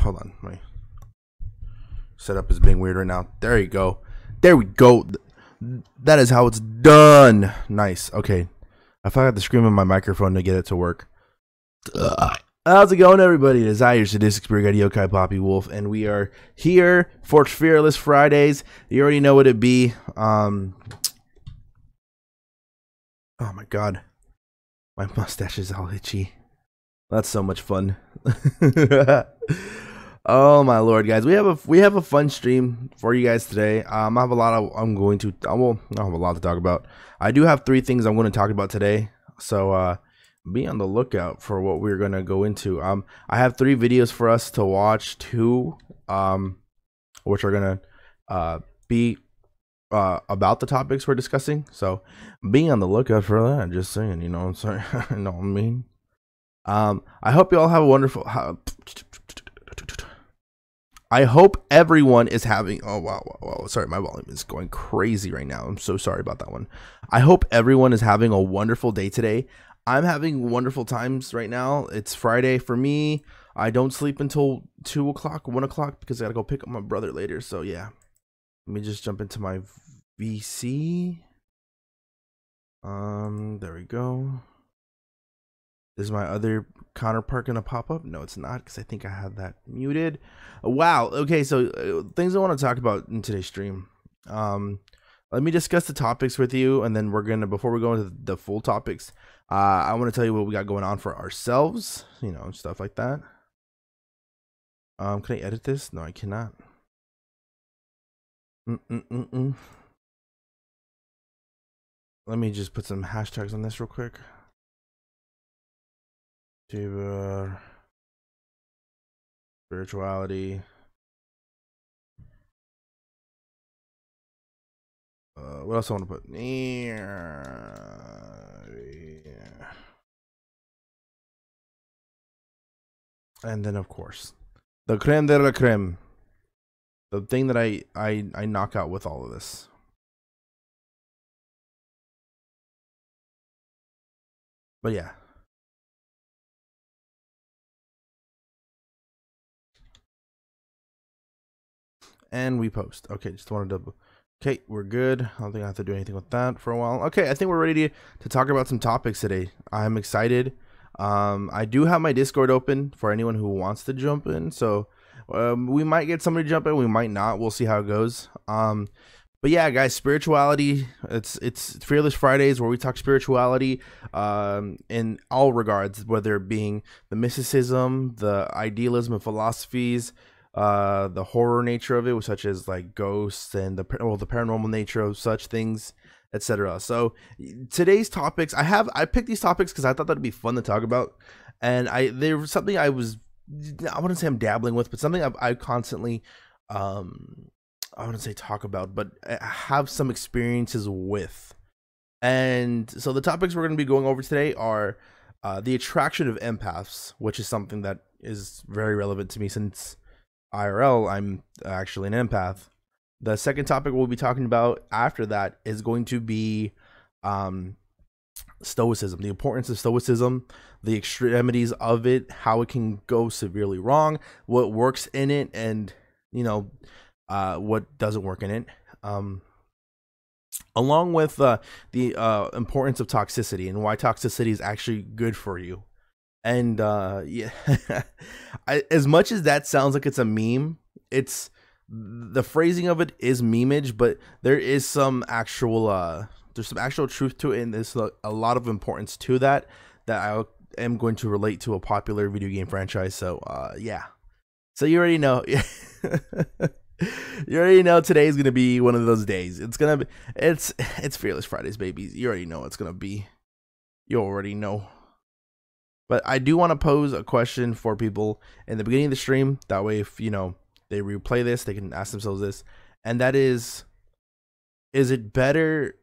hold on. My setup is being weird right now. There you go. There we go. That is how it's done. Nice. Okay. I forgot to scream in my microphone to get it to work. How's it going, everybody? It is I, your sadistic spirit guide, Yokai Poppy Wolf, and we are here for Fearless Fridays. You already know what it be. Oh my god. My mustache is all itchy. That's so much fun. Oh my lord, guys, we have a fun stream for you guys today. I have a lot to talk about. I do have 3 things I'm going to talk about today, so be on the lookout for what we're going to go into. I have 3 videos for us to watch, 2 which are going to be about the topics we're discussing. So be on the lookout for that. Just saying, you know what I'm saying? You know what I mean? I hope you all have a wonderful. I hope everyone is having. Oh wow! Sorry, my volume is going crazy right now. I'm so sorry about that one. I hope everyone is having a wonderful day today. I'm having wonderful times right now. It's Friday for me. I don't sleep until 2 o'clock, 1 o'clock because I gotta go pick up my brother later. So yeah, let me just jump into my VC. There we go. Is my other counterpart gonna pop up? No, it's not, because I think I have that muted. Wow. Okay, so things I want to talk about in today's stream. Let me discuss the topics with you, and then we're gonna, before we go into the full topics, I want to tell you what we got going on for ourselves, you know, stuff like that. Can I edit this? No, I cannot. Let me just put some hashtags on this real quick. Spirituality. What else I want to put? And then of course, the creme de la creme. The thing that I knock out with all of this. But yeah. And we post. Okay, just wanted to. Okay, we're good. I don't think I have to do anything with that for a while. Okay, I think we're ready to talk about some topics today. I'm excited. I do have my Discord open for anyone who wants to jump in. So we might get somebody to jump in. We might not. We'll see how it goes. But yeah, guys, spirituality. It's Fearless Fridays, where we talk spirituality in all regards, whether it being the mysticism, the idealism and philosophies, the horror nature of it, such as like ghosts and the paranormal nature of such things, etc. So today's topics, I picked these topics because I thought that'd be fun to talk about, and there was something I wouldn't say I'm dabbling with, but something I constantly I wouldn't say talk about, but have some experiences with. And so the topics we're going to be going over today are the attraction of empaths, which is something that is very relevant to me since IRL, I'm actually an empath. The second topic we'll be talking about after that is going to be Stoicism, the importance of Stoicism, the extremities of it, how it can go severely wrong, what works in it, and you know what doesn't work in it. Along with the importance of toxicity and why toxicity is actually good for you. And yeah, as much as that sounds like it's a meme, it's the phrasing of it is memeage, but there is some actual there's some actual truth to it, and there's a lot of importance to that I am going to relate to a popular video game franchise. So yeah, so you already know. You already know today is gonna be one of those days. It's Fearless Fridays, babies. You already know it's gonna be. You already know. But I do want to pose a question for people in the beginning of the stream. That way, if you know they replay this, they can ask themselves this, and that is it better?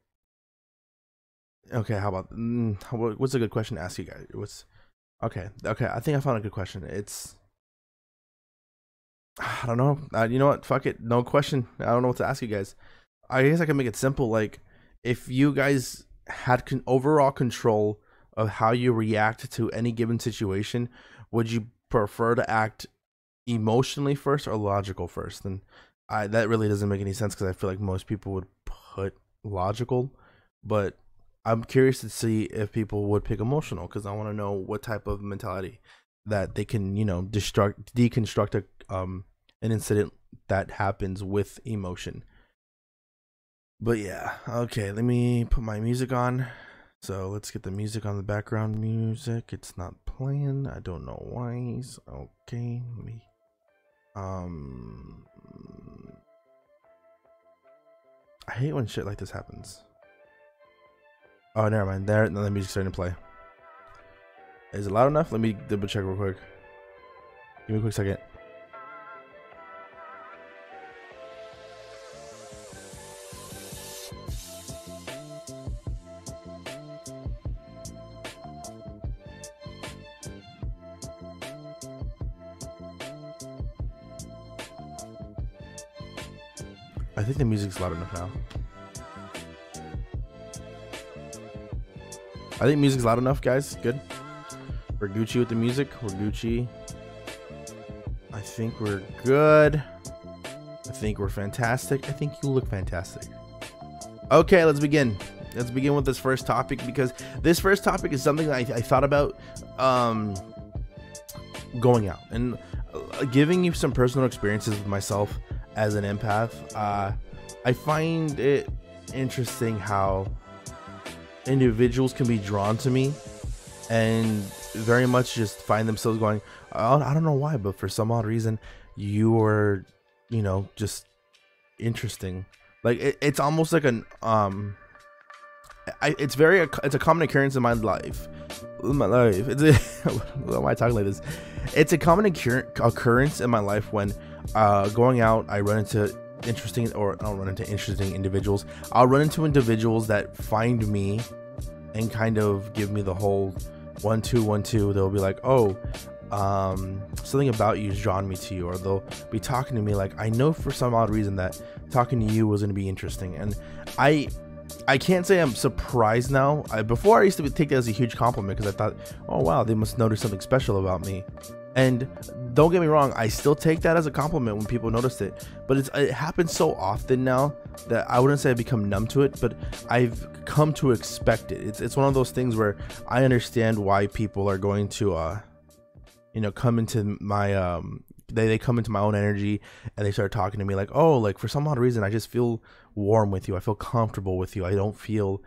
Okay, how about what's a good question to ask you guys? Okay? I think I found a good question. I don't know. You know what? Fuck it. No question. I don't know what to ask you guys. I guess I can make it simple. Like, if you guys had overall control of how you react to any given situation, would you prefer to act emotionally first or logical first? And that really doesn't make any sense because I feel like most people would put logical, but I'm curious to see if people would pick emotional because I want to know what type of mentality that they can, you know, deconstruct an incident that happens with emotion. But yeah, okay, let me put my music on. So let's get the music on, the background music. It's not playing. I don't know why. Okay, let me I hate when shit like this happens. Oh, never mind. There, the music's starting to play. Is it loud enough? Let me double check real quick. Give me a quick second. I think the music's loud enough now. I think music's loud enough, guys. Good. We're Gucci with the music. We're Gucci. I think we're good. I think we're fantastic. I think you look fantastic. Okay, let's begin. Let's begin with this first topic because this first topic is something that I thought about going out and giving you some personal experiences with myself as an empath. I find it interesting how individuals can be drawn to me and very much just find themselves going, I don't know why, but for some odd reason you are, you know, just interesting. Like it's almost like an it's a common occurrence in my life. Why am I talking like this? It's a common occurrence in my life when going out, I run into interesting, or I don't run into interesting individuals. I'll run into individuals that find me and kind of give me the whole 1 2 1 2. They'll be like, oh, something about you is drawing me to you, or they'll be talking to me like, I know for some odd reason that talking to you was going to be interesting. And I can't say I'm surprised now. Before I used to take that as a huge compliment because I thought, oh wow, they must notice something special about me. And don't get me wrong, I still take that as a compliment when people notice it, but it happens so often now that I wouldn't say I've become numb to it, but I've come to expect it. It's one of those things where I understand why people are going to you know, come into my they come into my own energy and they start talking to me like, oh, like for some odd reason I just feel warm with you, I feel comfortable with you, I don't feel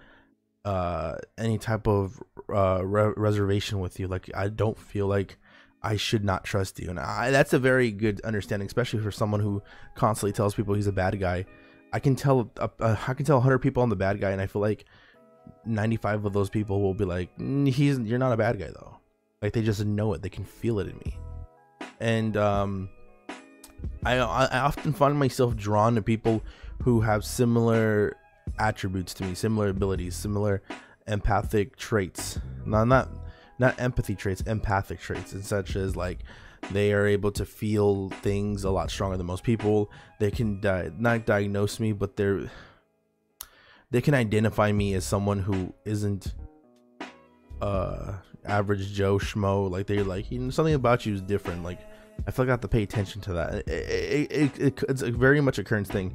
any type of reservation with you, like I don't feel like I should not trust you. And that's a very good understanding, especially for someone who constantly tells people he's a bad guy. I can tell 100 people I'm the bad guy, and I feel like 95 of those people will be like, you're not a bad guy though. Like they just know it, they can feel it in me. And I often find myself drawn to people who have similar attributes to me, similar abilities, similar empathic traits. Not empathy traits, empathic traits, and such as like they are able to feel things a lot stronger than most people. They can not diagnose me, but they can identify me as someone who isn't average Joe schmo. Like they're like, you know, something about you is different. Like I feel like I have to pay attention to that. It's a very much a current thing.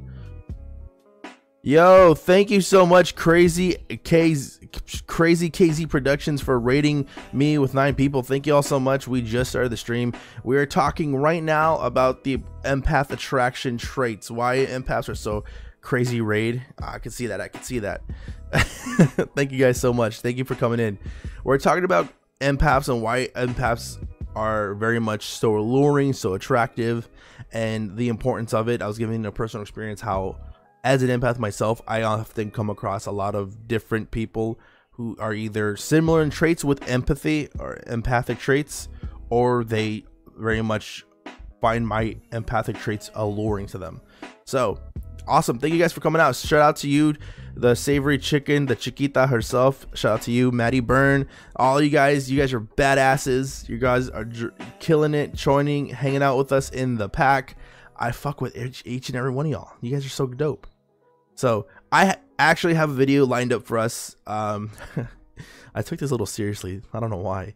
Yo, thank you so much, Crazy KZ Productions, for rating me with 9 people. Thank you all so much. We just started the stream. We are talking right now about the empath attraction traits. Why empaths are so crazy raid. I can see that. I can see that. Thank you guys so much. Thank you for coming in. We're talking about empaths and why empaths are very much so alluring, so attractive, and the importance of it. I was giving a personal experience how, as an empath myself, I often come across a lot of different people who are either similar in traits with empathy or empathic traits, or they very much find my empathic traits alluring to them. So awesome. Thank you guys for coming out. Shout out to you, the savory chicken, the Chiquita herself. Shout out to you, Maddie Byrne. All you guys are badasses. You guys are killing it, joining, hanging out with us in the pack. I fuck with each and every one of y'all. You guys are so dope. So I actually have a video lined up for us. I took this a little seriously. I don't know why,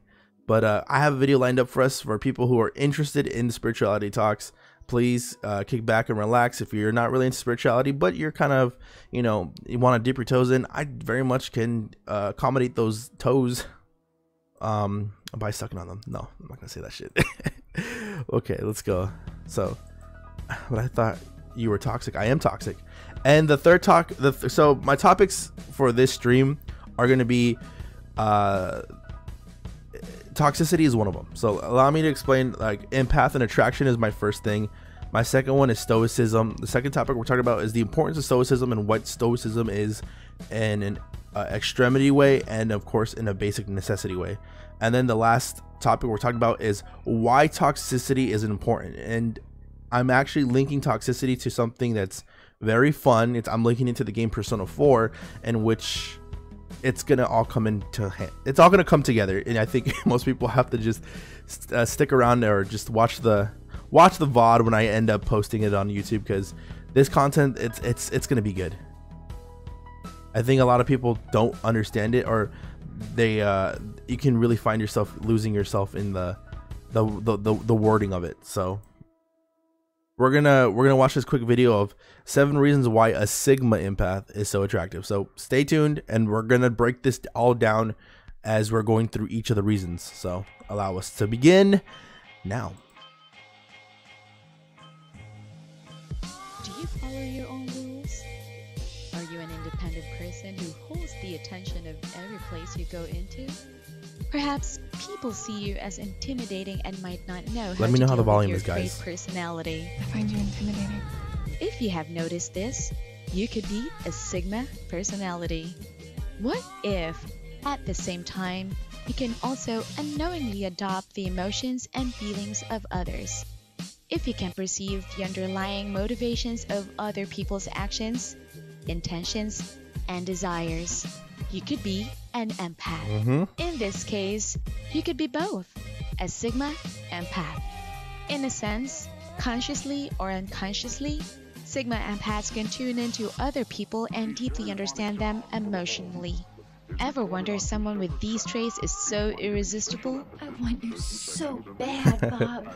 But I have a video lined up for us for people who are interested in spirituality talks. Please kick back and relax. If you're not really into spirituality, but you're kind of, you know, you want to dip your toes in, I very much can accommodate those toes by sucking on them. No, I'm not gonna say that shit. Okay, let's go. So, but I thought you were toxic. I am toxic. And the third talk, so my topics for this stream are gonna be toxicity is one of them. So allow me to explain, like, empath and attraction is my first thing. My second one is stoicism. The second topic we're talking about is the importance of stoicism and what stoicism is in an extremity way, and of course in a basic necessity way. And then the last topic we're talking about is why toxicity is important. And I'm actually linking toxicity to something that's very fun. I'm linking into the game Persona 4, in which it's gonna all come into hand. It's all gonna come together, and I think most people have to just stick around or just watch the VOD when I end up posting it on YouTube, because this content, it's gonna be good. I think a lot of people don't understand it, or they you can really find yourself losing yourself in the wording of it. So we're gonna watch this quick video of 7 reasons why a Sigma empath is so attractive. So stay tuned, and we're gonna break this all down as we're going through each of the reasons. So allow us to begin now. Do you follow your own rules? Are you an independent person who holds the attention of every place you go into? Perhaps people see you as intimidating and might not know how Let me know to how the deal volume with is, your guys. great personality. I find you intimidating. If you have noticed this, you could be a Sigma personality. What if, at the same time, you can also unknowingly adopt the emotions and feelings of others? If you can perceive the underlying motivations of other people's actions, intentions, and desires, you could be an empath. In this case, you could be both, a Sigma empath. In a sense, consciously or unconsciously, Sigma empaths can tune into other people and deeply understand them emotionally. Ever wonder someone with these traits is so irresistible? I want you so bad, Bob.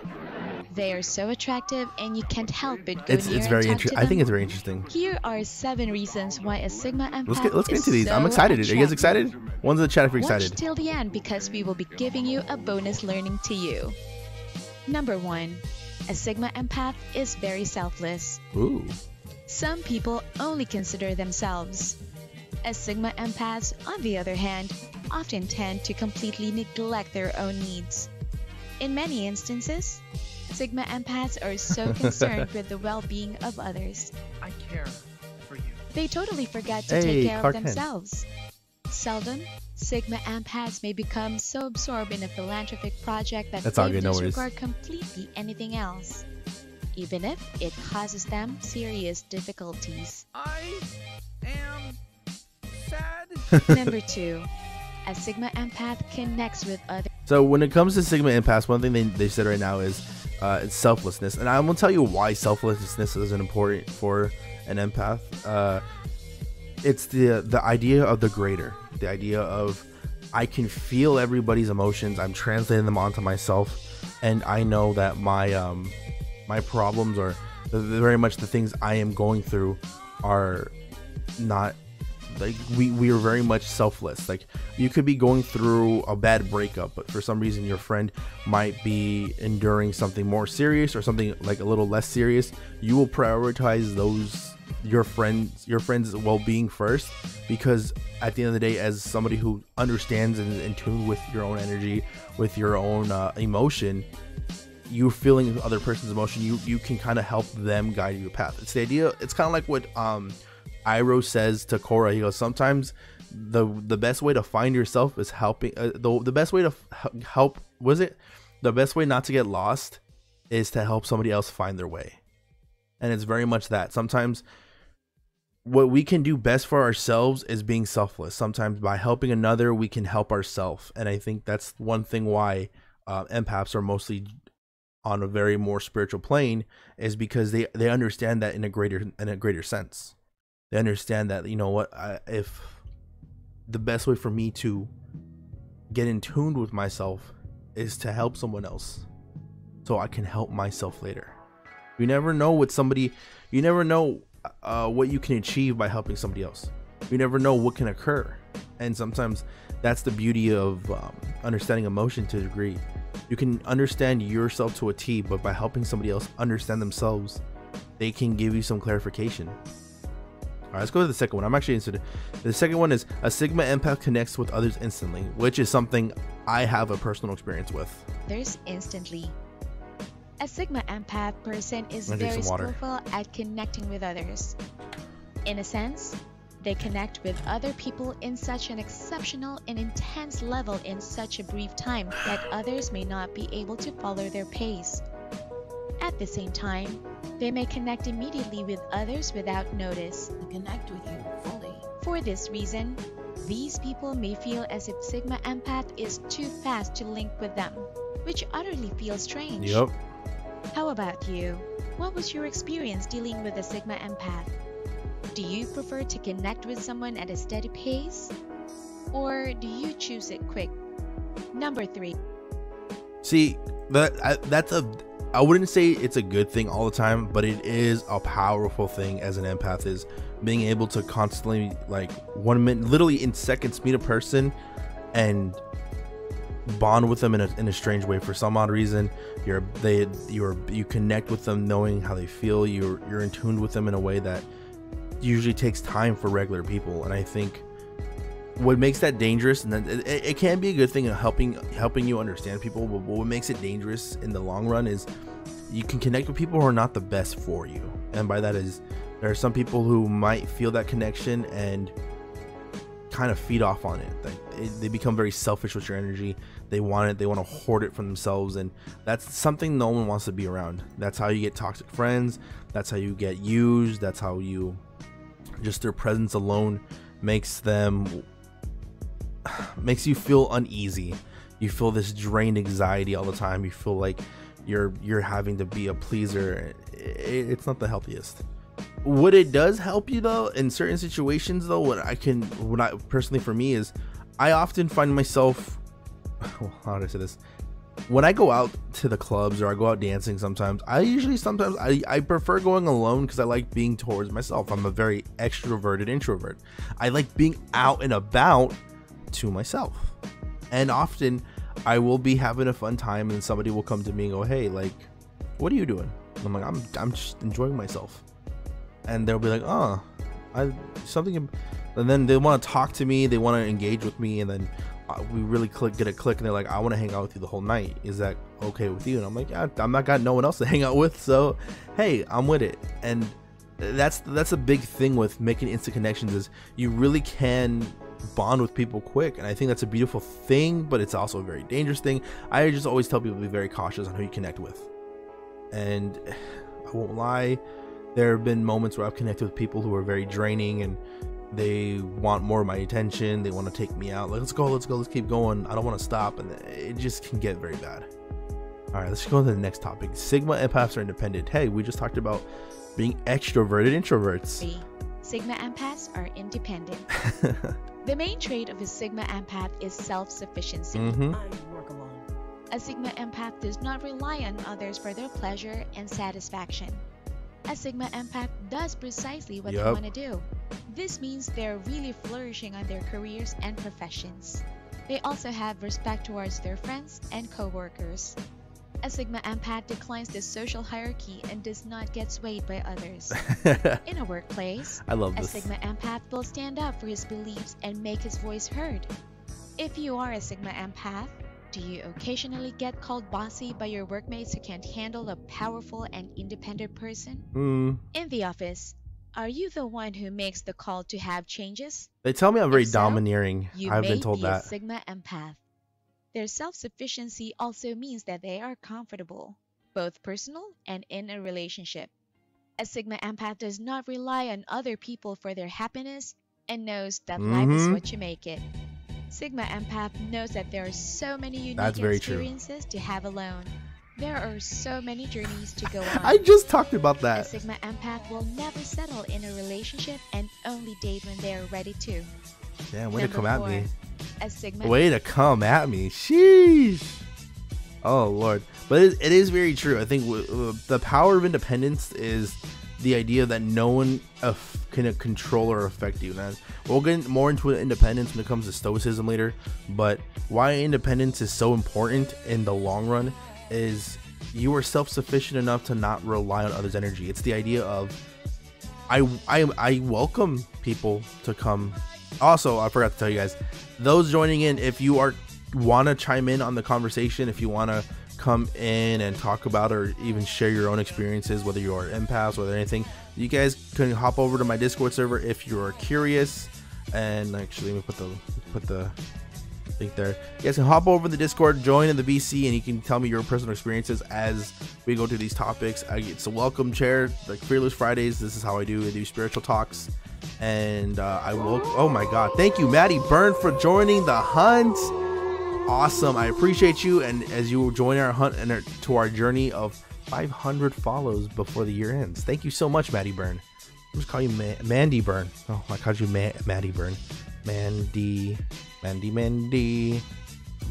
They are so attractive, and you can't help but go It's near very and talk to interesting. them. I think it's very interesting. Here are 7 reasons why a Sigma empath Let's get is into these. so I'm excited. Are you guys attractive. excited? One's in the chat if you're Watch excited. till the end, because we will be giving you a bonus learning to you. Number 1. A Sigma empath is very selfless. Ooh. Some people only consider themselves. As Sigma empaths, on the other hand, often tend to completely neglect their own needs. In many instances, Sigma empaths are so concerned with the well-being of others. I care for you. They totally forget to Hey, take care of Clark Kent. themselves. Seldom, Sigma empaths may become so absorbed in a philanthropic project that That's all they good, no worries. disregard completely anything else, even if it causes them serious difficulties. I am sad. Number 2. A Sigma empath connects with others. So when it comes to Sigma empaths, one thing they said right now is it's selflessness, and I'm gonna tell you why selflessness is important for an empath. It's the idea of the greater, the idea of I can feel everybody's emotions. I'm translating them onto myself, and I know that my my problems, or very much the things I am going through, are not like we are very much selfless. Like, you could be going through a bad breakup, but for some reason your friend might be enduring something more serious or something like a little less serious. You will prioritize your friends' well-being first, because at the end of the day, as somebody who understands and is in tune with your own energy, with your own emotion, you feeling the other person's emotion, you can kind of help them guide your path. It's the idea. It's kind of like what Iroh says to Korra. He goes, sometimes the best way to find yourself is helping. The best way to help, was it? The best way not to get lost is to help somebody else find their way. And it's very much that. Sometimes what we can do best for ourselves is being selfless. Sometimes by helping another, we can help ourselves. And I think that's one thing why empaths are mostly on a very more spiritual plane, is because they understand that in a greater sense. They understand that, you know what, if the best way for me to get in tune with myself is to help someone else so I can help myself later. You never know what somebody, you never know what you can achieve by helping somebody else. You never know what can occur. And sometimes that's the beauty of understanding emotion to a degree. You can understand yourself to a T, but by helping somebody else understand themselves, they can give you some clarification. All right, let's go to the second one. I'm actually interested. The second one is a Sigma empath connects with others instantly, which is something I have a personal experience with. Others instantly. A Sigma empath person is I'm gonna drink very some water. skillful at connecting with others. In a sense, they connect with other people in such an exceptional and intense level in such a brief time that others may not be able to follow their pace. At the same time, they may connect immediately with others without notice. Connect with you fully. For this reason, these people may feel as if Sigma empath is too fast to link with them, which utterly feels strange. Yep. How about you? What was your experience dealing with a Sigma empath? Do you prefer to connect with someone at a steady pace? Or do you choose it quick? Number 3. See, I wouldn't say it's a good thing all the time, but it is a powerful thing as an empath, is being able to constantly, like, 1 minute, literally in seconds, meet a person and bond with them in a strange way. For some odd reason, you connect with them knowing how they feel. You're in tune with them in a way that usually takes time for regular people. And I think what makes that dangerous, and then it can be a good thing in helping you understand people, but what makes it dangerous in the long run is you can connect with people who are not the best for you. And by that is, there are some people who might feel that connection and kind of feed off on it. Like they become very selfish with your energy. They want it, they want to hoard it for themselves, and that's something no one wants to be around. That's how you get toxic friends, that's how you get used, that's how you, just their presence alone makes you feel uneasy. You feel this drained anxiety all the time. You feel like you're having to be a pleaser. It's not the healthiest. What it does help you though in certain situations though, what I personally, for me, is I often find myself, how do I say this, when I go out to the clubs or I go out dancing, sometimes I prefer going alone because I like being towards myself. I'm a very extroverted introvert. I like being out and about to myself, and often I will be having a fun time and somebody will come to me and go, hey, like, what are you doing? And I'm like, I'm just enjoying myself. And they'll be like, oh, and then they want to talk to me, they want to engage with me, and then we really get a click, and they're like, I want to hang out with you the whole night. Is that okay with you? And I'm like, yeah, I'm not got no one else to hang out with, so hey, I'm with it. And that's a big thing with making instant connections, is you really can bond with people quick. And I think that's a beautiful thing, but it's also a very dangerous thing. I just always tell people to be very cautious on who you connect with. And I won't lie, there have been moments where I've connected with people who are very draining and they want more of my attention. They want to take me out, like, let's go, let's keep going, I don't want to stop, and it just can get very bad. All right, let's go to the next topic. Sigma empaths are independent. Hey, we just talked about being extroverted introverts. 3. Sigma empaths are independent. The main trait of a Sigma empath is self-sufficiency. I work alone. A Sigma empath does not rely on others for their pleasure and satisfaction. A Sigma empath does precisely what they want to do. This means they're really flourishing on their careers and professions. They also have respect towards their friends and co-workers. A Sigma empath declines the social hierarchy and does not get swayed by others. In a workplace, I love a this. Sigma empath will stand up for his beliefs and make his voice heard. If you are a Sigma empath, do you occasionally get called bossy by your workmates who can't handle a powerful and independent person? In the office, are you the one who makes the call to have changes? They tell me I'm very If so, domineering. You I've may been told be that. a Sigma empath. Their self-sufficiency also means that they are comfortable, both personal and in a relationship. A Sigma empath does not rely on other people for their happiness and knows that life is what you make it. Sigma empath knows that there are so many unique experiences to have alone. There are so many journeys to go on. I just talked about A that. Sigma empath will never settle in a relationship and only date when they are ready to. Damn, way to come at me. A Sigma Way to come at me. Sheesh. Oh Lord, but it is very true. I think the power of independence is the idea that no one can control or affect you. And we'll get more into independence when it comes to stoicism later. But why independence is so important in the long run is you are self-sufficient enough to not rely on others' energy. It's the idea of I welcome people to come. Also, I forgot to tell you guys, those joining in, if you want to chime in on the conversation, if you want to come in and talk about or even share your own experiences, whether you are empaths or anything, you guys can hop over to my Discord server if you are curious. And actually, let me put the link there. You guys can hop over the Discord, join in the VC, and you can tell me your personal experiences as we go through these topics. It's a welcome chair, like Fearless Fridays. This is how I do spiritual talks. And I will. Oh my God! Thank you, Maddie Byrne, for joining the hunt. Awesome, I appreciate you. And as you join our hunt and to our journey of 500 follows before the year ends, thank you so much, Maddie Byrne. I'm just calling you Mandy Byrne. Oh, I called you Maddie Byrne. Mandy.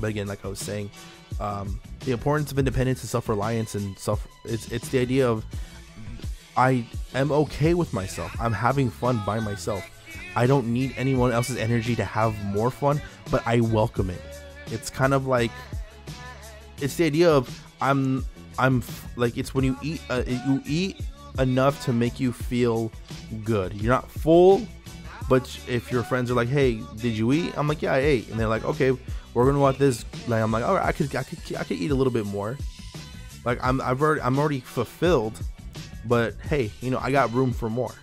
But again, like I was saying, the importance of independence and self-reliance and it's the idea of I am okay with myself. I'm having fun by myself. I don't need anyone else's energy to have more fun, but I welcome it. It's kind of like, it's the idea of I'm like, it's when you eat enough to make you feel good. You're not full, but if your friends are like, hey, did you eat? I'm like, yeah, I ate. And they're like, okay, we're gonna watch this. Like, I'm like, all right, I could eat a little bit more. Like, I'm already fulfilled, but hey, I got room for more.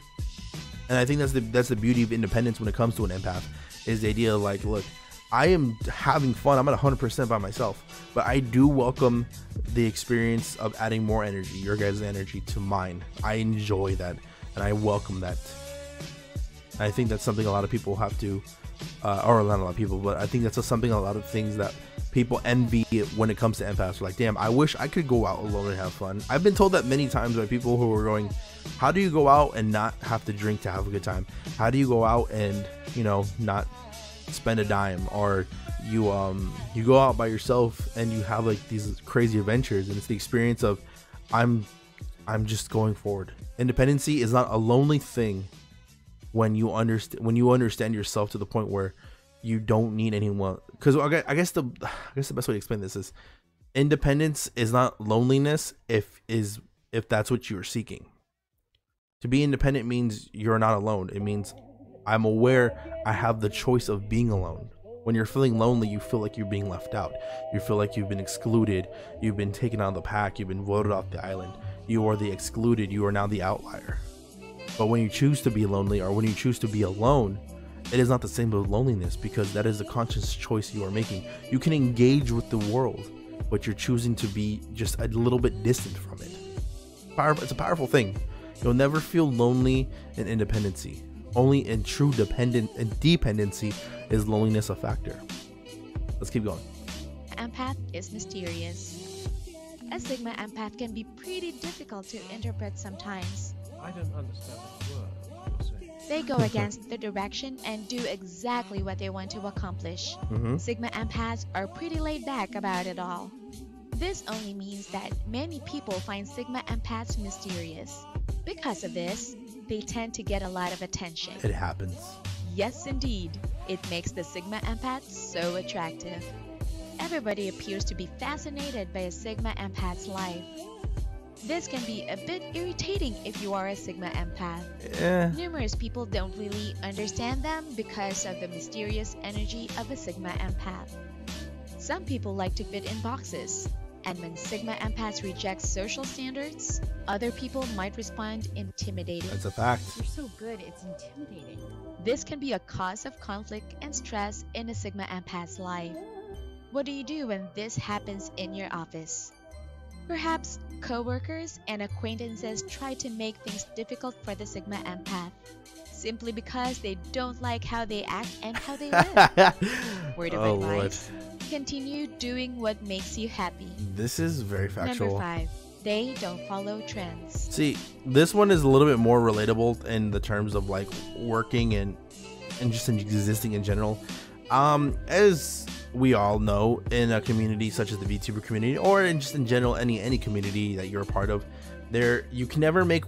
And I think that's the beauty of independence when it comes to an empath, is the idea of like, look, I am having fun. I'm at 100% by myself, but I do welcome the experience of adding more energy, your guys' energy, to mine. I enjoy that, and I welcome that. I think that's something a lot of people have to, or not a lot of people, but I think that's something, a lot of things that people envy when it comes to empaths. Like, damn, I wish I could go out alone and have fun. I've been told that many times by people who are going, how do you go out and not have to drink to have a good time? How do you go out and, not spend a dime? Or you go out by yourself and you have like these crazy adventures, and it's the experience of I'm just going forward. Independency is not a lonely thing when you understand yourself to the point where you don't need anyone. Because I guess the best way to explain this is, independence is not loneliness if that's what you're seeking. To be independent means you're not alone. It means I'm aware I have the choice of being alone. When you're feeling lonely, you feel like you're being left out. You feel like you've been excluded. You've been taken out of the pack. You've been voted off the island. You are the excluded. You are now the outlier. But when you choose to be lonely, or when you choose to be alone, it is not the same as loneliness, because that is a conscious choice you are making. You can engage with the world, but you're choosing to be just a little bit distant from it. It's a powerful thing. You'll never feel lonely in independency. Only in true dependency is loneliness a factor. Let's keep going. Empath is mysterious. A Sigma empath can be pretty difficult to interpret sometimes. I don't understand a word you're saying. They go against the direction and do exactly what they want to accomplish. Sigma empaths are pretty laid back about it all. This only means that many people find Sigma empaths mysterious. Because of this, they tend to get a lot of attention. It happens. Yes, indeed. It makes the Sigma empath so attractive. Everybody appears to be fascinated by a Sigma empath's life. This can be a bit irritating if you are a Sigma empath. Numerous people don't really understand them because of the mysterious energy of a Sigma empath. Some people like to fit in boxes, and when Sigma empaths reject social standards, other people might respond intimidating. That's a fact. You're so good, it's intimidating. This can be a cause of conflict and stress in a Sigma empath's life. What do you do when this happens in your office? Perhaps coworkers and acquaintances try to make things difficult for the Sigma empath, simply because they don't like how they act and how they live. Word of advice: continue doing what makes you happy. This is very factual. Number 5. They don't follow trends. See, this one is a little bit more relatable in the terms of like working and just in existing in general. As we all know in a community such as the VTuber community, or just in general any community that you're a part of, you can never make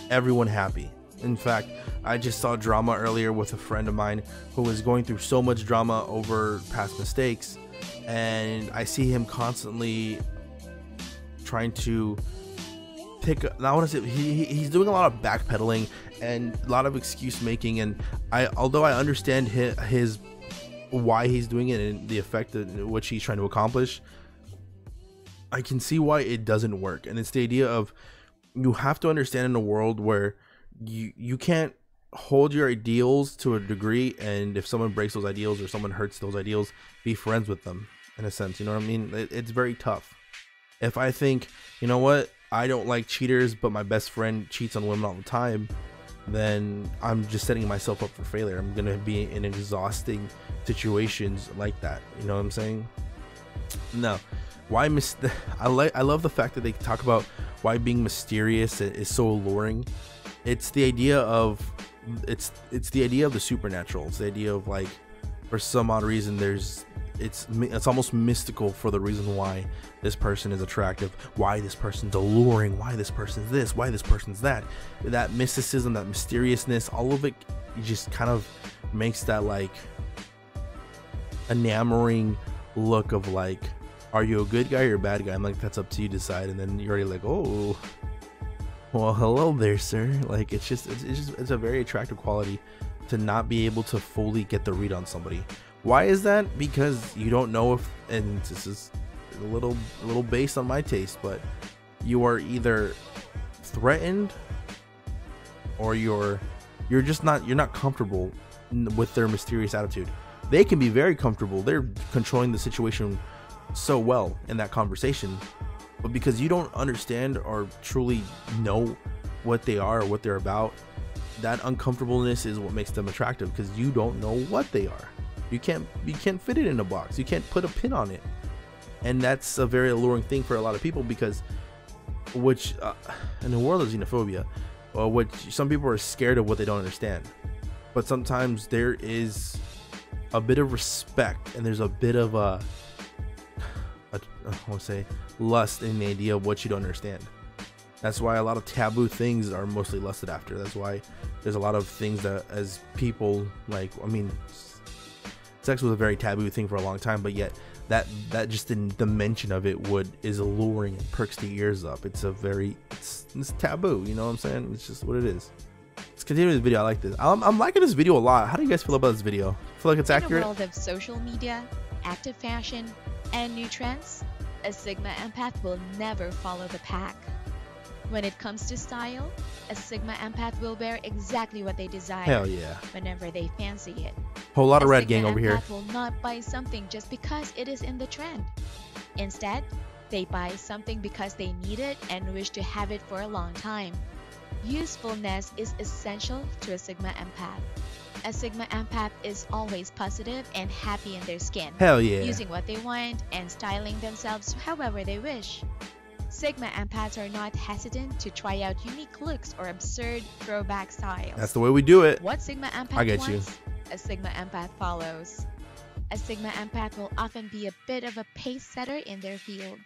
everyone happy. In fact, I just saw drama earlier with a friend of mine who was going through so much drama over past mistakes, and I see him constantly trying to he's doing a lot of backpedaling and a lot of excuse making, and although I understand his why he's doing it and the effect of which he's trying to accomplish, I can see why it doesn't work. And it's the idea of, you have to understand in a world where you can't hold your ideals to a degree, and if someone breaks those ideals or someone hurts those ideals, be friends with them in a sense. You know what I mean? It's very tough. If I think, you know what, I don't like cheaters, but my best friend cheats on women all the time, then I'm just setting myself up for failure. I'm gonna be in exhausting situations like that. You know what I'm saying? No, why I love the fact that they talk about why being mysterious is so alluring. It's the idea of it's the idea of the supernatural. It's the idea of, like, for some odd reason it's almost mystical for the reason why this person is attractive, why this person's alluring, why this person's this, why this person's that. That mysticism, that mysteriousness, all of it just kind of makes that, like, enamoring look of, like, are you a good guy or a bad guy? I'm like, that's up to you to decide. And then you're already like, oh, well, hello there, sir. Like, it's a very attractive quality to not be able to fully get the read on somebody. Why is that? Because you don't know if, and this is a little based on my taste, but you are either threatened or you're not comfortable with their mysterious attitude. They can be very comfortable. They're controlling the situation so well in that conversation, but because you don't understand or truly know what they are or what they're about, that uncomfortableness is what makes them attractive, because you don't know what they are. You can't fit it in a box. You can't put a pin on it. And that's a very alluring thing for a lot of people, because in the world of xenophobia, which some people are scared of what they don't understand. But sometimes there is a bit of respect, and there's a bit of I want to say lust in the idea of what you don't understand. That's why a lot of taboo things are mostly lusted after. That's why there's a lot of things that, as people, like, I mean, sex was a very taboo thing for a long time, but yet that just the mention of it is alluring and perks the ears up. It's taboo, you know what I'm saying? It's just what it is. Let's continue this video. I like this. I'm liking this video a lot. How do you guys feel about this video? Feel like it's accurate? In a world of social media, active fashion, and new trends, a Sigma empath will never follow the pack. When it comes to style, a Sigma empath will wear exactly what they desire. Hell yeah. Whenever they fancy it. Whole lot of red Sigma gang over here. empath will not buy something just because it is in the trend. Instead, they buy something because they need it and wish to have it for a long time. Usefulness is essential to a Sigma empath. A Sigma empath is always positive and happy in their skin. Hell yeah. Using what they want and styling themselves however they wish. Sigma empaths are not hesitant to try out unique looks or absurd throwback styles. That's the way we do it. What Sigma empath I get wants, you. a Sigma empath follows. A Sigma empath will often be a bit of a pace setter in their field.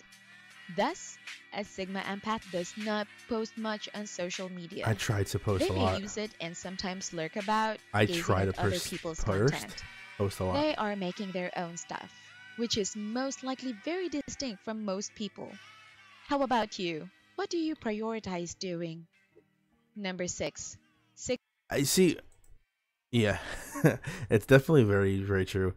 Thus, a Sigma empath does not post much on social media. I tried to post They a may lot. use it and sometimes lurk about, I gazing try at to other people's content. post a lot. They are making their own stuff, which is most likely very distinct from most people. How about you? What do you prioritize doing? Number 6. I see. Yeah, it's definitely very, very true.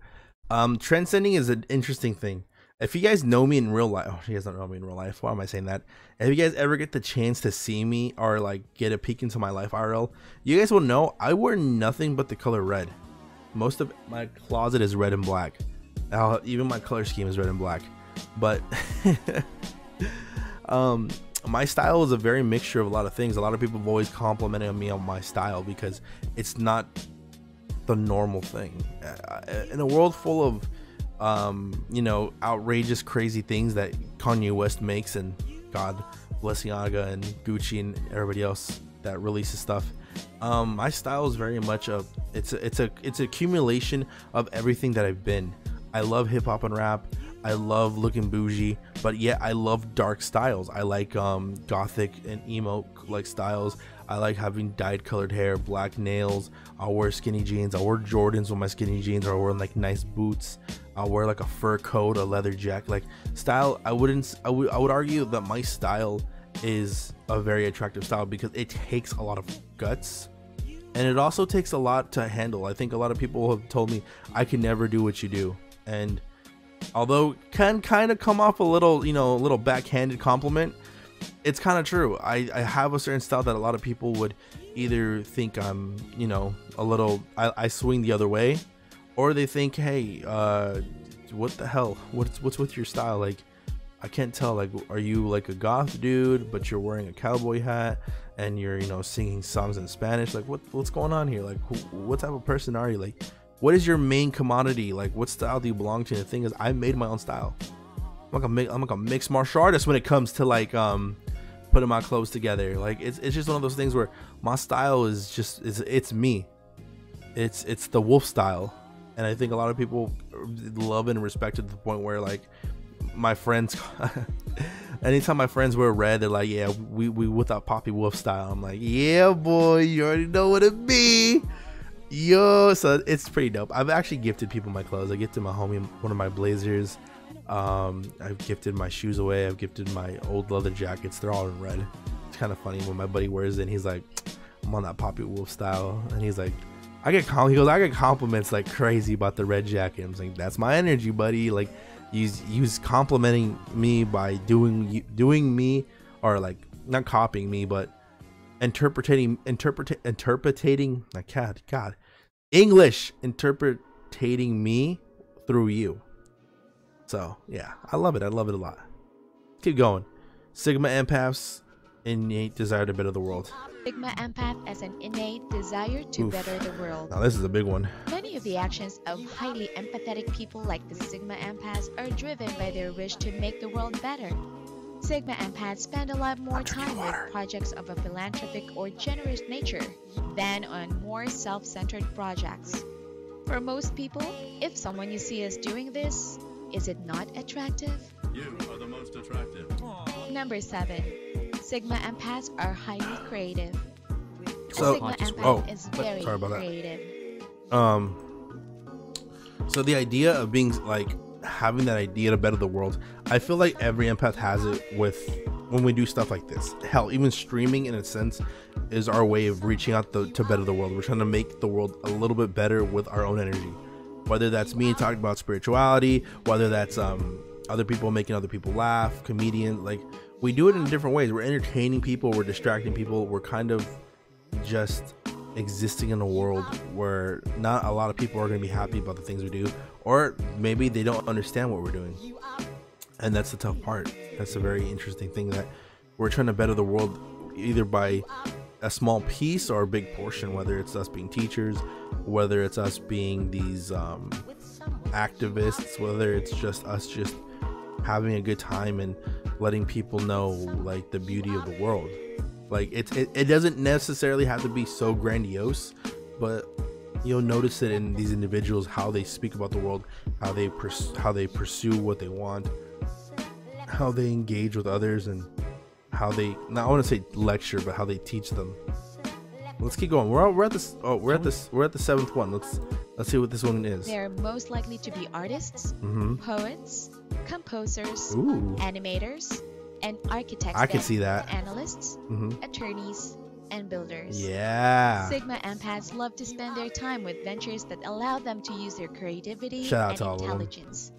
Trend is an interesting thing. If you guys know me in real life, you guys don't know me in real life. Why am I saying that? If you guys ever get the chance to see me or like get a peek into my life IRL, you guys will know I wear nothing but the color red. Most of my closet is red and black. Even my color scheme is red and black. But my style is a very mixture of a lot of things. A lot of people have always complimented me on my style because it's not the normal thing. In a world full of outrageous, crazy things that Kanye West makes, and God Balenciaga and Gucci and everybody else that releases stuff, my style is very much it's an accumulation of everything that I've been. I love hip hop and rap. I love looking bougie, but yet I love dark styles. I like gothic and emo like styles. I like having dyed colored hair, black nails. I'll wear skinny jeans. I'll wear Jordans with my skinny jeans, or I'll wear like nice boots. I'll wear like a fur coat, a leather jacket. Like style, I would argue that my style is a very attractive style because it takes a lot of guts, and it also takes a lot to handle. I think a lot of people have told me I can never do what you do, and although it can kind of come off a little, you know, a little backhanded compliment, it's kind of true. I have a certain style that a lot of people would either think I'm, you know, a little, I swing the other way, or they think, hey, what the hell? What's with your style? Like, I can't tell. Like, are you like a goth dude, but you're wearing a cowboy hat and you're, you know, singing songs in Spanish? Like, what's going on here? Like, what type of person are you? Like, what is your main commodity? Like, what style do you belong to? And the thing is, I made my own style. I'm like a mixed martial artist when it comes to like putting my clothes together. Like, it's just one of those things where my style is just it's me. It's the wolf style, and I think a lot of people love and respect it to the point where like my friends, anytime my friends wear red, they're like, yeah, we with that Poppy Wolf style. I'm like, yeah, boy, you already know what it be. Yo, so it's pretty dope. I've actually gifted people my clothes. I gifted my homie one of my blazers. I've gifted my shoes away. I've gifted my old leather jackets. They're all in red. It's kind of funny when my buddy wears it and he's like, I'm on that Poppy Wolf style, and he's like, I get compliments like crazy about the red jacket. I'm like, that's my energy, buddy. Like, he's complimenting me by doing me, or like not copying me, but interpreting like God English interpreting me through you. So yeah, I love it a lot. Keep going. Sigma empaths, innate desire to better the world. Sigma empath as an innate desire to better the world. Now this is a big one. Many of the actions of highly empathetic people like the Sigma empaths are driven by their wish to make the world better. Sigma empaths spend a lot more time with projects of a philanthropic or generous nature than on more self-centered projects. For most people, if someone you see is doing this, is it not attractive? You are the most attractive. Number 7. Sigma empaths are highly creative. So, a Sigma empath is very sorry about creative. that. So the idea of being like having that idea to better the world, I feel like every empath has it with when we do stuff like this. Hell, even streaming in a sense is our way of reaching out to better the world. We're trying to make the world a little bit better with our own energy. Whether that's me talking about spirituality, whether that's other people making other people laugh, comedians, like we do it in different ways. We're entertaining people, we're distracting people, we're kind of just existing in a world where not a lot of people are going to be happy about the things we do, or maybe they don't understand what we're doing. And that's the tough part. That's a very interesting thing, that we're trying to better the world either by a small piece or a big portion, whether it's us being teachers, whether it's us being these activists, whether it's just us just having a good time and letting people know like the beauty of the world. Like it doesn't necessarily have to be so grandiose, but you'll notice it in these individuals, how they speak about the world, how they pursue what they want, how they engage with others, and how they, not I want to say lecture, but how they teach them. Let's keep going. We're at the 7th one. Let's see what this one is. They're most likely to be artists, poets, composers, animators, and architects. I can see that. Analysts, attorneys, and builders. Yeah. Sigma empaths love to spend their time with ventures that allow them to use their creativity Shout out and to all of them. intelligence.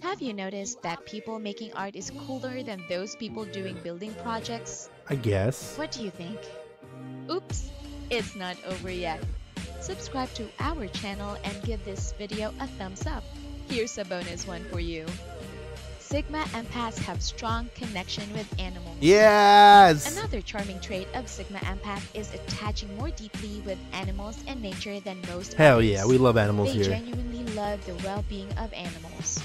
Have you noticed that people making art is cooler than those people doing building projects? I guess. What do you think? Oops, it's not over yet. Subscribe to our channel and give this video a thumbs up. Here's a bonus one for you. Sigma empaths have strong connection with animals. Yes! Another charming trait of Sigma empath is attaching more deeply with animals and nature than most Hell others. yeah, we love animals They here. genuinely love the well-being of animals.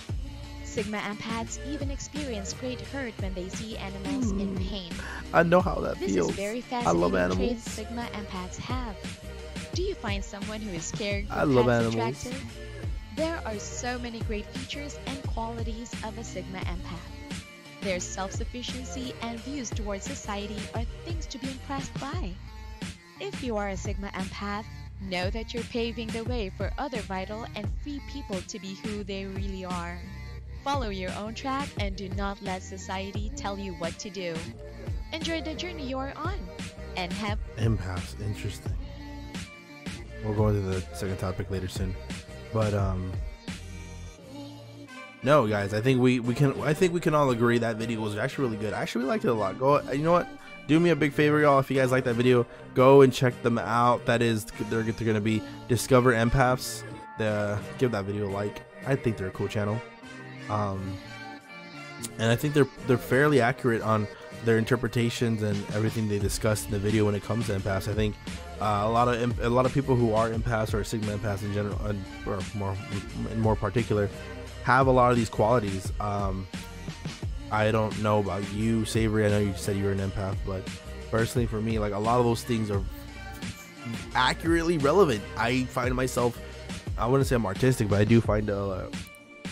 Sigma empaths even experience great hurt when they see animals in pain. I know how that This feels. is very I fascinating love trait animals. Sigma empaths have. Do you find someone who is caring for I love pets animals. attractive? There are so many great features and qualities of a Sigma empath. Their self-sufficiency and views towards society are things to be impressed by. If you are a Sigma empath, know that you're paving the way for other vital and free people to be who they really are. Follow your own track and do not let society tell you what to do. Enjoy the journey you are on and have Empaths, interesting. We'll go into the second topic later soon. But no, guys, I think we can all agree that video was actually really good. I actually liked it a lot. Go, you know what? Do me a big favor, y'all. If you guys like that video, go and check them out. That is, they're gonna be Discover Empaths. Give that video a like. I think they're a cool channel. And I think they're fairly accurate on their interpretations and everything they discussed in the video when it comes to empaths. I think a lot of people who are empaths or Sigma empaths in general, or more particular, have a lot of these qualities. I don't know about you, Savory. I know you said you were an empath, but personally for me, like, a lot of those things are accurately relevant. I find myself, I wouldn't say I'm artistic, but I do find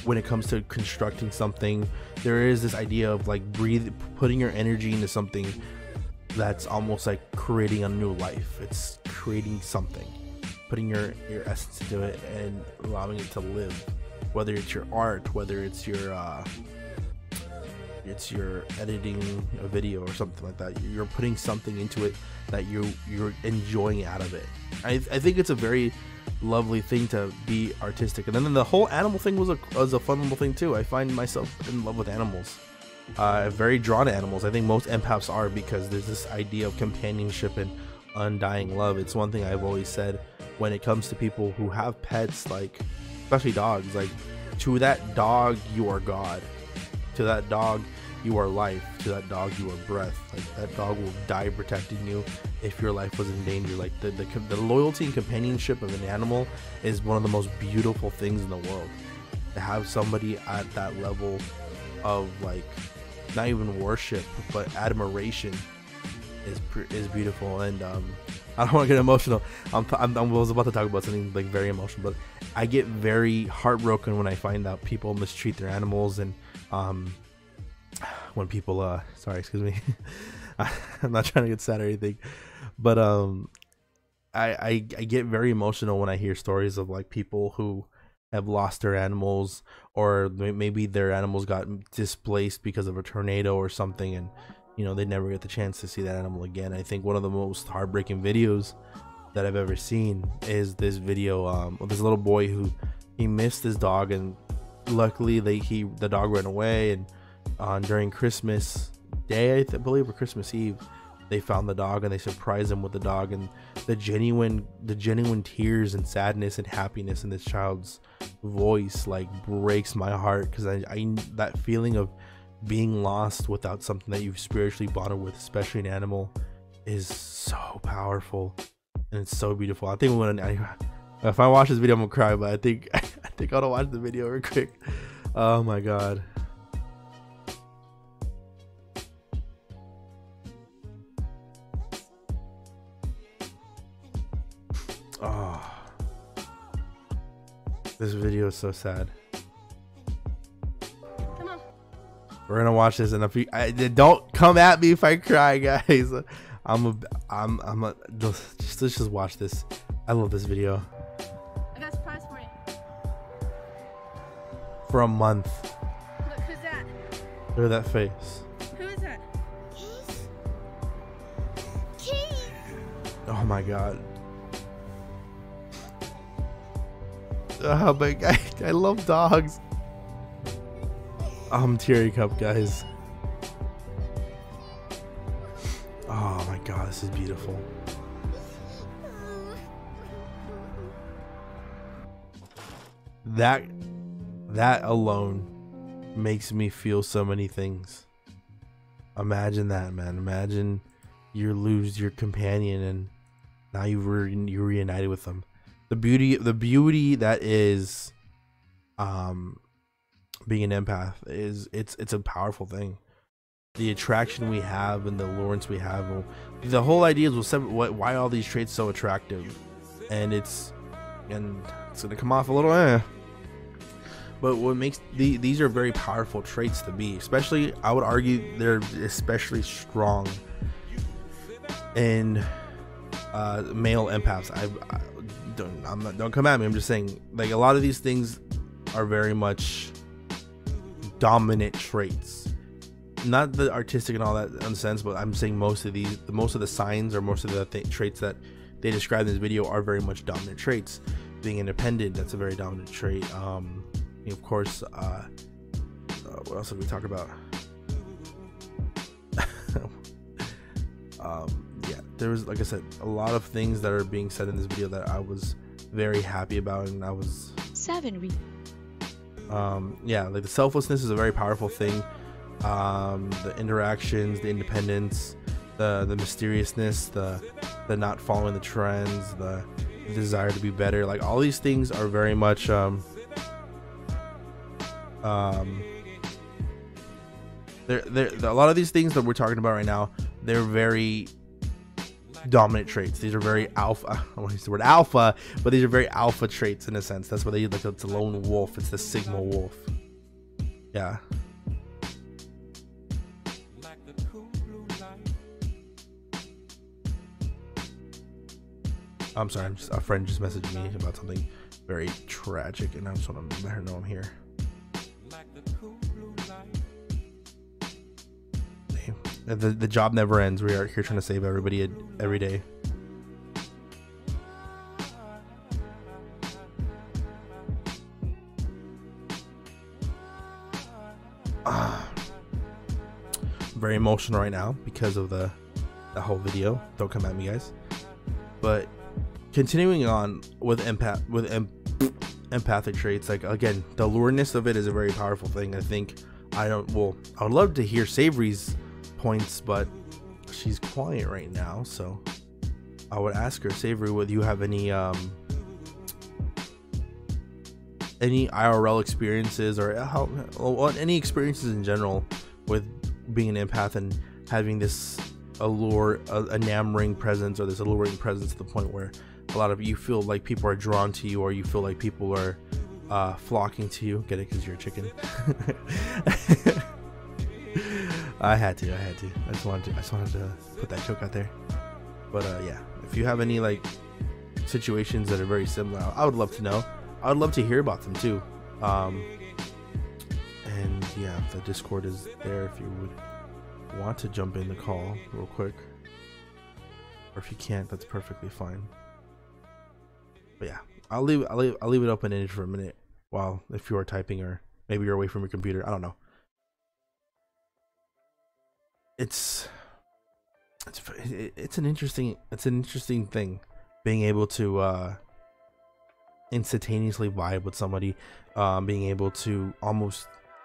when it comes to constructing something, there is this idea of like putting your energy into something that's almost like creating a new life. It's creating something, putting your essence into it and allowing it to live, whether it's your art, whether it's your editing a video or something like that. You're putting something into it that you're enjoying out of it. I think it's a very lovely thing to be artistic. And then the whole animal thing was a fun little thing too. I find myself in love with animals, very drawn to animals. I think most empaths are, because there's this idea of companionship and undying love. It's one thing I've always said when it comes to people who have pets, like especially dogs. Like, to that dog you are God, to that dog you are life, to that dog you are breath. Like, that dog will die protecting you if your life was in danger. Like, the loyalty and companionship of an animal is one of the most beautiful things in the world. To have somebody at that level of, like, not even worship but admiration is beautiful. And I don't want to get emotional. I was about to talk about something like very emotional, but I get very heartbroken when I find out people mistreat their animals, and when people sorry, excuse me. I'm not trying to get sad or anything, but I get very emotional when I hear stories of like people who have lost their animals, or maybe their animals got displaced because of a tornado or something, and you know, they never get the chance to see that animal again. I think one of the most heartbreaking videos that I've ever seen is this video of this little boy who he missed his dog, and luckily the dog ran away, and during Christmas Day, I believe, or Christmas Eve, they found the dog and they surprised him with the dog. And the genuine tears and sadness and happiness in this child's voice like breaks my heart, because I that feeling of being lost without something that you've spiritually bonded with, especially an animal, is so powerful and it's so beautiful. I think if I watch this video I'm gonna cry, but I think I gotta watch the video real quick. Oh my god. Oh, this video is so sad. Come on. We're gonna watch this, and if you don't come at me if I cry, guys. Let's just watch this. I love this video. I got a surprise for you. For a month. Look, who's that? Look at that face. Who is that? Keith. Oh my god. Oh my god, I love dogs. I'm teary cup, guys. Oh my god, this is beautiful. That alone makes me feel so many things. Imagine that, man. Imagine you lose your companion and now you're reunited with them. The beauty that is being an empath is it's a powerful thing. The attraction we have and the allurance we have, the whole idea is why all these traits so attractive, and it's gonna come off a little But what makes these are very powerful traits to be, especially, I would argue they're especially strong in male empaths. Don't come at me. I'm just saying, like, a lot of these things are very much dominant traits. Not the artistic and all that in a sense, but I'm saying most of the signs or most of the traits that they describe in this video are very much dominant traits. Being independent, that's a very dominant trait. Of course, what else did we talk about? Yeah, there was, like I said, a lot of things that are being said in this video that I was very happy about, and I was 7. yeah, like the selflessness is a very powerful thing. The interactions, the independence, the mysteriousness, the not following the trends, the desire to be better, like all these things are very much they're a lot of these things that we're talking about right now, they're very dominant traits. These are very alpha. I don't want to use the word alpha, but these are very alpha traits in a sense. That's what they like. It's a lone wolf. It's the Sigma wolf. Yeah. I'm sorry. A friend just messaged me about something very tragic, and I just want to let her know I'm here. The job never ends. We are here trying to save everybody every day. Very emotional right now because of the whole video. Don't come at me, guys. But continuing on with empathic traits, like, again, the lureness of it is a very powerful thing. I think I would love to hear Savory's points, but she's quiet right now, so I would ask her, Savory, would you have any IRL experiences or any experiences in general with being an empath and having this enamoring presence, or this alluring presence to the point where a lot of you feel like people are drawn to you, or you feel like people are flocking to you? Get it? Because you're a chicken. I had to. I just wanted to put that joke out there. But yeah, if you have any like situations that are very similar, I would love to know. I would love to hear about them too. And yeah, the Discord is there if you would want to jump in the call real quick, or if you can't, that's perfectly fine. But yeah, I'll leave it open-ended for a minute while, if you are typing, or maybe you're away from your computer, I don't know. It's an interesting thing, being able to instantaneously vibe with somebody, being able to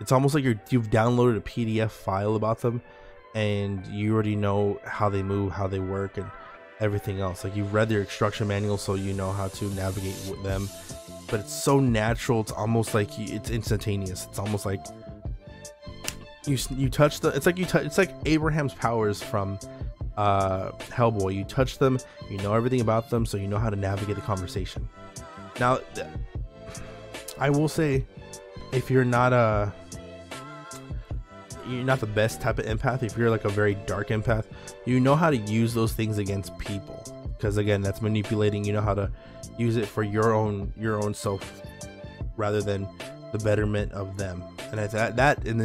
it's almost like you've downloaded a PDF file about them, and you already know how they move, how they work, and everything else. Like, you've read their instruction manual, so you know how to navigate with them. But it's so natural. It's almost like it's instantaneous. It's almost like you touch it's like Abraham's powers from Hellboy. You touch them, you know everything about them, so you know how to navigate the conversation. Now, I will say, if you're not the best type of empath, if you're like a very dark empath, you know how to use those things against people, because again, that's manipulating. You know how to use it for your own self rather than the betterment of them. And that in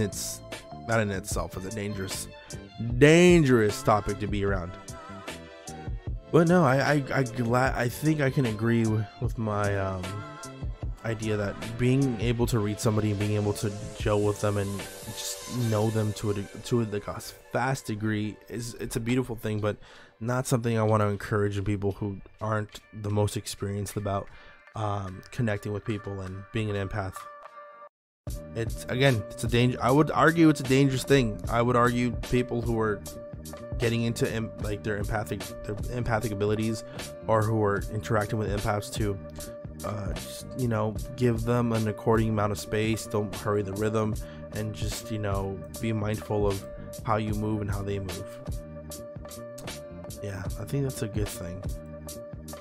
itself is a dangerous topic to be around. But no, I think I can agree with my idea that being able to read somebody and being able to gel with them and just know them to a fast degree it's a beautiful thing, but not something I want to encourage in people who aren't the most experienced about connecting with people and being an empath. It's a danger. I would argue it's a dangerous thing. I would argue people who are getting into their empathic abilities, or who are interacting with empaths, to just, give them an according amount of space. Don't hurry the rhythm, and just be mindful of how you move and how they move. Yeah, I think that's a good thing.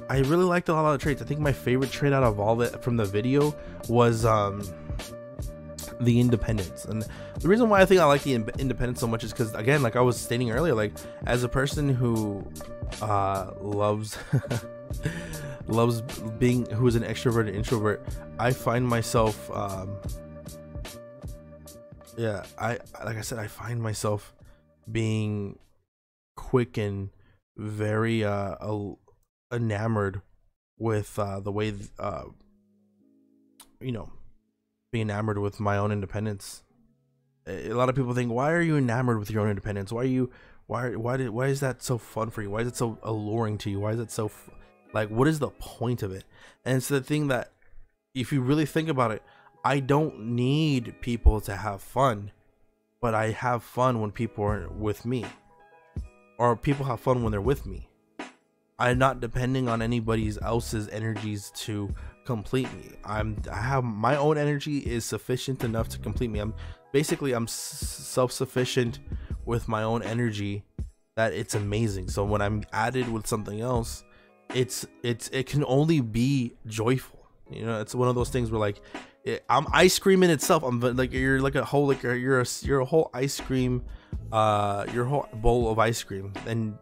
I really liked a lot of the traits. I think my favorite trait out of all that from the video was the independence. And the reason why I think I like the independence so much is because, again, like I was stating earlier, like as a person who loves loves being, who is an extrovert and introvert, I find myself like I said, I find myself being quick and very enamored with the way be enamored with my own independence. A lot of people think, why are you enamored with your own independence? Why is that so fun for you? Why is it so alluring to you? Why is it so like, what is the point of it? And it's the thing that, if you really think about it, I don't need people to have fun, but I have fun when people are with me, or people have fun when they're with me. I'm not depending on anybody else's energies to complete me. I have my own energy is sufficient enough to complete me. I'm self-sufficient with my own energy, that it's amazing. So when I'm added with something else, it can only be joyful. You know, it's one of those things where like I'm ice cream in itself. I'm like, you're like a whole, like you're a whole ice cream, your whole bowl of ice cream, and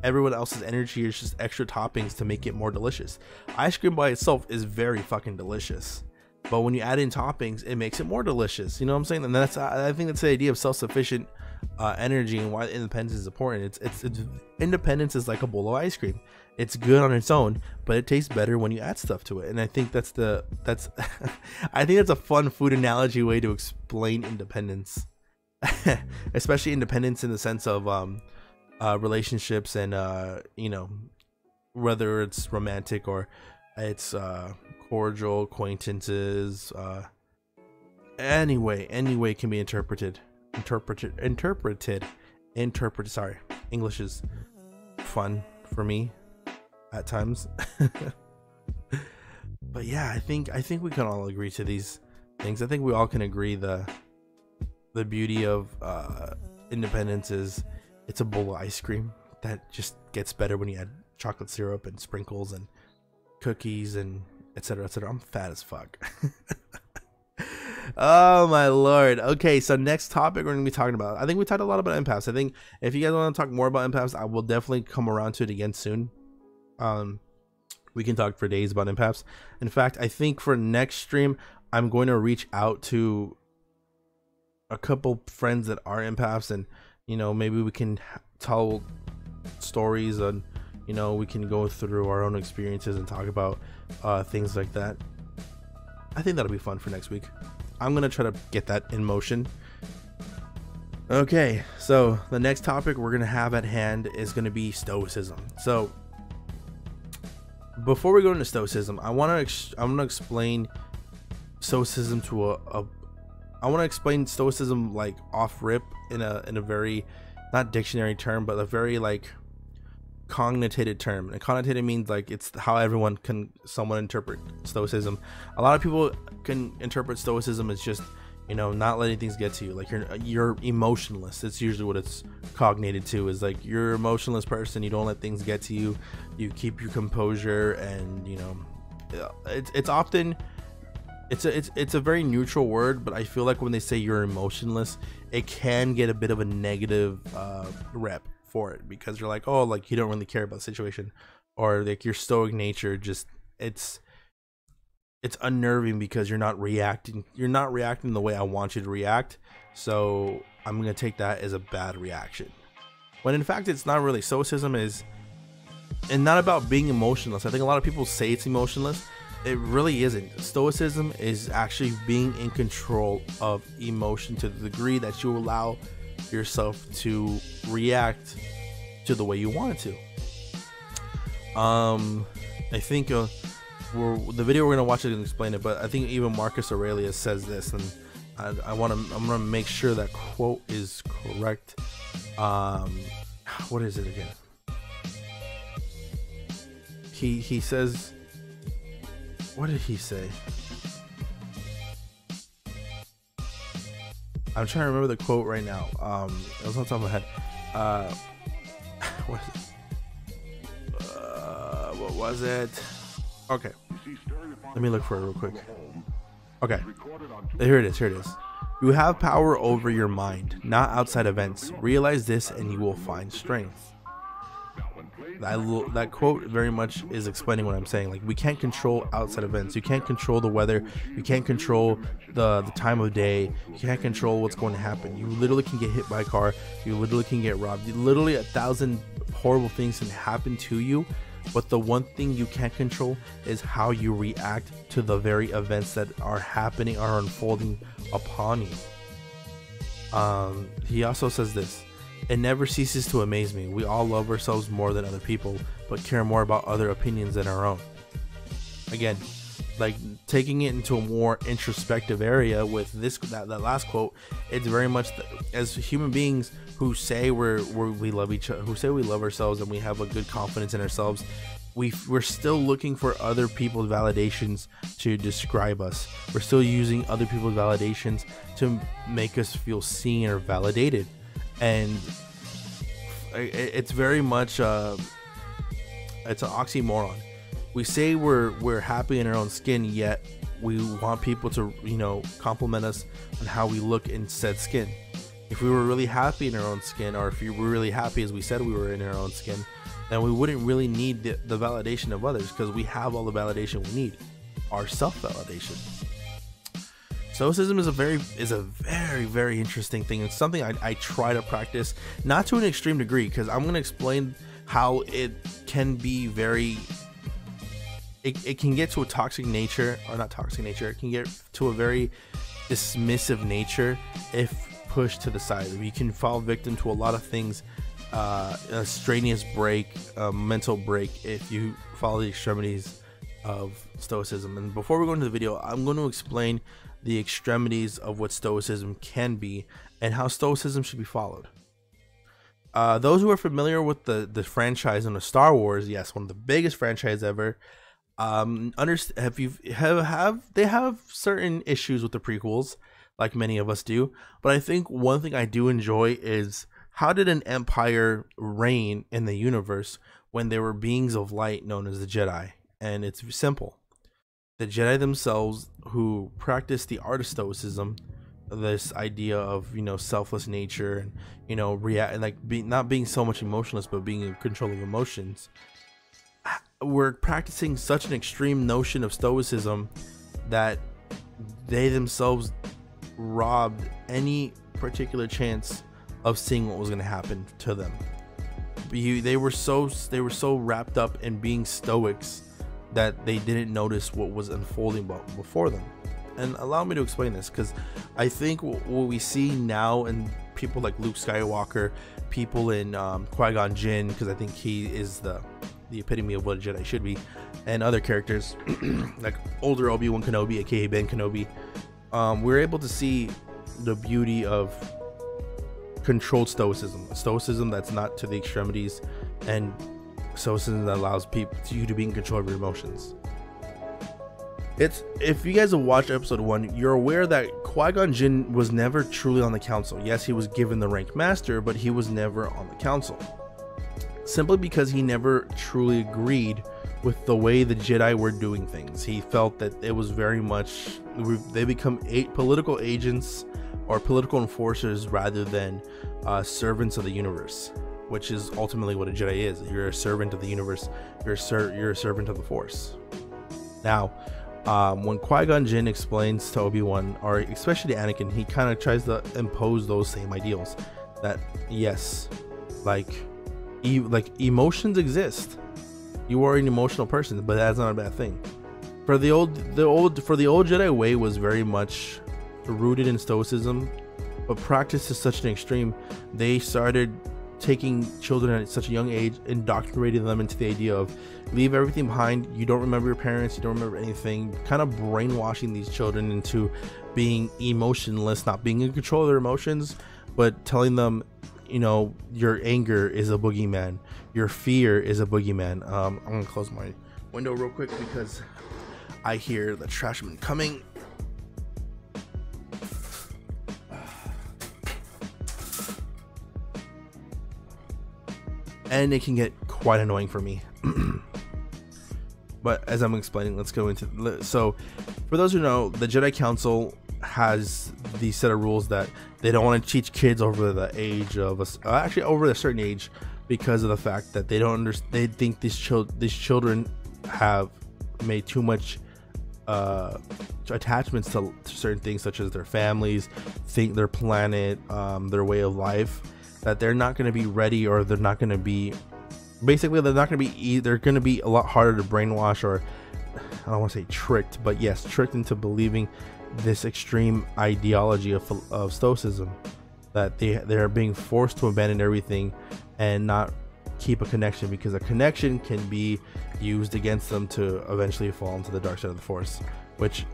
everyone else's energy is just extra toppings to make it more delicious. Ice cream by itself is very fucking delicious, but when you add in toppings, it makes it more delicious. You know what I'm saying? And I think that's the idea of self-sufficient energy, and why independence is important. It's independence is like a bowl of ice cream. It's good on its own, but it tastes better when you add stuff to it. And I think that's I think that's a fun food analogy way to explain independence, especially independence in the sense of relationships, and whether it's romantic or it's cordial acquaintances, any way can be interpreted. Sorry, English is fun for me at times. But yeah, I think we can all agree to these things. I think we all can agree the beauty of independence is, it's a bowl of ice cream that just gets better when you add chocolate syrup and sprinkles and cookies and etc. etc. I'm fat as fuck. Oh my lord. Okay, so next topic we're gonna be talking about, I think we talked a lot about empaths. I think if you guys want to talk more about empaths, I will definitely come around to it again soon. We can talk for days about empaths. In fact, I think for next stream, I'm going to reach out to a couple friends that are empaths, and maybe we can tell stories, and we can go through our own experiences and talk about things like that. I think that'll be fun for next week. I'm gonna try to get that in motion. Okay, so the next topic we're gonna have at hand is gonna be Stoicism. So before we go into Stoicism, I'm gonna explain Stoicism I want to explain Stoicism like off rip in a very, not dictionary term, but a very like connotated term. And connotated means like it's how everyone can somewhat interpret Stoicism. A lot of people can interpret Stoicism as just not letting things get to you. Like you're emotionless. It's usually what it's cognated to, is like you're an emotionless person. You don't let things get to you. You keep your composure, and it's often. It's a very neutral word, but I feel like when they say you're emotionless, it can get a bit of a negative rep for it, because you're like, oh, like you don't really care about the situation, or like your stoic nature just it's unnerving because you're not reacting the way I want you to react, so I'm gonna take that as a bad reaction. When in fact it's not really. Stoicism is and not about being emotionless. I think a lot of people say it's emotionless. It really isn't. Stoicism is actually being in control of emotion to the degree that you allow yourself to react to the way you want it to. I think the video we're gonna watch it and explain it, but I think even Marcus Aurelius says this, and I'm gonna make sure that quote is correct. What is it again? He says. What did he say? I'm trying to remember the quote right now. It was on top of my head. What was it? Okay. Let me look for it real quick. Okay. Here it is. You have power over your mind, not outside events. Realize this and you will find strength. That quote very much is explaining what I'm saying. Like, we can't control outside events. You can't control the weather. You can't control the time of day. You can't control what's going to happen. You literally can get hit by a car. You literally can get robbed. Literally 1,000 horrible things can happen to you. But the one thing you can't control is how you react to the very events that are happening, are unfolding upon you. He also says this: it never ceases to amaze me. We all love ourselves more than other people, but care more about other opinions than our own. Again, like, taking it into a more introspective area with that last quote, it's very much as human beings who say we love each other, who say we love ourselves and we have a good confidence in ourselves, we're still looking for other people's validations to describe us. We're still using other people's validations to make us feel seen or validated. And it's very much it's an oxymoron. We say we're happy in our own skin, yet we want people to, you know, compliment us on how we look in said skin. If we were really happy in our own skin, or if we were really happy as we said we were in our own skin, then we wouldn't really need the validation of others, because we have all the validation we need, our self-validation. Stoicism is a very very interesting thing. It's something I try to practice, not to an extreme degree, because I'm going to explain how it can be very, it can get to a toxic nature, or not toxic nature, it can get to a very dismissive nature if pushed to the side. You can fall victim to a lot of things, a strenuous break, a mental break, if you follow the extremities of Stoicism. And before we go into the video, I'm going to explain the extremities of what Stoicism can be and how Stoicism should be followed. Those who are familiar with the franchise and the Star Wars, yes, one of the biggest franchises ever, they have certain issues with the prequels, like many of us do. But I think one thing I do enjoy is, how did an empire reign in the universe when there were beings of light known as the Jedi? And it's simple. The Jedi themselves, who practice the art of Stoicism, this idea of, you know, selfless nature, and, you know, not being so much emotionless, but being in control of emotions, were practicing such an extreme notion of Stoicism that they themselves robbed any particular chance of seeing what was going to happen to them. They were so wrapped up in being stoics that they didn't notice what was unfolding before them. And allow me to explain this, because I think what we see now in people like Luke Skywalker, people in Qui-Gon Jinn, because I think he is the epitome of what a Jedi should be, and other characters like older Obi-Wan Kenobi, aka Ben Kenobi, we're able to see the beauty of controlled stoicism that's not to the extremities, and stoicism that allows you to be in control of your emotions. If you guys have watched episode 1, you're aware that Qui-Gon Jinn was never truly on the council. Yes, he was given the rank master, but he was never on the council, simply because he never truly agreed with the way the Jedi were doing things. He felt that it was very much, they become political agents or political enforcers rather than servants of the universe, which is ultimately what a Jedi is. You're a servant of the universe. You're a servant of the Force. Now, when Qui-Gon Jinn explains to Obi-Wan, or especially to Anakin, he kind of tries to impose those same ideals. That yes, like emotions exist. You are an emotional person, but that's not a bad thing. For the old Jedi way was very much rooted in stoicism, but practiced to such an extreme, they started taking children at such a young age, indoctrinating them into the idea of leave everything behind. You don't remember your parents, you don't remember anything, kind of brainwashing these children into being emotionless, not being in control of their emotions, but telling them, you know, your anger is a boogeyman, your fear is a boogeyman. I'm gonna close my window real quick because I hear the trashman coming. And it can get quite annoying for me. But as I'm explaining, let's go into. So, for those who know, the Jedi Council has these set of rules that they don't want to teach kids over the age of actually over a certain age, because of the fact that they don't understand. They think these children have made too much attachments to certain things, such as their families, their planet, their way of life, that they're not going to be ready, or they're not going to be, basically they're not going to be, they're going to be a lot harder to brainwash, or I don't want to say tricked, but yes, tricked into believing this extreme ideology of Stoicism, that they're being forced to abandon everything and not keep a connection, because a connection can be used against them to eventually fall into the dark side of the force. Which,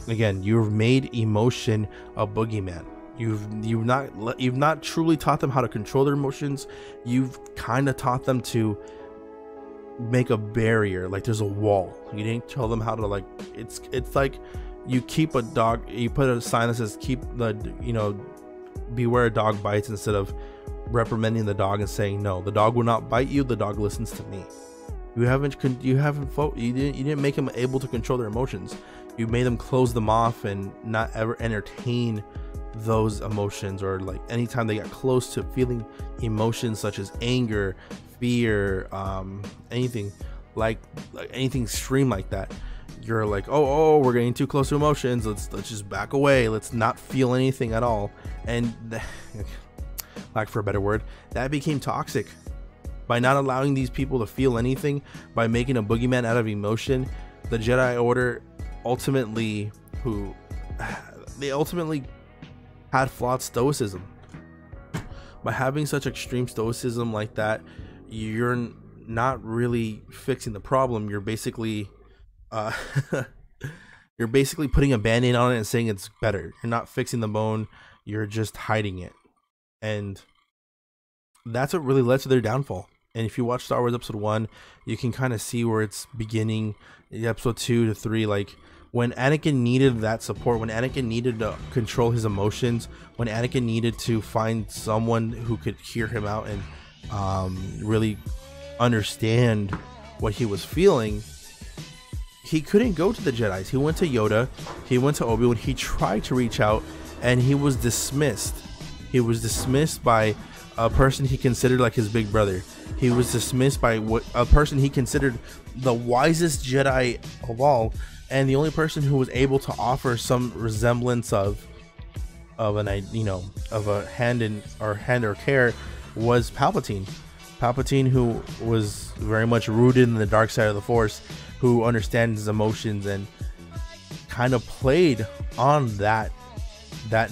again, you've made emotion a boogeyman. You've not truly taught them how to control their emotions. You've kind of taught them to make a barrier, like there's a wall. You didn't tell them how to, like, it's like you keep a dog, you put a sign that says keep the, beware a dog bites, instead of reprimanding the dog and saying, no, the dog will not bite you, the dog listens to me. You didn't make them able to control their emotions. You made them close them off and not ever entertain those emotions, or like anytime they got close to feeling emotions such as anger, fear, anything like anything extreme like that, you're like, oh, we're getting too close to emotions, let's just back away, let's not feel anything at all. And like, for a better word, that became toxic. By not allowing these people to feel anything, by making a boogeyman out of emotion, the Jedi Order ultimately had flawed stoicism. By having such extreme stoicism like that, you're not really fixing the problem. You're basically putting a band-aid on it and saying it's better. You're not fixing the bone, you're just hiding it. And that's what really led to their downfall. And if you watch Star Wars Episode 1, you can kind of see where it's beginning. In Episode 2 to 3, like when Anakin needed that support, when Anakin needed to control his emotions, when Anakin needed to find someone who could hear him out and really understand what he was feeling, he couldn't go to the Jedis. He went to Yoda, he went to Obi-Wan, he tried to reach out, and he was dismissed. He was dismissed by a person he considered like his big brother. He was dismissed by a person he considered the wisest Jedi of all, and the only person who was able to offer some resemblance of a hand or care was Palpatine. Palpatine, who was very much rooted in the dark side of the Force, who understands his emotions and kind of played on that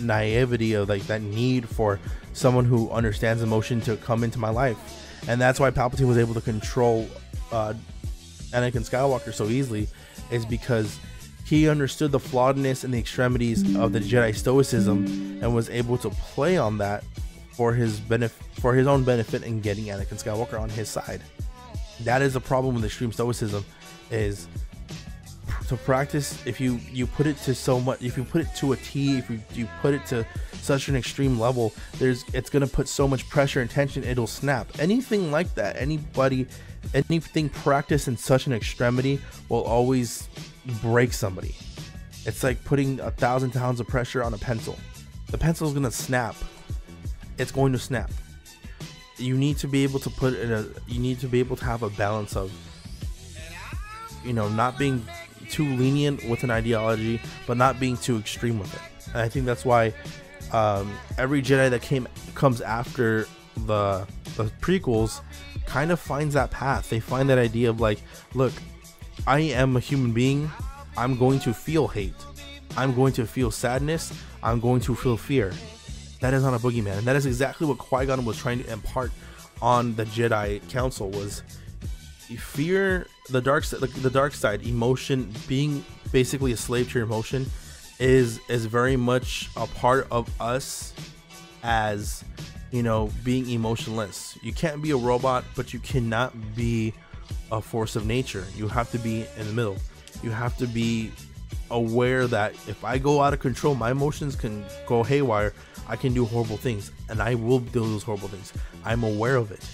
naivety of like that need for someone who understands emotion to come into my life. And that's why Palpatine was able to control Anakin Skywalker so easily, is because he understood the flawedness and the extremities of the Jedi Stoicism and was able to play on that for his own benefit in getting Anakin Skywalker on his side. That is the problem with extreme Stoicism, is to practice, if you put it to so much, if you put it to a T, if you put it to such an extreme level, it's going to put so much pressure and tension, it'll snap. Anything like that, anything practiced in such an extremity will always break somebody. It's like putting 1,000 pounds of pressure on a pencil. The pencil is going to snap. It's going to snap. You need to be able to you need to be able to have a balance of, not being too lenient with an ideology, but not being too extreme with it. And I think that's why every Jedi that comes after the prequels kind of finds that path. They find that idea of like, look, I am a human being. I'm going to feel hate. I'm going to feel sadness. I'm going to feel fear. That is not a boogeyman. And that is exactly what Qui-Gon was trying to impart on the Jedi Council, was fear, the dark side, emotion, being basically a slave to your emotion is very much a part of us as, being emotionless. You can't be a robot, but you cannot be a force of nature. You have to be in the middle. You have to be aware that if I go out of control, my emotions can go haywire. I can do horrible things, and I will do those horrible things. I'm aware of it.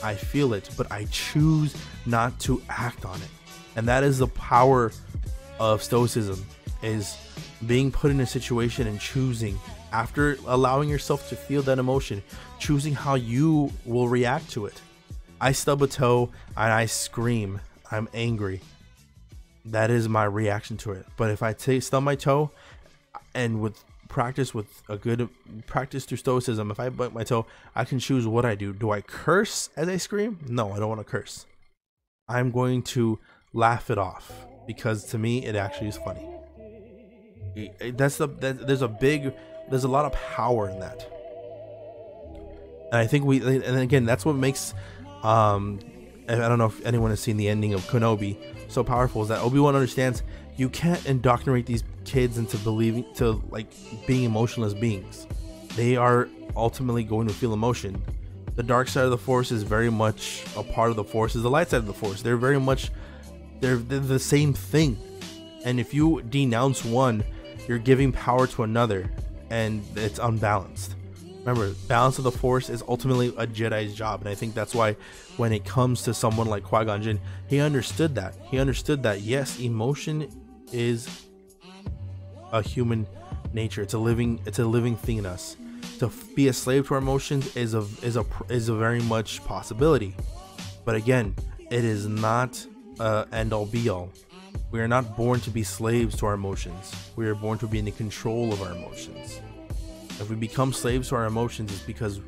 I feel it, but I choose not to act on it. And that is the power of Stoicism, is being put in a situation and choosing, after allowing yourself to feel that emotion, choosing how you will react to it. I stub a toe and I scream. I'm angry. That is my reaction to it. But if I stub my toe, and with a good practice through stoicism, if I bite my toe, I can choose what I do. Do I curse as I scream? No, I don't want to curse. I'm going to laugh it off, because to me it actually is funny. There's a lot of power in that, and I think and again, that's what makes I don't know if anyone has seen the ending of Kenobi so powerful, is that Obi-Wan understands you can't indoctrinate these kids into being emotionless beings. They are ultimately going to feel emotion. The dark side of the Force is very much a part of the Force, is the light side of the Force. They're the same thing. And if you denounce one, you're giving power to another, and it's unbalanced. Remember, balance of the Force is ultimately a Jedi's job, and I think that's why when it comes to someone like Qui-Gon Jinn, he understood that. He understood that, yes, emotion is a human nature. It's a living thing in us. To be a slave to our emotions is a very much possibility, but again, it is not end all be all. We are not born to be slaves to our emotions. We are born to be in the control of our emotions. If we become slaves to our emotions, it's because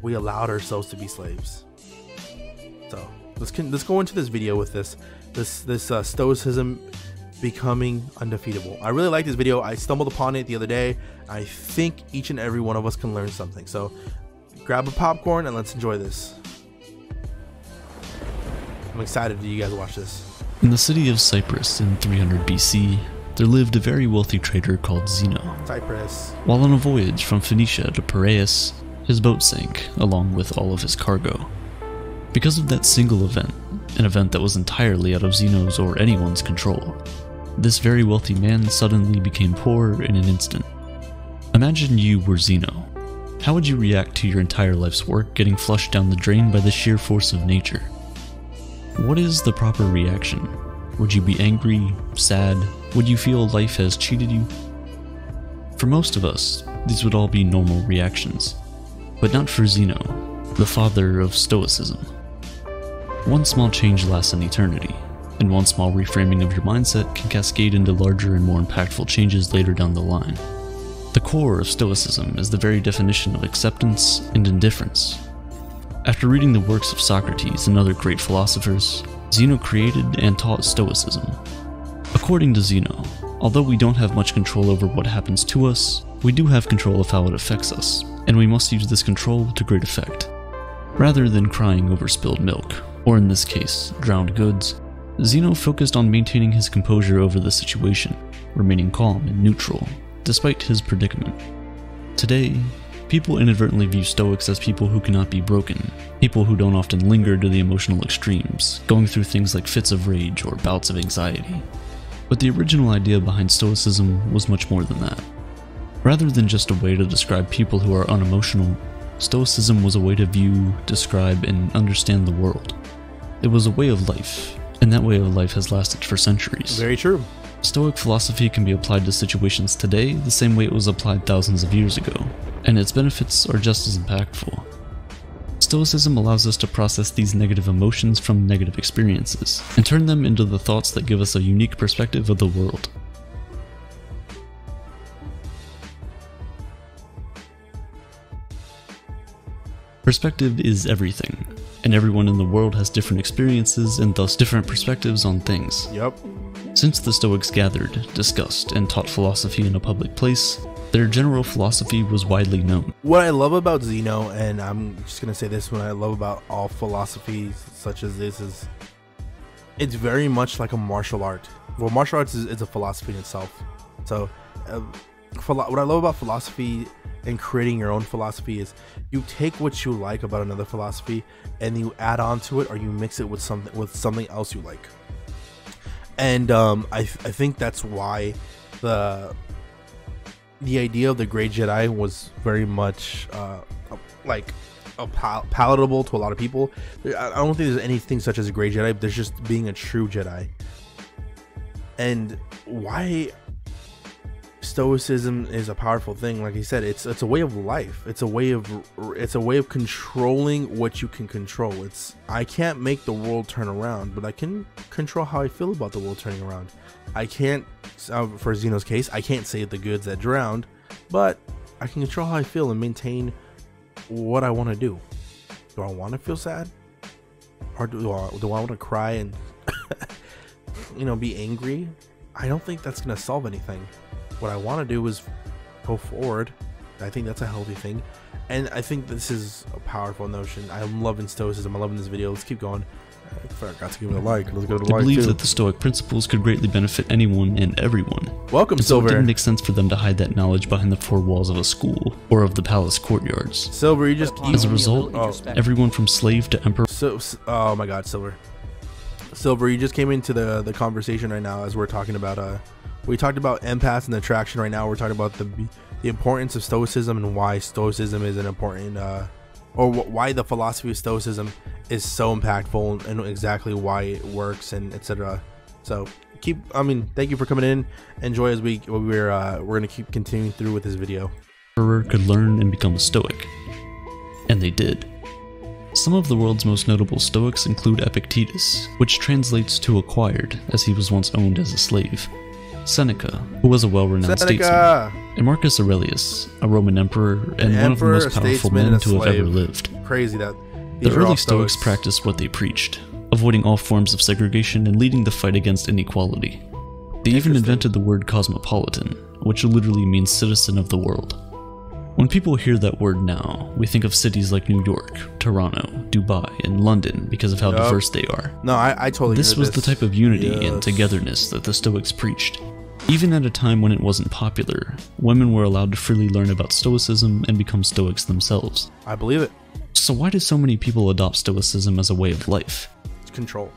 we allowed ourselves to be slaves. So let's go into this video with this stoicism becoming undefeatable. I really like this video. I stumbled upon it the other day. I think each and every one of us can learn something. So grab a popcorn and let's enjoy this. I'm excited for you guys to watch this. In the city of Cyprus in 300 BC, there lived a very wealthy trader called Zeno. Cyprus. While on a voyage from Phoenicia to Piraeus, his boat sank, along with all of his cargo. Because of that single event, an event that was entirely out of Zeno's or anyone's control, this very wealthy man suddenly became poor in an instant. Imagine you were Zeno. How would you react to your entire life's work getting flushed down the drain by the sheer force of nature? What is the proper reaction? Would you be angry, sad? Would you feel life has cheated you? For most of us, these would all be normal reactions, but not for Zeno, the father of Stoicism. One small change lasts an eternity, and one small reframing of your mindset can cascade into larger and more impactful changes later down the line. The core of Stoicism is the very definition of acceptance and indifference. After reading the works of Socrates and other great philosophers, Zeno created and taught Stoicism. According to Zeno, although we don't have much control over what happens to us, we do have control of how it affects us, and we must use this control to great effect. Rather than crying over spilled milk, or in this case, drowned goods, Zeno focused on maintaining his composure over the situation, remaining calm and neutral, despite his predicament. Today, people inadvertently view Stoics as people who cannot be broken, people who don't often linger to the emotional extremes, going through things like fits of rage or bouts of anxiety. But the original idea behind Stoicism was much more than that. Rather than just a way to describe people who are unemotional, Stoicism was a way to view, describe, and understand the world. It was a way of life, and that way of life has lasted for centuries. Very true. Stoic philosophy can be applied to situations today the same way it was applied thousands of years ago, and its benefits are just as impactful. Stoicism allows us to process these negative emotions from negative experiences, and turn them into the thoughts that give us a unique perspective of the world. Perspective is everything, and everyone in the world has different experiences and thus different perspectives on things. Yep. Since the Stoics gathered, discussed, and taught philosophy in a public place, their general philosophy was widely known. What I love about Zeno, and I'm just going to say this, what I love about all philosophies such as this is, it's very much like a martial art. Well, martial arts is a philosophy in itself. So, what I love about philosophy and creating your own philosophy is you take what you like about another philosophy and you add on to it, or you mix it with something else you like. And I think that's why the idea of the Great Jedi was very much palatable to a lot of people. I don't think there's anything such as a Great Jedi, but there's just being a true Jedi. And why Stoicism is a powerful thing. Like he said, it's a way of life. It's a way of controlling what you can control. I can't make the world turn around, but I can control how I feel about the world turning around. I can't, for Zeno's case, I can't save the goods that drowned, but I can control how I feel and maintain what I want to do. Do I want to feel sad, or do I want to cry and be angry? I don't think that's gonna solve anything. What I want to do is go forward. I think that's a healthy thing, and I think this is a powerful notion. I'm loving Stoicism. I'm loving this video. Let's keep going. I forgot to give it a like. Let's go to the like. I believe too. that the Stoic principles could greatly benefit anyone and everyone. Welcome, And so it Silver. didn't make sense for them to hide that knowledge behind the four walls of a school or of the palace courtyards. Silver, you just As a result, everyone from slave to emperor. oh my God, Silver. Silver, you just came into the conversation right now as we're talking about we talked about empaths and attraction. Right now we're talking about the importance of Stoicism and why Stoicism is an important or why the philosophy of Stoicism is so impactful and exactly why it works and etc. So thank you for coming in. Enjoy as we're gonna keep continuing through with this video. Emperor could learn and become a Stoic, and they did. Some of the world's most notable Stoics include Epictetus, which translates to acquired, as he was once owned as a slave, Seneca, who was a well-renowned statesman, and Marcus Aurelius, a Roman emperor and one of the most powerful men to have ever lived. Crazy that the early Stoics practiced what they preached, avoiding all forms of segregation and leading the fight against inequality. They even invented the word cosmopolitan, which literally means citizen of the world. When people hear that word now, we think of cities like New York, Toronto, Dubai, and London because of how diverse they are. No, I totally This was the type of unity and togetherness that the Stoics preached. Even at a time when it wasn't popular, women were allowed to freely learn about Stoicism and become Stoics themselves. I believe it. So why do so many people adopt Stoicism as a way of life? It's control.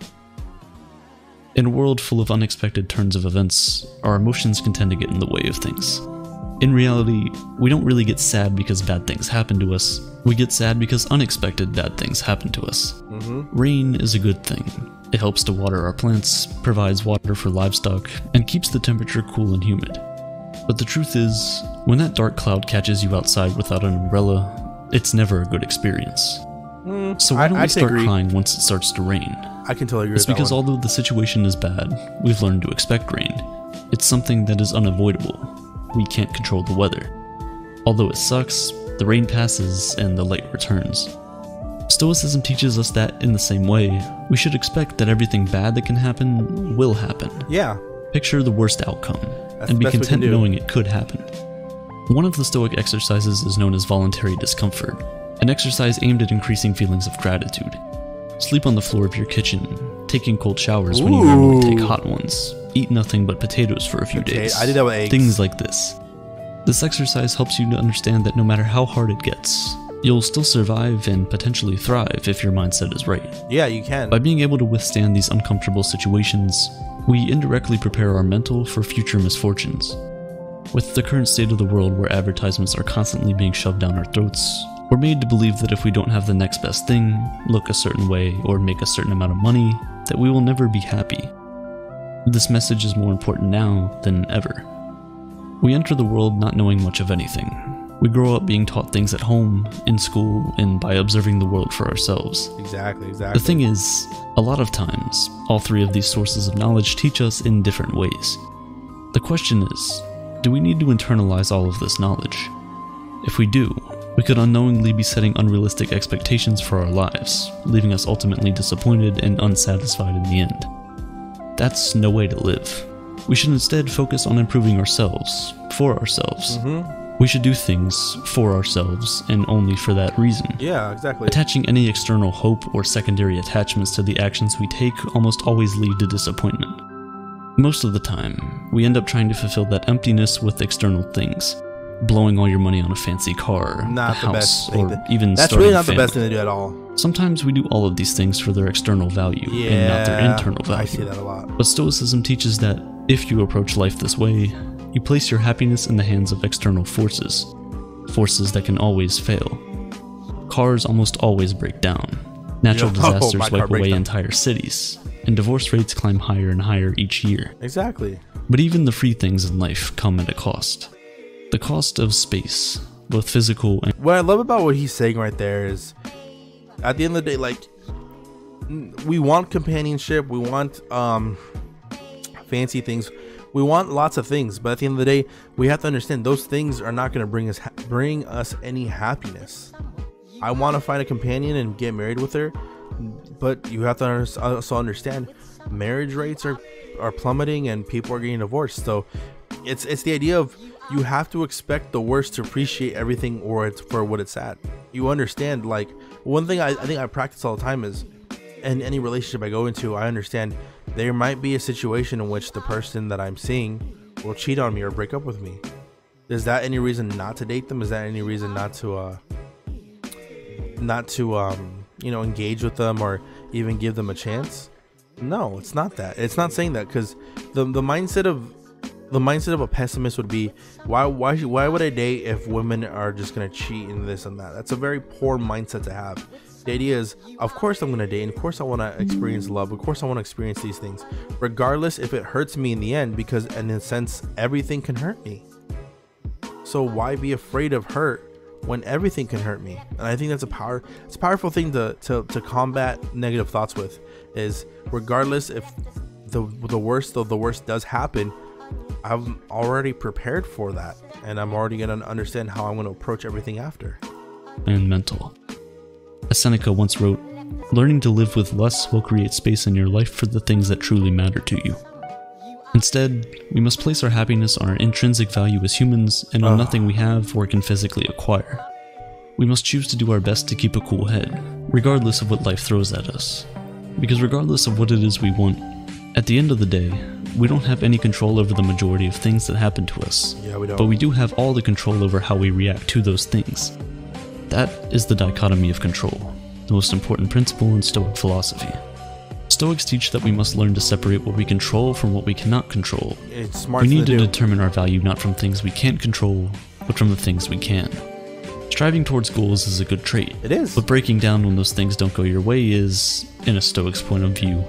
In a world full of unexpected turns of events, our emotions can tend to get in the way of things. In reality, we don't really get sad because bad things happen to us. We get sad because unexpected bad things happen to us. Rain is a good thing. It helps to water our plants, provides water for livestock, and keeps the temperature cool and humid. But the truth is, when that dark cloud catches you outside without an umbrella, it's never a good experience. So why don't we start crying once it starts to rain? I can totally agree It's with that because one. although the situation is bad, we've learned to expect rain. It's something that is unavoidable. We can't control the weather. Although it sucks, the rain passes and the light returns. Stoicism teaches us that in the same way, we should expect that everything bad that can happen will happen. Yeah. Picture the worst outcome, That's and the be best we can content do. knowing it could happen. One of the Stoic exercises is known as voluntary discomfort, an exercise aimed at increasing feelings of gratitude. Sleep on the floor of your kitchen, taking cold showers when you normally take hot ones, eat nothing but potatoes for a few days. I did that with eggs. Things like this. This exercise helps you to understand that no matter how hard it gets, you'll still survive and potentially thrive if your mindset is right. Yeah, you can. By being able to withstand these uncomfortable situations, we indirectly prepare our mental for future misfortunes. With the current state of the world where advertisements are constantly being shoved down our throats, we're made to believe that if we don't have the next best thing, look a certain way, or make a certain amount of money, that we will never be happy. This message is more important now than ever. We enter the world not knowing much of anything. We grow up being taught things at home, in school, and by observing the world for ourselves. Exactly. The thing is, a lot of times, all three of these sources of knowledge teach us in different ways. The question is, do we need to internalize all of this knowledge? If we do, we could unknowingly be setting unrealistic expectations for our lives, leaving us ultimately disappointed and unsatisfied in the end. That's no way to live. We should instead focus on improving ourselves, for ourselves. We should do things for ourselves and only for that reason. Yeah, exactly. Attaching any external hope or secondary attachments to the actions we take almost always lead to disappointment. Most of the time, we end up trying to fulfill that emptiness with external things, blowing all your money on a fancy car, Not a the house, best thing. or even That's starting really a not the family. best thing to do at all. Sometimes we do all of these things for their external value and not their internal value. I see that a lot. But Stoicism teaches that if you approach life this way, you place your happiness in the hands of external forces, forces that can always fail. Cars almost always break down. Natural Yeah. Oh, disasters my car wipe breaks away down. entire cities, and divorce rates climb higher and higher each year. Exactly. But even the free things in life come at a cost. The cost of space, both physical and... What I love about what he's saying right there is, at the end of the day, like, we want companionship, we want fancy things, we want lots of things, but at the end of the day, we have to understand those things are not going to bring us any happiness. I want to find a companion and get married with her, but you have to also understand marriage rates are plummeting and people are getting divorced. So it's the idea of, you have to expect the worst to appreciate everything or it's for what it's at. You understand, like, one thing I think I practice all the time is, in any relationship I go into, I understand there might be a situation in which the person that I'm seeing will cheat on me or break up with me. Is that any reason not to date them? Is that any reason not to you know, engage with them or even give them a chance? No, it's not that. It's not saying that, because the mindset of a pessimist would be, why would I date if women are just gonna cheat and this and that? That's a very poor mindset to have. The idea is, of course I'm gonna date, and of course I want to experience love, of course I want to experience these things, regardless if it hurts me in the end, because in a sense everything can hurt me. So why be afraid of hurt when everything can hurt me? And I think that's it's a powerful thing to combat negative thoughts with, is regardless if the worst of the worst does happen, I'm already prepared for that, and I'm already going to understand how I'm going to approach everything after. And mental. As Seneca once wrote, learning to live with less will create space in your life for the things that truly matter to you. Instead, we must place our happiness on our intrinsic value as humans and on nothing we have or can physically acquire. We must choose to do our best to keep a cool head, regardless of what life throws at us. Because regardless of what it is we want, at the end of the day, we don't have any control over the majority of things that happen to us. Yeah, we don't. But we do have all the control over how we react to those things. That is the dichotomy of control, the most important principle in Stoic philosophy. Stoics teach that we must learn to separate what we control from what we cannot control. It's smart. We need to determine our value not from things we can't control, but from the things we can. Striving towards goals is a good trait. It is. But breaking down when those things don't go your way is, in a Stoic's point of view,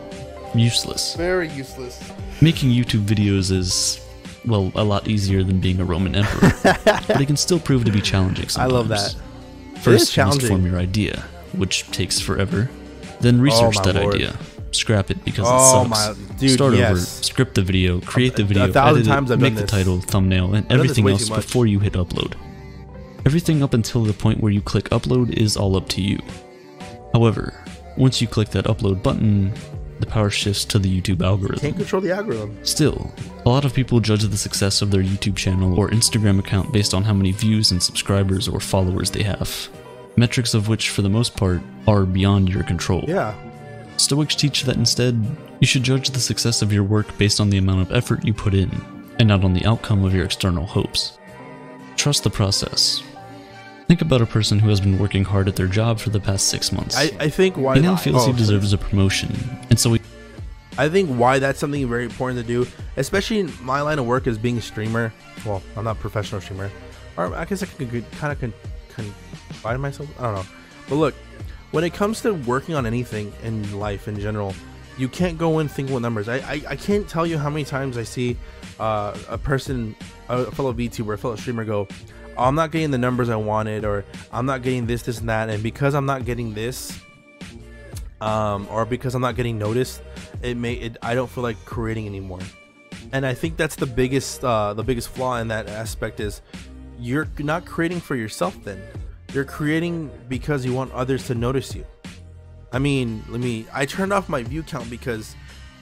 useless. Very useless. Making YouTube videos is, well, a lot easier than being a Roman emperor, but it can still prove to be challenging sometimes. I love that. First, you must form your idea, which takes forever. Then research that idea. Scrap it because it sucks. Start over, script the video, create the video, edit it, make the title, thumbnail, and everything else before you hit upload. Everything up until the point where you click upload is all up to you. However, once you click that upload button, the power shifts to the YouTube algorithm. Can't control the algorithm. Still, a lot of people judge the success of their YouTube channel or Instagram account based on how many views and subscribers or followers they have. Metrics of which, for the most part, are beyond your control. Yeah. Stoics teach that instead, you should judge the success of your work based on the amount of effort you put in, and not on the outcome of your external hopes. Trust the process. Think about a person who has been working hard at their job for the past 6 months. I think why he now feels he deserves a promotion, and so I think why that's something very important to do, especially in my line of work as being a streamer. Well, I'm not a professional streamer, or I guess I can kind of confine myself. I don't know, but look, when it comes to working on anything in life in general, you can't go in thinking with numbers. I can't tell you how many times I see a person, a fellow VTuber, a fellow streamer go, oh, I'm not getting the numbers I wanted, or I'm not getting this and that, and because I'm not getting this, or because I'm not getting noticed, I don't feel like creating anymore. And I think that's the biggest flaw in that aspect is you're not creating for yourself. Then you're creating because you want others to notice you. I mean, I turned off my view count because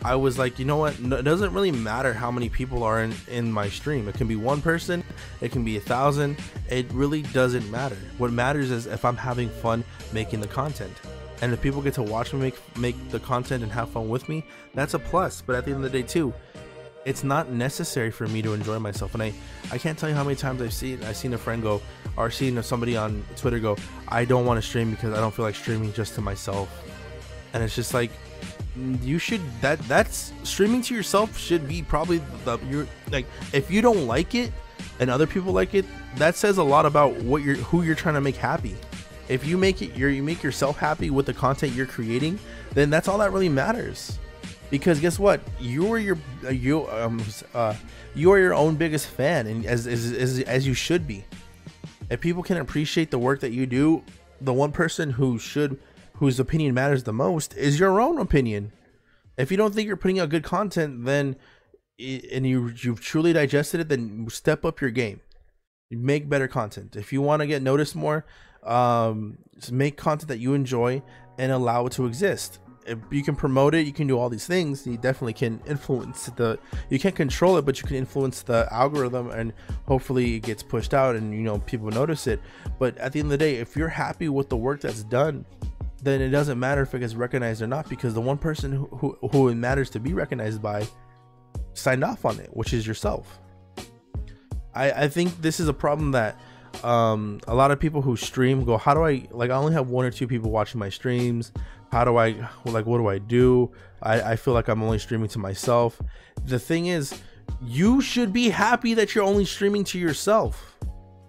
I was like, you know what, it doesn't really matter how many people are in my stream. It can be one person, it can be 1,000, it really doesn't matter. What matters is if I'm having fun making the content, and if people get to watch me make the content and have fun with me, that's a plus. But at the end of the day too, it's not necessary for me to enjoy myself. And I can't tell you how many times I've seen a friend go, or seen somebody on Twitter go, I don't want to stream because I don't feel like streaming just to myself. And it's just like, you should, that's streaming to yourself should be probably you're like, if you don't like it and other people like it, that says a lot about who you're trying to make happy. If you make yourself happy with the content you're creating, then that's all that really matters. because guess what? You are your you are your own biggest fan, and as you should be. If people can appreciate the work that you do, the one person whose opinion matters the most is your own opinion. If you don't think you're putting out good content, then and you've truly digested it, then step up your game. Make better content. If you want to get noticed more, make content that you enjoy and allow it to exist. If you can promote it, you can do all these things. You definitely can influence you can't control it, but you can influence the algorithm, and hopefully it gets pushed out and, you know, people notice it. But at the end of the day, if you're happy with the work that's done, then it doesn't matter if it gets recognized or not, because the one person who it matters to be recognized by signed off on it, which is yourself. I think this is a problem that a lot of people who stream go, how do I, like, I only have 1 or 2 people watching my streams. How do I, like, what do I do? I feel like I'm only streaming to myself. The thing is, you should be happy that you're only streaming to yourself.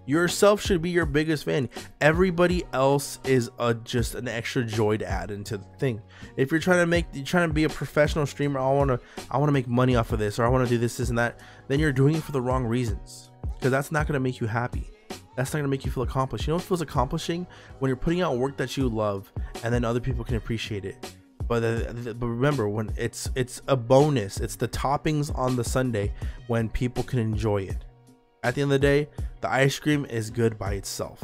Yourself should be your biggest fan. Everybody else is just an extra joy to add into the thing. If you're trying to be a professional streamer, I want to make money off of this, or I want to do this and that, then you're doing it for the wrong reasons, because that's not going to make you happy. That's not going to make you feel accomplished. You know what feels accomplishing? When you're putting out work that you love and then other people can appreciate it. But remember, when it's a bonus, it's the toppings on the sundae when people can enjoy it. At the end of the day, the ice cream is good by itself.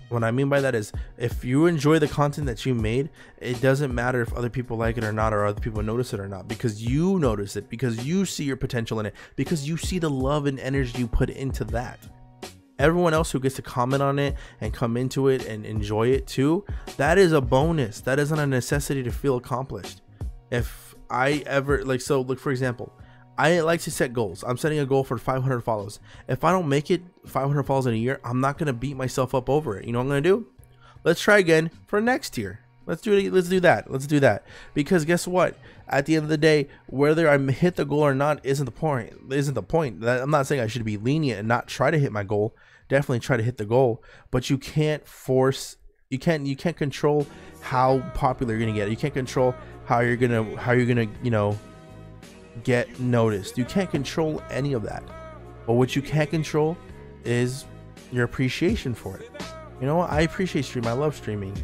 What I mean by that is, if you enjoy the content that you made, it doesn't matter if other people like it or not, or other people notice it or not, because you notice it, because you see your potential in it, because you see the love and energy you put into that. Everyone else who gets to comment on it and come into it and enjoy it too, that is a bonus. That isn't a necessity to feel accomplished. If I ever, like, so look, for example, I like to set goals. I'm setting a goal for 500 follows. If I don't make it 500 follows in a year, I'm not going to beat myself up over it. You know what I'm going to do? Let's try again for next year. Let's do it. Let's do that. Because guess what? At the end of the day, whether I hit the goal or not isn't the point. I'm not saying I should be lenient and not try to hit my goal. Definitely try to hit the goal, but you can't force. You can't control how popular you're gonna get. You can't control how you're gonna get noticed. You can't control any of that. But what you can control is your appreciation for it. You know what? I appreciate streaming. I love streaming.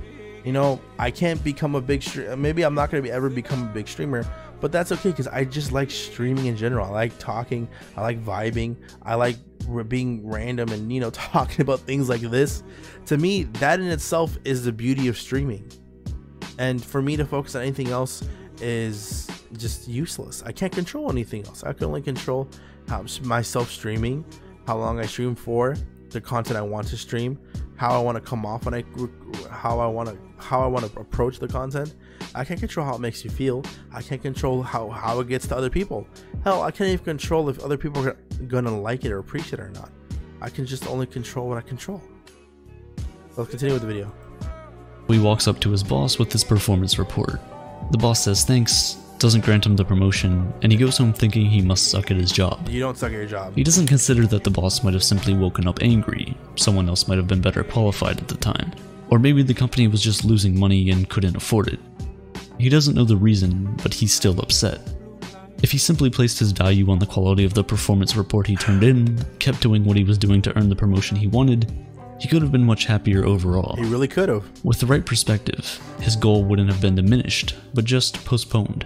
You know, I can't become a big streamer. Maybe I'm not going to ever become a big streamer, but that's okay, because I just like streaming in general. I like talking. I like vibing. I like being random and, you know, talking about things like this. To me, that in itself is the beauty of streaming. And for me to focus on anything else is just useless. I can't control anything else. I can only control how myself streaming, how long I stream for, the content I want to stream, how I want to come off when how I want to approach the content. I can't control how it makes you feel. I can't control how it gets to other people. Hell, I can't even control if other people are gonna like it or appreciate it or not. I can just only control what I control. Let's continue with the video. He walks up to his boss with his performance report. The boss says thanks, doesn't grant him the promotion, and he goes home thinking he must suck at his job. You don't suck at your job. He doesn't consider that the boss might have simply woken up angry, someone else might have been better qualified at the time, or maybe the company was just losing money and couldn't afford it. He doesn't know the reason, but he's still upset. If he simply placed his value on the quality of the performance report he turned in, kept doing what he was doing to earn the promotion he wanted, he could have been much happier overall. He really could have. With the right perspective, his goal wouldn't have been diminished, but just postponed.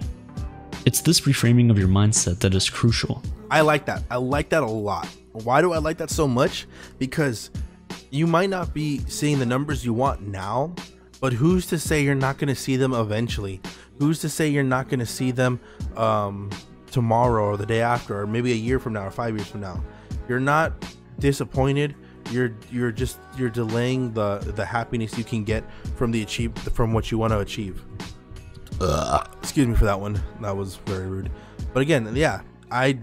It's this reframing of your mindset that is crucial. I like that. I like that a lot. Why do I like that so much? Because you might not be seeing the numbers you want now, but who's to say you're not going to see them eventually? Who's to say you're not going to see them tomorrow or the day after, or maybe a year from now or 5 years from now? You're not disappointed. You're delaying the happiness you can get from what you want to achieve. Excuse me for that one. That was very rude. But again, yeah, I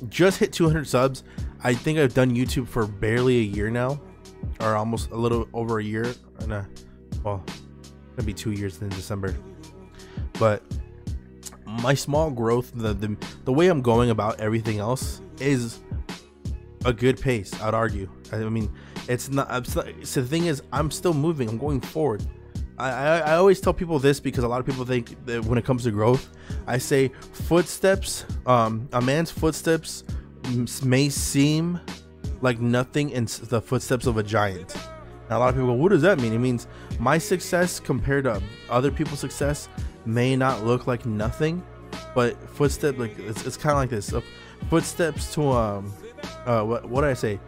just hit 200 subs. I think I've done YouTube for barely a year now, or almost a little over a year. Well, it'll be 2 years in December. But my small growth, the way I'm going about everything else is a good pace, I'd argue. I mean, it's not. So the thing is, I'm still moving. I'm going forward. I always tell people this because a lot of people think that when it comes to growth, I say footsteps, a man's footsteps may seem like nothing in the footsteps of a giant. Now, a lot of people go, what does that mean? It means my success compared to other people's success may not look like nothing, but footsteps, like it's kind of like this. Footsteps to what did I say?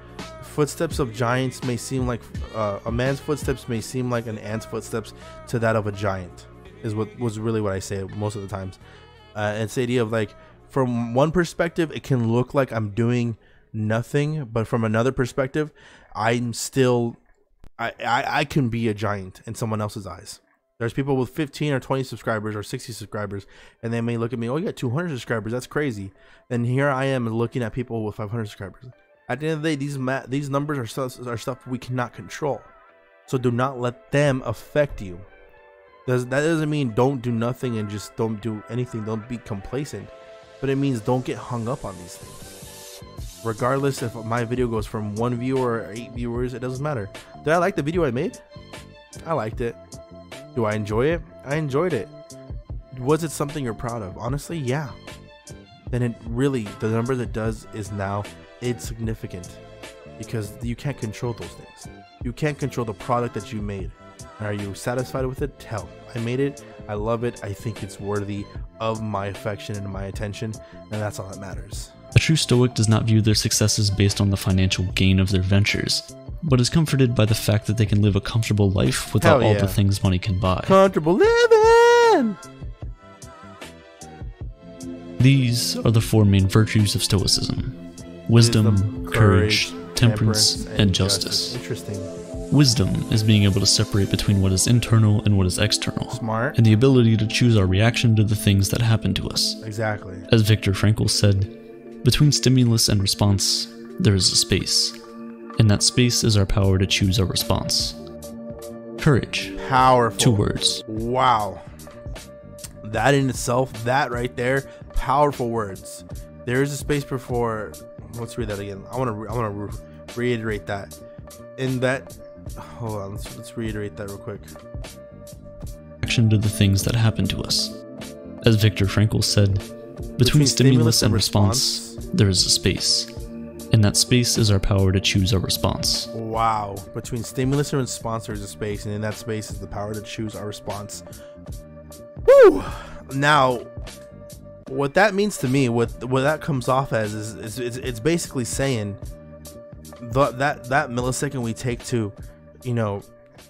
Footsteps of giants may seem like a man's footsteps may seem like an ant's footsteps to that of a giant. Is what was really what I say most of the times. It's the idea of like, from one perspective, it can look like I'm doing nothing, but from another perspective, I'm still, I can be a giant in someone else's eyes. There's people with 15 or 20 subscribers or 60 subscribers, and they may look at me, oh, you got 200 subscribers, that's crazy. And here I am looking at people with 500 subscribers. At the end of the day, these numbers are stuff we cannot control. So do not let them affect you. That doesn't mean don't do nothing and just don't do anything. Don't be complacent. But it means don't get hung up on these things. Regardless if my video goes from 1 viewer or 8 viewers, it doesn't matter. Did I like the video I made? I liked it. Do I enjoy it? I enjoyed it. Was it something you're proud of? Honestly, yeah. Then it really, the number that does is now insignificant, because you can't control those things. You can't control the product that you made. Are you satisfied with it? Hell, I made it. I love it. I think it's worthy of my affection and my attention, and that's all that matters. A true Stoic does not view their successes based on the financial gain of their ventures, but is comforted by the fact that they can live a comfortable life without all the things money can buy. Comfortable living! These are the 4 main virtues of Stoicism: wisdom, courage, temperance, and justice. Interesting. Wisdom is being able to separate between what is internal and what is external. Smart. And the ability to choose our reaction to the things that happen to us. Exactly. As Viktor Frankl said, between stimulus and response, there is a space. And that space is our power to choose our response. Courage. Powerful. 2 words. Wow. That in itself, that right there, powerful words. There is a space before. Let's read that again. I want to reiterate that. In that, hold on. Let's reiterate that real quick. Action to the things that happen to us. As Viktor Frankl said, between stimulus and response, there is a space. And that space is our power to choose our response. Wow. Between stimulus and response, there is a space, and in that space is the power to choose our response. Woo! Now, what that means to me, what that comes off as is it's basically saying that millisecond we take to,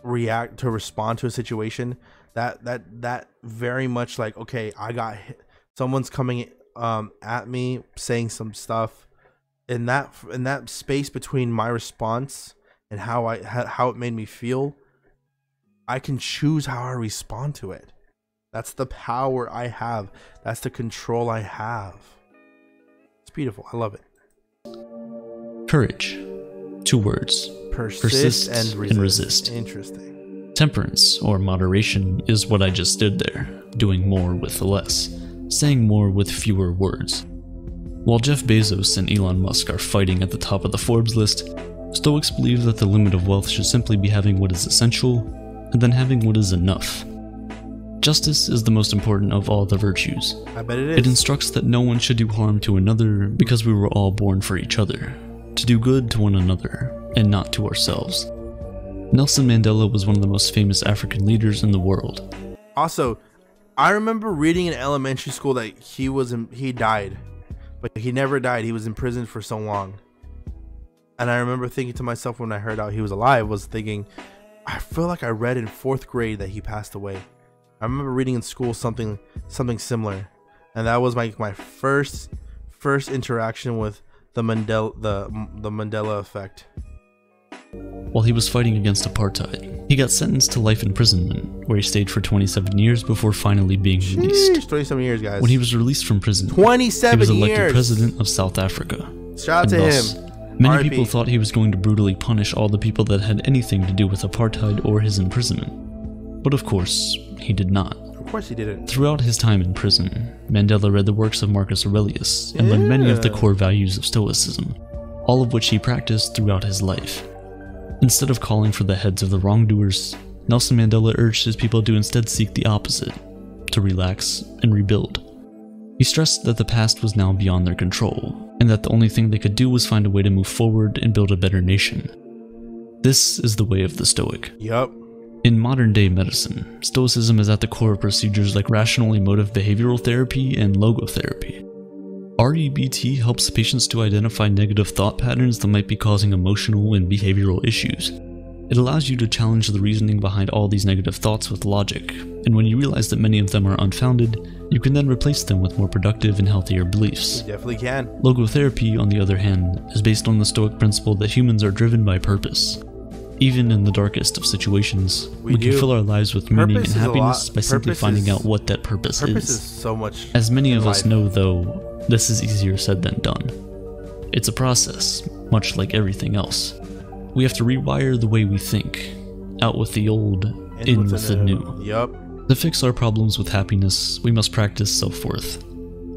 react, to respond to a situation, that very much like, okay, I got hit. Someone's coming at me, saying some stuff, in that space between my response and how it made me feel, I can choose how I respond to it. That's the power I have. That's the control I have. It's beautiful. I love it. Courage. 2 words. Persist and resist. Interesting. Temperance, or moderation, is what I just did there. Doing more with less. Saying more with fewer words. While Jeff Bezos and Elon Musk are fighting at the top of the Forbes list, Stoics believe that the limit of wealth should simply be having what is essential, and then having what is enough. Justice is the most important of all the virtues. I bet it is. It instructs that no one should do harm to another because we were all born for each other, to do good to one another, and not to ourselves. Nelson Mandela was one of the most famous African leaders in the world. Also, I remember reading in elementary school that he died, but he never died. He was in prison for so long. And I remember thinking to myself when I heard out he was alive, was thinking, I feel like I read in 4th grade that he passed away. I remember reading in school something similar, and that was my first interaction with the Mandela effect. While he was fighting against apartheid, he got sentenced to life imprisonment, where he stayed for 27 years before finally being released. Jeez, 27 years, guys. When he was released from prison, 27 he was elected years. president of South Africa. Shout out to thus, him. Many R.I.P. people thought he was going to brutally punish all the people that had anything to do with apartheid or his imprisonment. But of course, he did not. Of course he didn't. Throughout his time in prison, Mandela read the works of Marcus Aurelius and learned many of the core values of Stoicism, all of which he practiced throughout his life. Instead of calling for the heads of the wrongdoers, Nelson Mandela urged his people to instead seek the opposite, to relax and rebuild. He stressed that the past was now beyond their control, and that the only thing they could do was find a way to move forward and build a better nation. This is the way of the Stoic. Yup. In modern-day medicine, Stoicism is at the core of procedures like rational emotive behavioral therapy and logotherapy. REBT helps patients to identify negative thought patterns that might be causing emotional and behavioral issues. It allows you to challenge the reasoning behind all these negative thoughts with logic, and when you realize that many of them are unfounded, you can then replace them with more productive and healthier beliefs. You definitely can. Logotherapy, on the other hand, is based on the Stoic principle that humans are driven by purpose. Even in the darkest of situations, we can fill our lives with meaning and happiness by simply finding out what that purpose is. Purpose is so much. As many of us know, though, this is easier said than done. It's a process, much like everything else. We have to rewire the way we think. Out with the old, in with the new. Yup. To fix our problems with happiness, we must practice self-worth.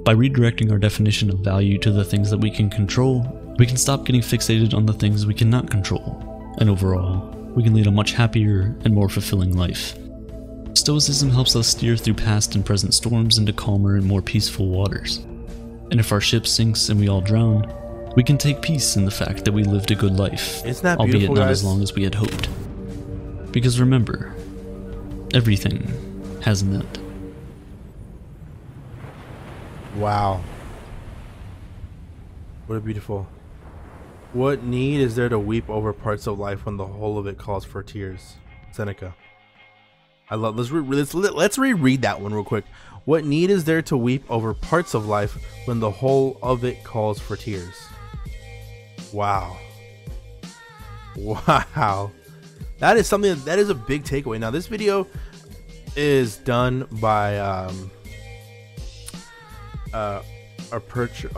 By redirecting our definition of value to the things that we can control, we can stop getting fixated on the things we cannot control. And overall, we can lead a much happier and more fulfilling life. Stoicism helps us steer through past and present storms into calmer and more peaceful waters. And if our ship sinks and we all drown, we can take peace in the fact that we lived a good life, Isn't that albeit beautiful, not guys? as long as we had hoped. Because remember, everything has an end. Wow. What a beautiful. What need is there to weep over parts of life when the whole of it calls for tears? Seneca. I love. Let's reread that one real quick. What need is there to weep over parts of life when the whole of it calls for tears? Wow. Wow. That is something that is a big takeaway. Now this video is done by Aperture.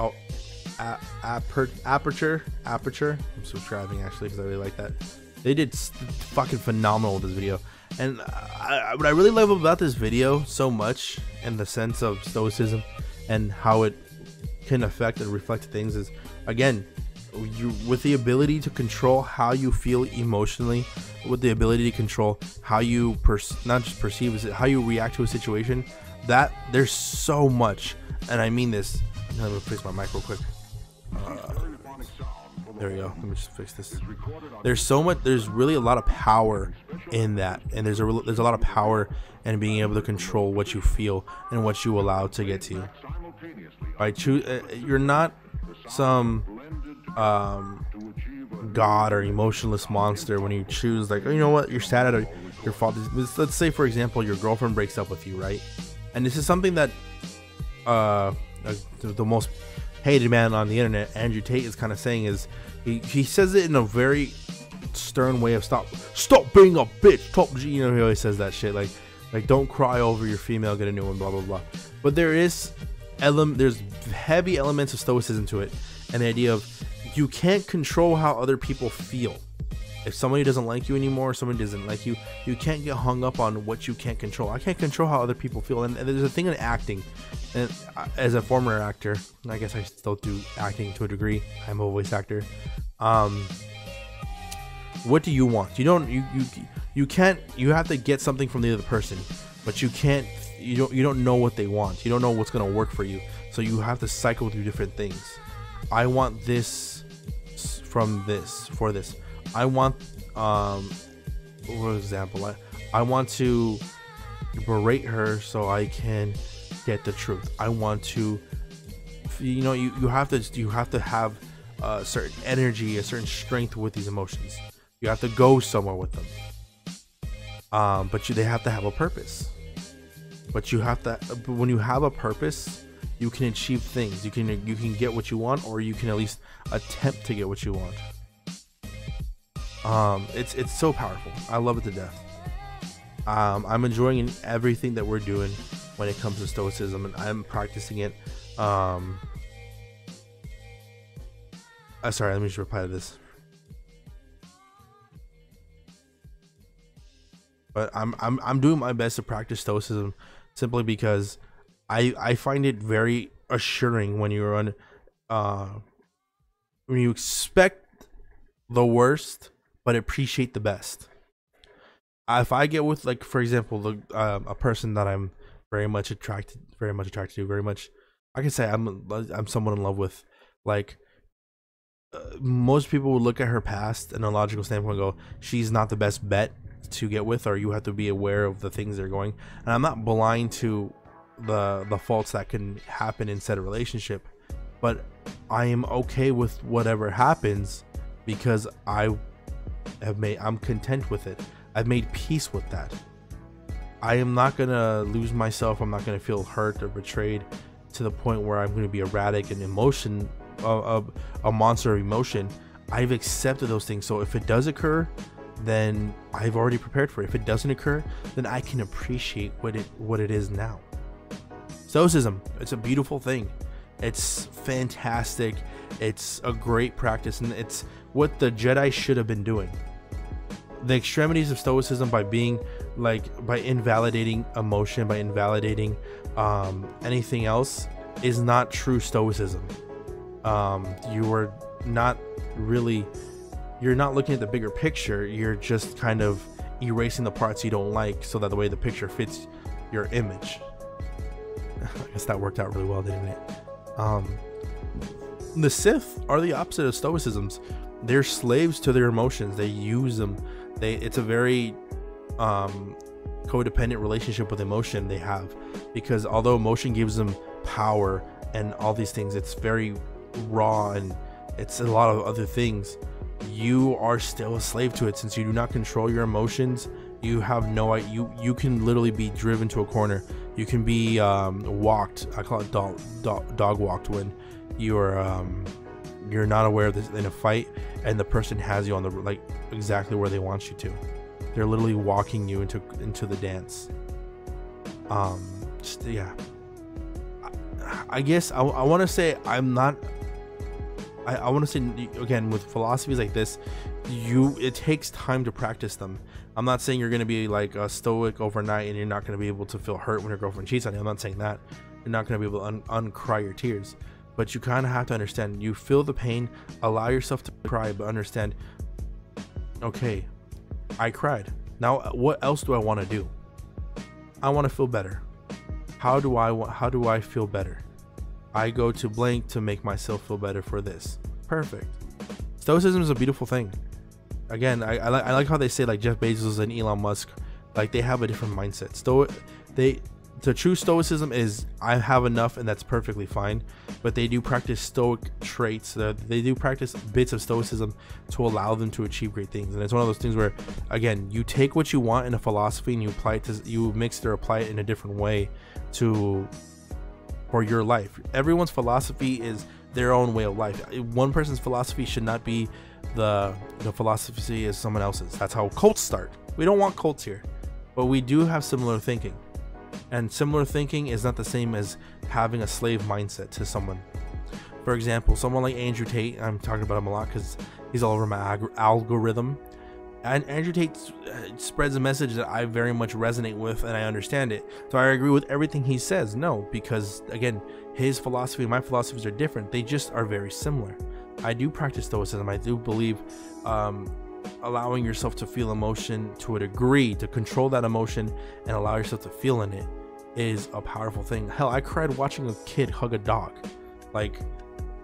I'm subscribing actually because I really like that. They did fucking phenomenal with this video. And what I really love about this video so much, in the sense of Stoicism and how it can affect and reflect things, is again, you with the ability to control how you feel emotionally, with the ability to control how you not just perceive it, how you react to a situation. That there's so much, and I mean this. Let me fix my mic real quick. There we go. Let me just fix this. There's so much. There's really a lot of power in that, and there's a lot of power in being able to control what you feel and what you allow to get to you. Right? You're not some god or emotionless monster when you choose, like, you know what, you're sad at your fault. Let's say, for example, your girlfriend breaks up with you, right? And this is something that the most hated man on the internet, Andrew Tate, is kind of saying, is he says it in a very stern way of stop being a bitch, you know, he always says that shit, like don't cry over your female, get a new one, blah blah blah. But there's heavy elements of stoicism to it, and the idea of you can't control how other people feel. If somebody doesn't like you anymore, somebody doesn't like you, you can't get hung up on what you can't control. I can't control how other people feel. And there's a thing in acting, and as a former actor, I guess I still do acting to a degree. I'm a voice actor. What do you want? You have to get something from the other person, but you don't know what they want. You don't know what's going to work for you. So you have to cycle through different things. I want this from this for this. I want, for example, I want to berate her so I can get the truth. I want to, you know, you have to have a certain energy, a certain strength with these emotions. You have to go somewhere with them. But they have to have a purpose. But when you have a purpose, you can achieve things. You can get what you want, or you can at least attempt to get what you want. It's so powerful. I love it to death. I'm enjoying everything that we're doing when it comes to stoicism, and I'm practicing it. Sorry, let me just reply to this. But I'm doing my best to practice stoicism, simply because I find it very assuring when you're on when you expect the worst but appreciate the best. if I get with, like, for example, a person that I'm very much attracted to, very much, I can say I'm someone in love with, like, most people would look at her past in a logical standpoint and go, she's not the best bet to get with, or you have to be aware of the things that are going. And I'm not blind to the faults that can happen in said relationship, but I am okay with whatever happens because I'm content with it. I've made peace with that. I am not gonna lose myself. I'm not gonna feel hurt or betrayed to the point where I'm gonna be erratic and a monster of emotion. I've accepted those things. So if it does occur, then I've already prepared for it. If it doesn't occur, then I can appreciate what it is now. Stoicism, it's a beautiful thing. It's fantastic. It's a great practice, and it's what the Jedi should have been doing. The extremities of Stoicism, by invalidating emotion, by invalidating anything else, is not true Stoicism. You're not looking at the bigger picture. You're just kind of erasing the parts you don't like so that the way the picture fits your image. I guess that worked out really well, didn't it? The Sith are the opposite of Stoicisms. They're slaves to their emotions. They use them. It's a very codependent relationship with emotion they have, because although emotion gives them power and all these things, it's very raw and it's a lot of other things. You are still a slave to it. Since you do not control your emotions, you have you can literally be driven to a corner. You can be walked. I call it dog walked, when you're not aware of this in a fight and the person has you on the exactly where they want you to. They're literally walking you into the dance. Yeah, I guess I want to say I'm not. I want to say again, with philosophies like this, it takes time to practice them. I'm not saying you're going to be like a stoic overnight and you're not going to be able to feel hurt when your girlfriend cheats on you. I'm not saying that. You're not going to be able to uncry your tears, but you kind of have to understand. You feel the pain, allow yourself to cry, but understand, okay, I cried. Now what else do I want to do? I want to feel better. How do I feel better? I go to blank to make myself feel better for this. Perfect. Stoicism is a beautiful thing. Again, I like how they say, like, Jeff Bezos and Elon Musk, like, they have a different mindset. The true Stoicism is, I have enough and that's perfectly fine, but they do practice Stoic traits. They do practice bits of Stoicism to allow them to achieve great things. And it's one of those things where, again, you take what you want in a philosophy and you mix it or apply it in a different way for your life. Everyone's philosophy is their own way of life. One person's philosophy should not be the philosophy is someone else's. That's how cults start. We don't want cults here, but we do have similar thinking, and similar thinking is not the same as having a slave mindset to someone. For example, someone like Andrew Tate, I'm talking about him a lot because he's all over my algorithm. And Andrew Tate spreads a message that I very much resonate with, and I understand it. So I agree with everything he says. No, because again, his philosophy and my philosophies are different. They just are very similar. I do practice Stoicism. I do believe allowing yourself to feel emotion to a degree, to control that emotion and allow yourself to feel in it, is a powerful thing. Hell, I cried watching a kid hug a dog. Like,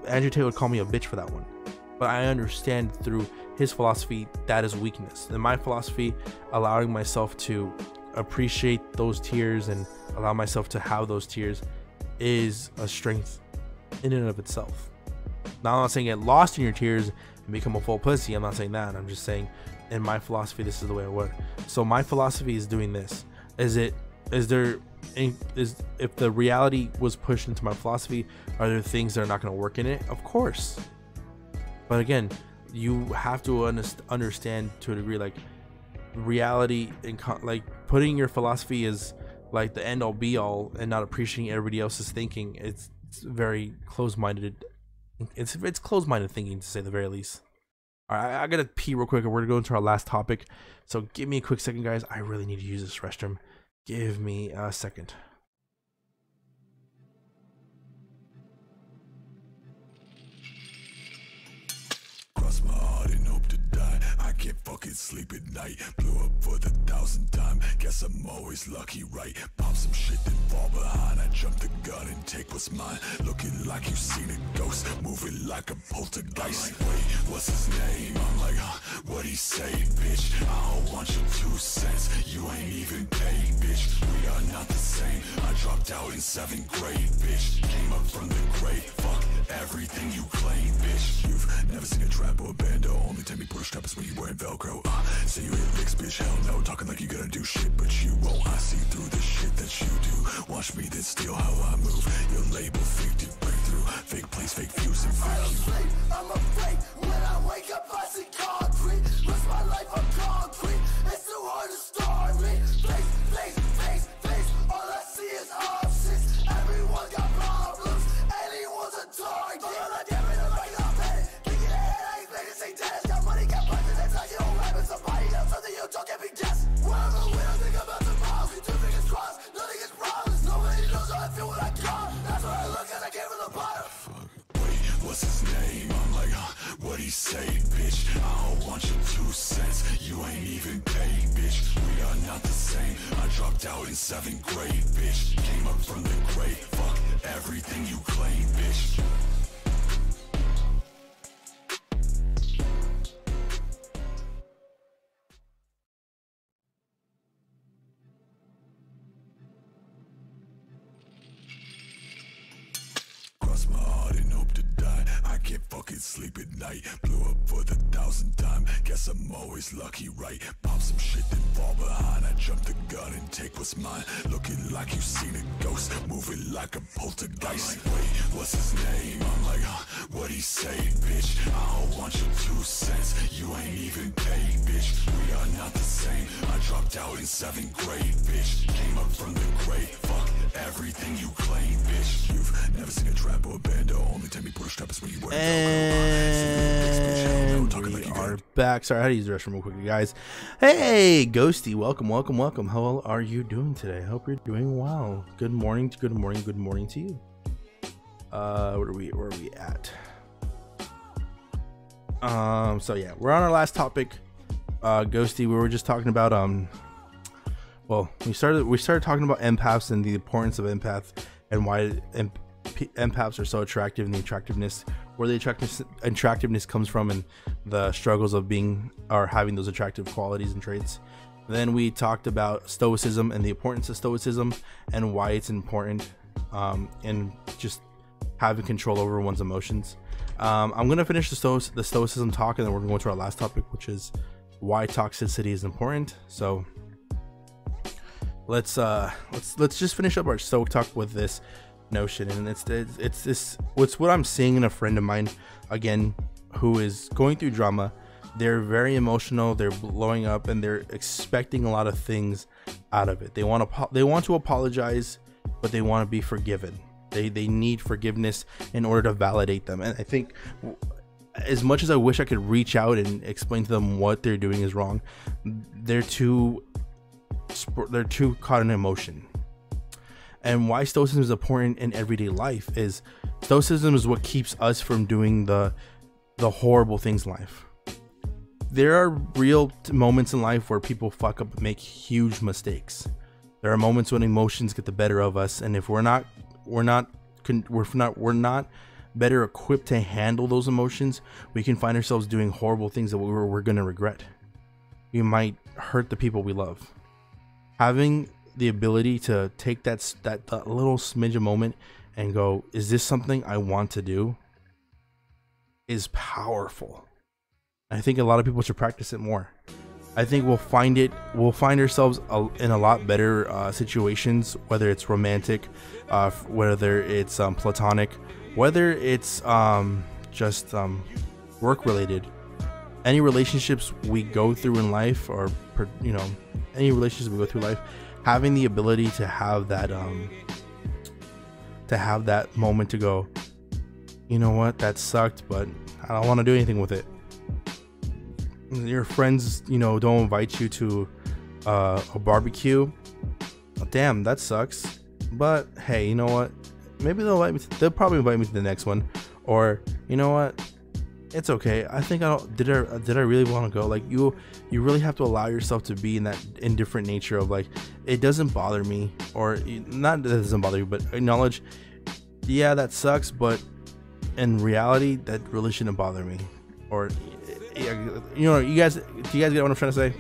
Andrew Tate would call me a bitch for that one. But I understand through his philosophy that is weakness. In my philosophy, allowing myself to appreciate those tears and allow myself to have those tears is a strength in and of itself. Now, I'm not saying get lost in your tears and become a full pussy. I'm not saying that. I'm just saying in my philosophy, this is the way I work. So my philosophy is doing this. If the reality was pushed into my philosophy, are there things that are not going to work in it? Of course. But again, you have to understand to a degree, like, reality and like putting your philosophy as like the end all be all and not appreciating everybody else's thinking. It's very closed-minded. It's closed-minded thinking, to say the very least. All right, I gotta pee real quick, and we're gonna go into our last topic. So give me a quick second, guys. I really need to use this restroom. Give me a second. Cross my heart and hope to die. I can't fucking sleep at night. Blew up for the 1,000th time. Guess I'm always lucky, right? Pop some shit, then fall behind. I jump the gun and take what's mine. Looking like you've seen a ghost, moving like a poltergeist. Like, wait, what's his name? I'm like, huh? What'd he say, bitch? I don't want your 2 cents. You ain't even paid, bitch. We are not the same. I dropped out in 7th grade, bitch. Came up from the grave. Fuck everything you claim, bitch. You've never seen a trap or a bando. Only time you put a strap is when you wearing Velcro. Say you hit licks, bitch. Hell no. Talking like you gotta do shit, but you won't. I see through the shit that you do. Watch me then steal how I move. Your label fake to break through. Fake place, fake views, and fake you. I'm afraid when I wake up I see concrete. Rest my life on concrete. It's too hard to start me. Face, face, face, face. All I see is options. Everyone got problems. Anyone's a target. All I damn it, I'm like I'm dead. Thinking ahead, I ain't playing to say dead. Got money, got budget, that's how you don't rap with somebody else. Something you don't get me guess. Wherever we don't think about tomorrow. We two fingers crossed, nothing is promised. Nobody knows how I feel when I got. That's where I look as I came from the bottom. What's his name? I'm like, what'd he say, bitch? I don't want your 2 cents. You ain't even paid, bitch. We are not the same. I dropped out in 7th grade, bitch. Came up from the grave. Fuck everything you claim, bitch. Cross my heart and hope to die. I can't fucking sleep at night. Blew up for the 1,000th time. Guess I'm always lucky, right? Pop some shit, then fall behind. I jump the gun and take what's mine. Looking like you've seen a ghost, moving like a poltergeist. Like, wait, what's his name? I'm like, what'd he say, bitch? I don't want your 2 cents. You ain't even paid, bitch. We are not the same. I dropped out in 7th grade, bitch. Came up from the grave. Fuck everything you claim, bitch. You've never seen a trap or a bando. Only time you put a strap is when you wear And we are back. Sorry, I had to use the restroom real quickly, guys. Hey, Ghosty, welcome, welcome, welcome. How are you doing today? I hope you're doing well. Good morning, good morning, good morning to you. Where are we at? So yeah, we're on our last topic. Ghosty, we were just talking about well, we started talking about empaths and the importance of empaths and why empaths are so attractive and the attractiveness, where the attractiveness comes from, and the struggles of being or having those attractive qualities and traits. Then we talked about stoicism and the importance of stoicism and why it's important, and just having control over one's emotions. I'm gonna finish the stoicism talk, and then we're gonna go to our last topic, which is why toxicity is important. So let's just finish up our stoic talk with this notion, and it's what I'm seeing in a friend of mine, again, who is going through drama. They're very emotional, they're blowing up, and they're expecting a lot of things out of it. They want to apologize, but they want to be forgiven. They need forgiveness in order to validate them. And I think, as much as I wish I could reach out and explain to them what they're doing is wrong, they're too caught in emotion. And why stoicism is important in everyday life is stoicism is what keeps us from doing the horrible things in life. There are real moments in life where people fuck up and make huge mistakes. There are moments when emotions get the better of us, and if we're not better equipped to handle those emotions, we can find ourselves doing horrible things that we're going to regret. We might hurt the people we love. Having the ability to take that little smidge of moment and go, is this something I want to do, is powerful. I think a lot of people should practice it more. I think we'll find ourselves in a lot better situations, whether it's romantic, whether it's platonic, whether it's just work related. Any relationships we go through in life, or any relationships we go through life, having the ability to have that moment to go, you know what, that sucked, but I don't want to do anything with it. Your friends, don't invite you to a barbecue. Oh, damn, that sucks. But hey, you know what? Maybe they'll probably invite me to the next one. Or you know what? it's okay. I think I don't. Did I really want to go? Like you really have to allow yourself to be in that indifferent nature of like, it doesn't bother me, or not that it doesn't bother you, but acknowledge, yeah, that sucks, but in reality, that really shouldn't bother me. Or, you guys, do you guys get what I'm trying to say?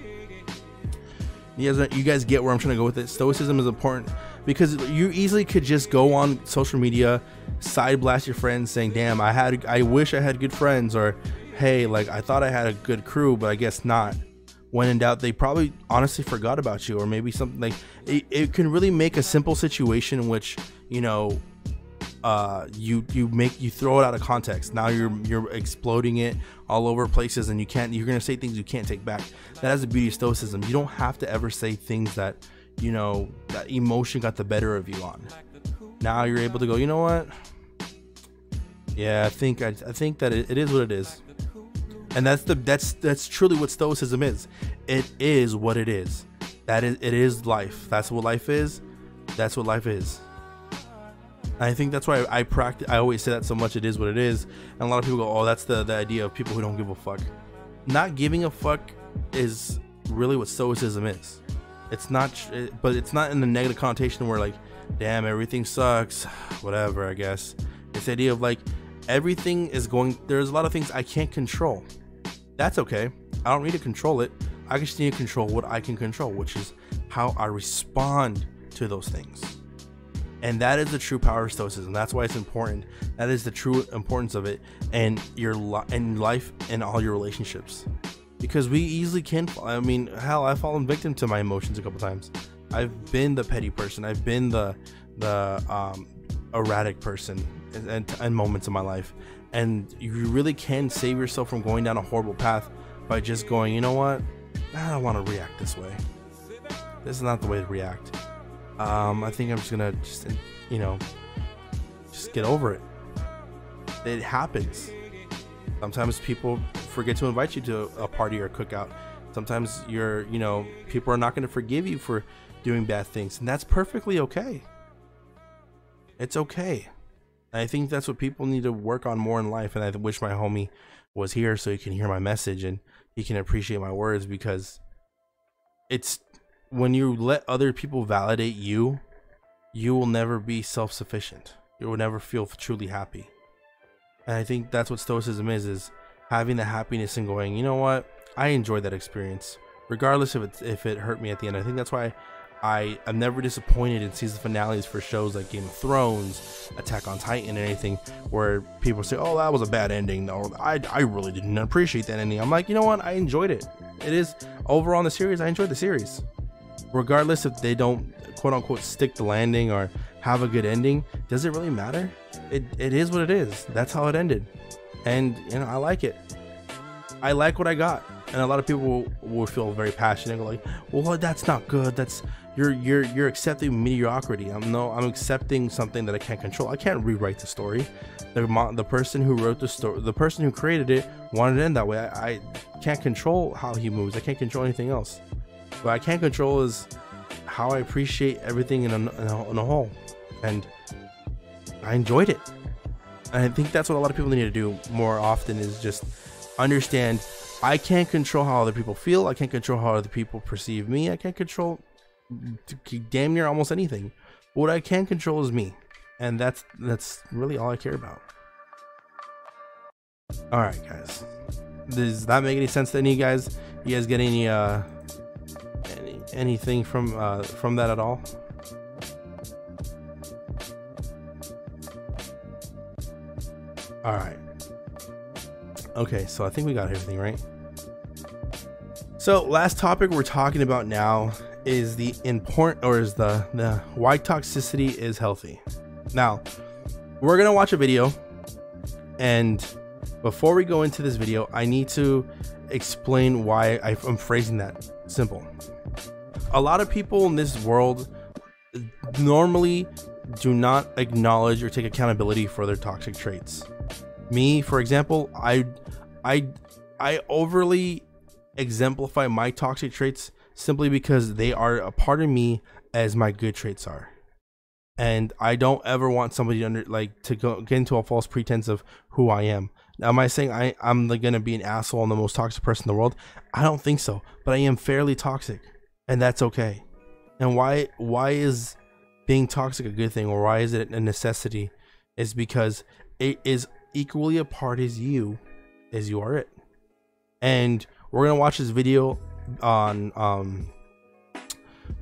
You guys get where I'm trying to go with it. Stoicism is important because you easily could just go on social media, side blast your friends saying, damn, I wish I had good friends, or hey, like I thought I had a good crew, but I guess not. When in doubt, they probably honestly forgot about you, or maybe something like it can really make a simple situation in which, you know, you throw it out of context. Now you're exploding it all over places, and you're gonna say things you can't take back. That is the beauty of stoicism. You don't have to ever say things that, you know, that emotion got the better of you on. Now you're able to go, you know what, yeah, I think that it is what it is. And that's truly what stoicism is. It is what it is. It is life. That's what life is. That's what life is. I think that's why I always say that so much. It is what it is. And a lot of people go, oh, that's the idea of people who don't give a fuck. Not giving a fuck is really what stoicism is. It's not, but it's not in the negative connotation where like, damn, everything sucks, whatever, I guess. It's the idea of like, everything is going, there's a lot of things I can't control. That's okay. I don't need to control it. I just need to control what I can control, which is how I respond to those things. And that is the true power of stoicism. That's why it's important. That is the true importance of it, and in life and all your relationships. Because we easily can. I mean, hell, I've fallen victim to my emotions a couple times. I've been the petty person. I've been the erratic person in moments of my life. And you really can save yourself from going down a horrible path by just going, you know what? I don't want to react this way. This is not the way to react. I think I'm just gonna just get over it. It happens. Sometimes people forget to invite you to a party or a cookout. Sometimes people are not going to forgive you for doing bad things, and that's perfectly okay. It's okay. And I think that's what people need to work on more in life. And I wish my homie was here so he can hear my message and he can appreciate my words, because it's when you let other people validate you, you will never be self-sufficient. You will never feel truly happy. And I think that's what stoicism is having the happiness and going, you know what, I enjoyed that experience, regardless if it hurt me at the end. I think that's why I am never disappointed in season finales for shows like Game of Thrones, Attack on Titan, and anything where people say, oh, that was a bad ending. No, I really didn't appreciate that ending. I'm like, you know what, I enjoyed it. It is overall in the series, I enjoyed the series. Regardless if they don't quote unquote stick the landing or have a good ending, does it really matter? It is what it is. That's how it ended, and I like it. I like what I got. And a lot of people will feel very passionate, like, well, that's not good. That's you're accepting mediocrity. I'm accepting something that I can't control. I can't rewrite the story. The person who wrote the story, the person who created it, wanted it to end that way. I can't control how he moves. I can't control anything else. What I can control is how I appreciate everything in a whole. And I enjoyed it. And I think that's what a lot of people need to do more often, is just understand I can't control how other people feel. I can't control how other people perceive me. I can't control damn near almost anything. But what I can control is me. And that's really all I care about. Alright, guys. Does that make any sense to any of you guys? You guys get anything from that at all? All right. Okay, so I think we got everything right. So last topic we're talking about now is the why toxicity is healthy. Now, we're gonna watch a video, and before we go into this video, I need to explain why I'm phrasing that simple. A lot of people in this world normally do not acknowledge or take accountability for their toxic traits. Me, for example, I overly exemplify my toxic traits simply because they are a part of me as my good traits are. And I don't ever want somebody to get into a false pretense of who I am. Now, am I saying I'm like gonna be an asshole and the most toxic person in the world? I don't think so, but I am fairly toxic, and that's okay. And why is being toxic a good thing, or why is it a necessity? Is because it is equally a part as you are it. And we're gonna watch this video on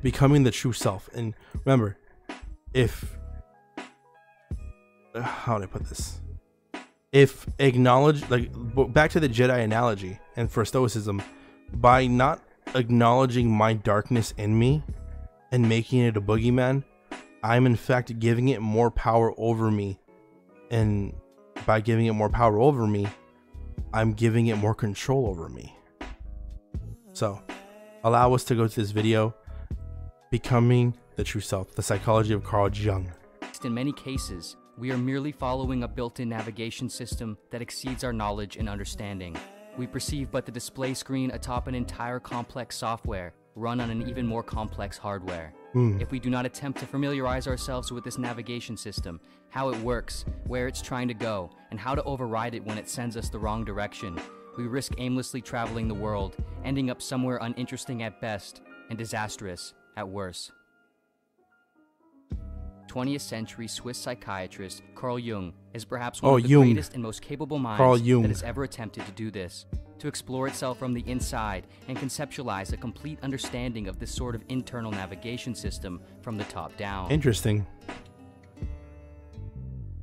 becoming the true self. And remember, if how do I put this? If acknowledge, like, back to the Jedi analogy, and for Stoicism, by not acknowledging my darkness in me and making it a boogeyman, I'm in fact giving it more power over me. And by giving it more power over me, I'm giving it more control over me. So, allow us to go to this video, Becoming the True Self, the psychology of Carl Jung. In many cases, we are merely following a built-in navigation system that exceeds our knowledge and understanding. We perceive but the display screen atop an entire complex software run on an even more complex hardware. If we do not attempt to familiarize ourselves with this navigation system, how it works, where it's trying to go, and how to override it when it sends us the wrong direction, we risk aimlessly traveling the world, ending up somewhere uninteresting at best and disastrous at worst. 20th century Swiss psychiatrist Carl Jung is perhaps one of the greatest and most capable minds that has ever attempted to do this, to explore itself from the inside and conceptualize a complete understanding of this sort of internal navigation system from the top down. Interesting.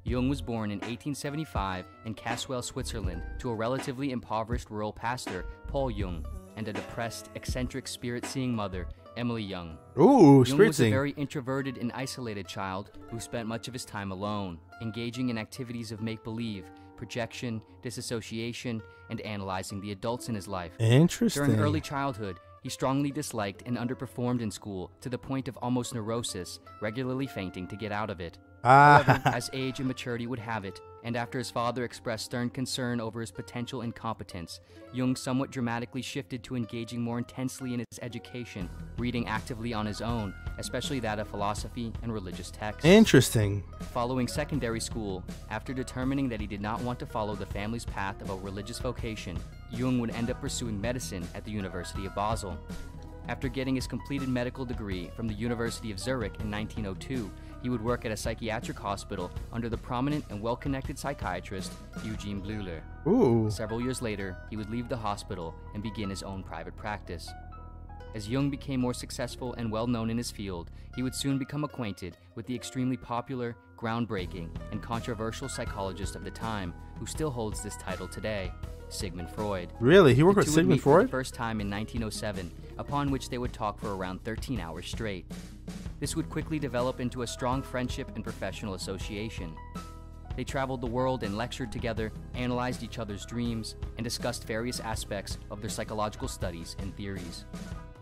Jung was born in 1875 in Caswell, Switzerland, to a relatively impoverished rural pastor, Paul Jung, and a depressed, eccentric, spirit-seeing mother, Emily Jung. Ooh, Jung was a very introverted and isolated child who spent much of his time alone, engaging in activities of make-believe, projection, disassociation, and analyzing the adults in his life. Interesting. During early childhood, he strongly disliked and underperformed in school to the point of almost neurosis, regularly fainting to get out of it. However, as age and maturity would have it, and after his father expressed stern concern over his potential incompetence, Jung somewhat dramatically shifted to engaging more intensely in his education, reading actively on his own, especially that of philosophy and religious texts. Interesting. Following secondary school, after determining that he did not want to follow the family's path of a religious vocation, Jung would end up pursuing medicine at the University of Basel. After getting his completed medical degree from the University of Zurich in 1902, he would work at a psychiatric hospital under the prominent and well-connected psychiatrist Eugene Bleuler. Ooh. Several years later, he would leave the hospital and begin his own private practice. As Jung became more successful and well-known in his field, he would soon become acquainted with the extremely popular, groundbreaking, and controversial psychologist of the time, who still holds this title today, Sigmund Freud. Really? He worked with Sigmund Freud? For the first time in 1907, upon which they would talk for around 13 hours straight. This would quickly develop into a strong friendship and professional association. They traveled the world and lectured together, analyzed each other's dreams, and discussed various aspects of their psychological studies and theories.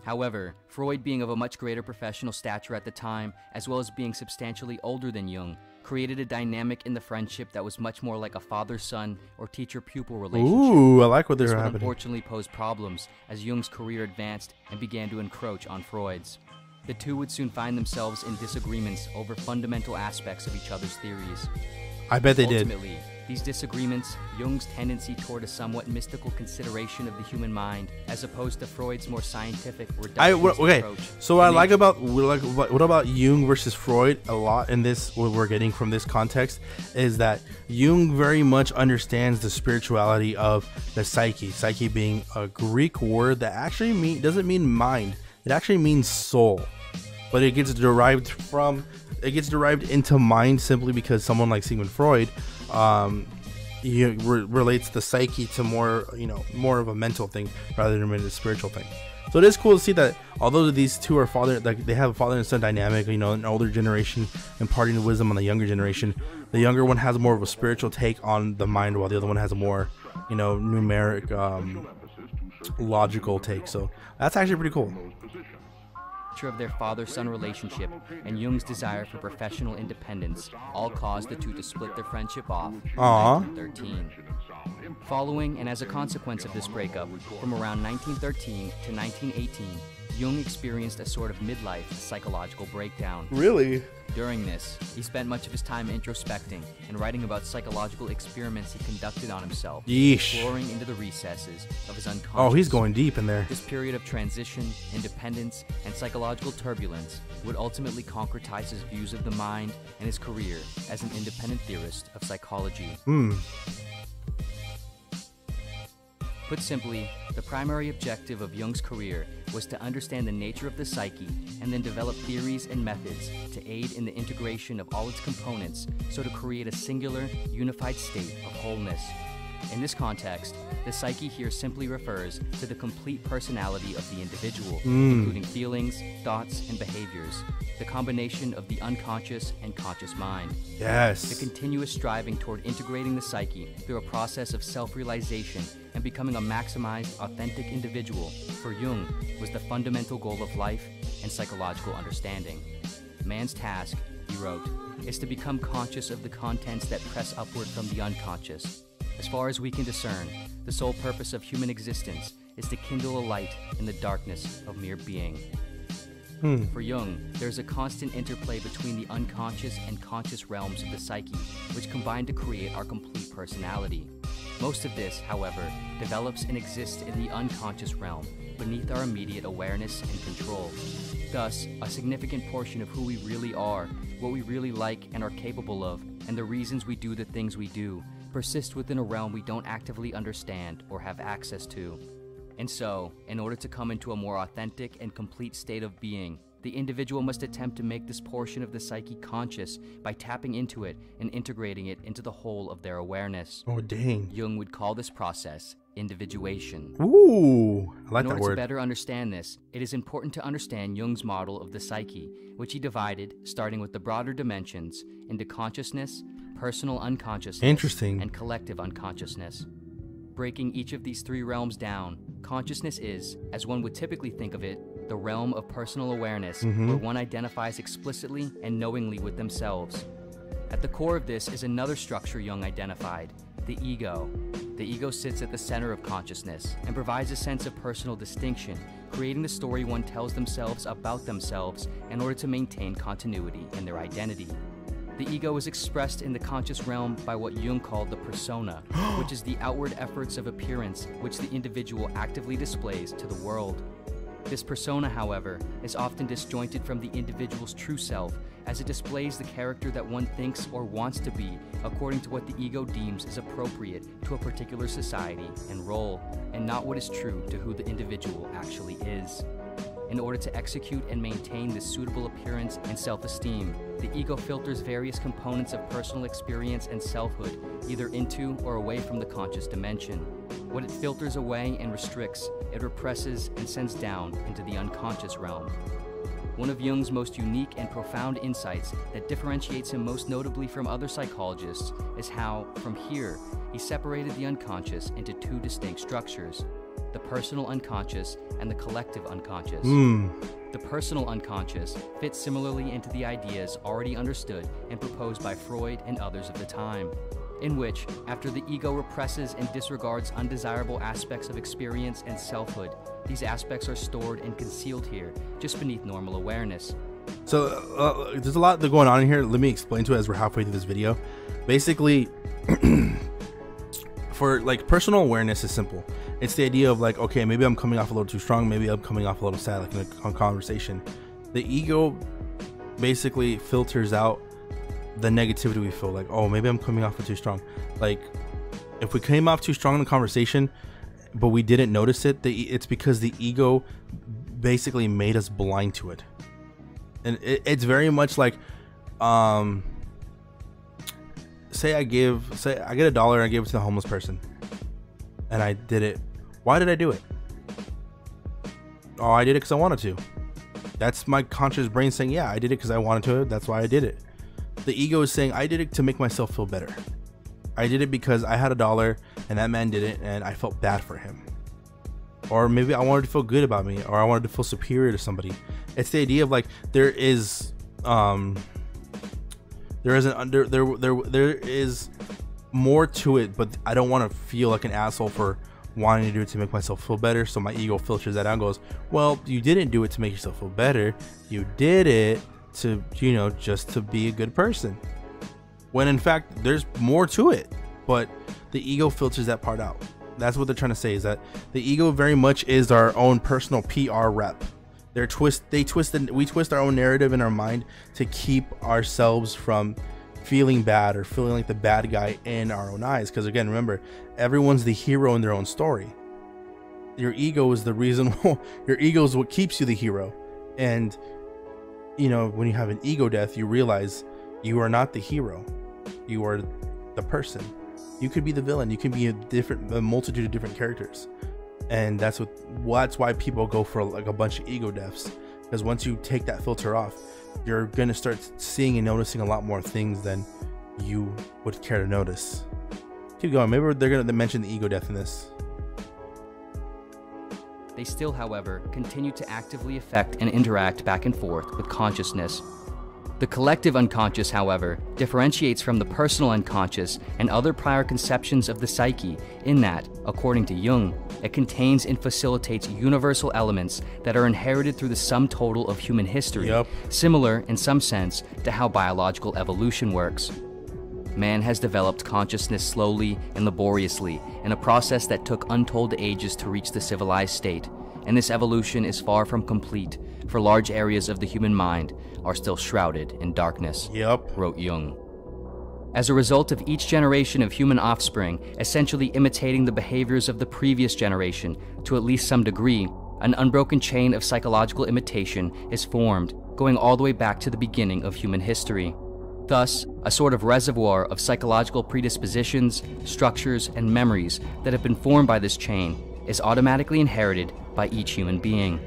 However, Freud, being of a much greater professional stature at the time, as well as being substantially older than Jung, created a dynamic in the friendship that was much more like a father-son or teacher-pupil relationship. Ooh, I like what they're happening. happening. This would unfortunately pose problems as Jung's career advanced and began to encroach on Freud's. The two would soon find themselves in disagreements over fundamental aspects of each other's theories. I bet they did. Ultimately, these disagreements, Jung's tendency toward a somewhat mystical consideration of the human mind, as opposed to Freud's more scientific, reductionist approach. So what I like about what about Jung versus Freud a lot in this, what we're getting from this context, is that Jung very much understands the spirituality of the psyche. Psyche being a Greek word that actually doesn't mean mind. It actually means soul, but it gets derived into mind simply because someone like Sigmund Freud relates the psyche to more of a mental thing rather than a spiritual thing. So it is cool to see that although these two are they have a father and son dynamic, an older generation imparting wisdom on the younger generation. The younger one has more of a spiritual take on the mind, while the other one has a more numeric, logical take. So that's actually pretty cool. Of their father-son relationship and Jung's desire for professional independence all caused the two to split their friendship off in 1913. Following and as a consequence of this breakup, from around 1913 to 1918, Jung experienced a sort of midlife psychological breakdown. Really? During this, he spent much of his time introspecting and writing about psychological experiments he conducted on himself, Yeesh. exploring into the recesses of his unconscious. Oh, he's going deep in there. This period of transition, independence, and psychological turbulence would ultimately concretize his views of the mind and his career as an independent theorist of psychology. Put simply, the primary objective of Jung's career was to understand the nature of the psyche and then develop theories and methods to aid in the integration of all its components so to create a singular, unified state of wholeness. In this context, the psyche here simply refers to the complete personality of the individual, including feelings, thoughts, and behaviors, the combination of the unconscious and conscious mind. Yes. The continuous striving toward integrating the psyche through a process of self-realization and becoming a maximized, authentic individual for Jung was the fundamental goal of life and psychological understanding. Man's task, he wrote, is to become conscious of the contents that press upward from the unconscious. As far as we can discern, the sole purpose of human existence is to kindle a light in the darkness of mere being. For Jung, there is a constant interplay between the unconscious and conscious realms of the psyche, which combine to create our complete personality. Most of this, however, develops and exists in the unconscious realm, beneath our immediate awareness and control. Thus, a significant portion of who we really are, what we really like and are capable of, and the reasons we do the things we do, persist within a realm we don't actively understand or have access to. And so, in order to come into a more authentic and complete state of being, the individual must attempt to make this portion of the psyche conscious by tapping into it and integrating it into the whole of their awareness. Oh, dang. Jung would call this process individuation. Ooh, I like In that order word. to better understand this, it is important to understand Jung's model of the psyche, which he divided, starting with the broader dimensions, into consciousness, personal unconsciousness, Interesting. and collective unconsciousness. Breaking each of these three realms down, consciousness is, as one would typically think of it, the realm of personal awareness, where one identifies explicitly and knowingly with themselves. At the core of this is another structure Jung identified, the ego. The ego sits at the center of consciousness and provides a sense of personal distinction, creating the story one tells themselves about themselves in order to maintain continuity in their identity. The ego is expressed in the conscious realm by what Jung called the persona, which is the outward efforts of appearance which the individual actively displays to the world. This persona, however, is often disjointed from the individual's true self, as it displays the character that one thinks or wants to be according to what the ego deems is appropriate to a particular society and role, and not what is true to who the individual actually is. In order to execute and maintain this suitable appearance and self-esteem, the ego filters various components of personal experience and selfhood, either into or away from the conscious dimension. What it filters away and restricts, it represses and sends down into the unconscious realm. One of Jung's most unique and profound insights that differentiates him most notably from other psychologists is how, from here, he separated the unconscious into two distinct structures: the personal unconscious and the collective unconscious. The personal unconscious fits similarly into the ideas already understood and proposed by Freud and others of the time, in which, after the ego represses and disregards undesirable aspects of experience and selfhood, these aspects are stored and concealed here, just beneath normal awareness. So there's a lot going on in here. Let me explain to it as we're halfway through this video. Basically, for like personal awareness is simple. It's the idea of like, okay, maybe I'm coming off a little too strong, maybe I'm coming off a little sad, like in a conversation. The ego basically filters out the negativity we feel, like, oh, maybe I'm coming off too strong. Like if we came off too strong in the conversation but we didn't notice it, it's because the ego basically made us blind to it. And it's very much like, say I get $1 and I give it to the homeless person and I did it. Why did I do it? Oh, I did it because I wanted to. That's my conscious brain saying, yeah, I did it because I wanted to. That's why I did it. The ego is saying, I did it to make myself feel better. I did it because I had $1 and that man did it and I felt bad for him. Or maybe I wanted to feel good about me, or I wanted to feel superior to somebody. It's the idea of like, there is more to it, but I don't want to feel like an asshole for wanting to do it to make myself feel better. So my ego filters that out and goes, well, you didn't do it to make yourself feel better. You did it to, you know, just to be a good person. When in fact, there's more to it. But the ego filters that part out. That's what they're trying to say, is that the ego very much is our own personal PR rep. We twist our own narrative in our mind to keep ourselves from feeling bad or feeling like the bad guy in our own eyes. Because again, remember, everyone's the hero in their own story. Your ego is the reason. Your ego is what keeps you the hero. And you know, when you have an ego death, you realize you are not the hero. You are the person. You could be the villain. You can be a multitude of different characters. And that's why people go for like a bunch of ego deaths, because once you take that filter off, you're gonna start seeing and noticing a lot more things than you would care to notice. Keep going. Maybe they're gonna mention the ego death in this. They still, however, continue to actively affect and interact back and forth with consciousness. The collective unconscious, however, differentiates from the personal unconscious and other prior conceptions of the psyche in that, according to Jung, it contains and facilitates universal elements that are inherited through the sum total of human history, similar in some sense to how biological evolution works. Man has developed consciousness slowly and laboriously in a process that took untold ages to reach the civilized state, and this evolution is far from complete, for large areas of the human mind are still shrouded in darkness, wrote Jung. As a result of each generation of human offspring essentially imitating the behaviors of the previous generation to at least some degree, an unbroken chain of psychological imitation is formed, going all the way back to the beginning of human history. Thus, a sort of reservoir of psychological predispositions, structures, and memories that have been formed by this chain is automatically inherited by each human being.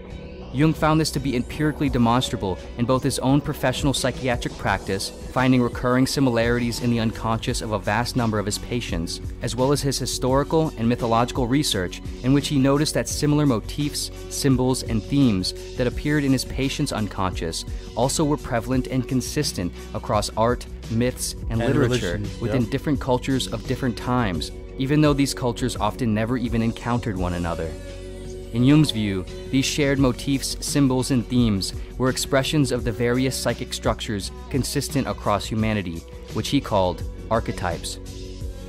Jung found this to be empirically demonstrable in both his own professional psychiatric practice, finding recurring similarities in the unconscious of a vast number of his patients, as well as his historical and mythological research, in which he noticed that similar motifs, symbols, and themes that appeared in his patients' unconscious also were prevalent and consistent across art, myths, and literature within different cultures of different times, even though these cultures often never even encountered one another. In Jung's view, these shared motifs, symbols, and themes were expressions of the various psychic structures consistent across humanity, which he called archetypes.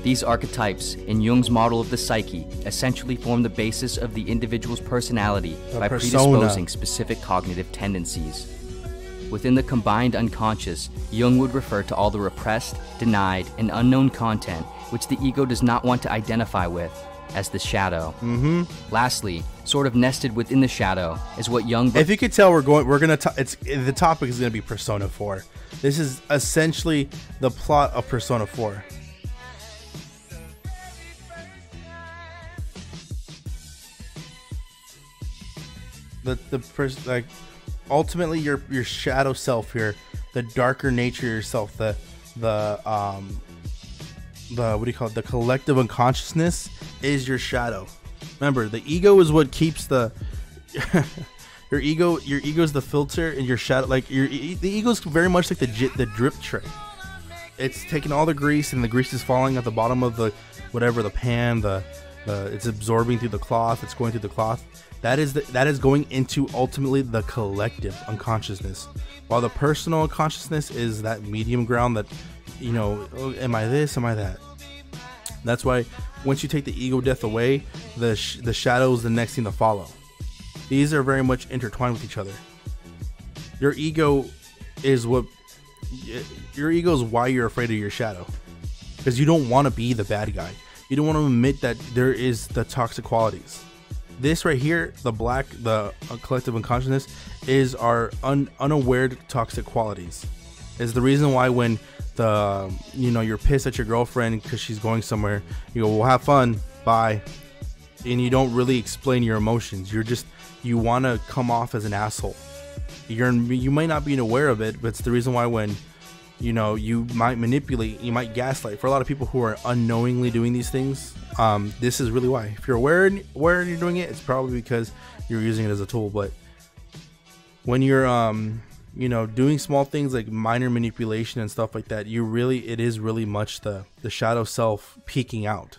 These archetypes, in Jung's model of the psyche, essentially form the basis of the individual's personality by predisposing specific cognitive tendencies. Within the combined unconscious, Jung would refer to all the repressed, denied, and unknown content which the ego does not want to identify with as the shadow. Lastly, sort of nested within the shadow is what Jung... If you could tell, the topic is gonna be Persona 4. This is essentially the plot of Persona 4. Like ultimately your shadow self here, the darker nature of yourself, the what do you call it, the collective unconsciousness is your shadow. Remember, the ego is what keeps the your ego is the filter, and your shadow, like the ego is very much like the drip tray. It's taking all the grease, and the grease is falling at the bottom of the pan, it's absorbing through the cloth, it's going through the cloth. That is going into ultimately the collective unconsciousness, while the personal unconsciousness is that medium ground that, you know, oh, am I this, am I that? That's why once you take the ego death away, the shadow is the next thing to follow. These are very much intertwined with each other. Your ego is why you're afraid of your shadow, because you don't want to be the bad guy. You don't want to admit that there is the toxic qualities. This right here, the collective unconsciousness, is our unaware toxic qualities. Is the reason why when you're pissed at your girlfriend because she's going somewhere, you go, well, have fun, bye, and you don't really explain your emotions. You want to come off as an asshole. You might not be aware of it, but it's the reason why when you might manipulate, you might gaslight. For a lot of people who are unknowingly doing these things, this is really why. If you're aware and you're doing it, it's probably because you're using it as a tool. But when you're doing small things like minor manipulation and stuff like that, it is really much the shadow self peeking out.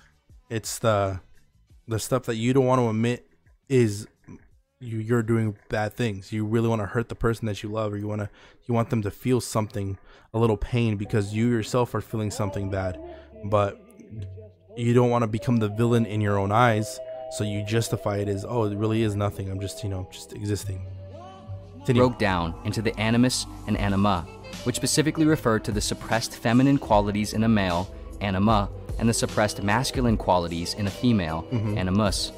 It's the the stuff that you don't want to admit is you're doing bad things. You really want to hurt the person that you love, or you want them to feel something, a little pain, because you yourself are feeling something bad, but you don't want to become the villain in your own eyes, so you justify it as, oh, it really is nothing, I'm just, just existing. Broke down into the animus and anima, which specifically referred to the suppressed feminine qualities in a male, anima, and the suppressed masculine qualities in a female, animus.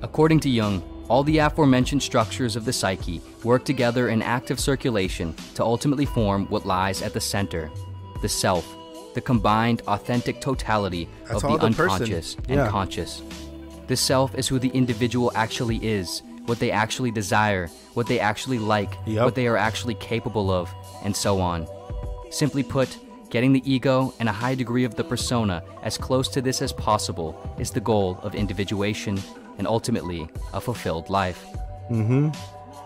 According to Jung, all the aforementioned structures of the psyche work together in active circulation to ultimately form what lies at the center, the self, the combined authentic totality of the unconscious and conscious. The self is who the individual actually is, what they actually desire, what they actually like, what they are actually capable of, and so on. Simply put, getting the ego and a high degree of the persona as close to this as possible is the goal of individuation and ultimately a fulfilled life.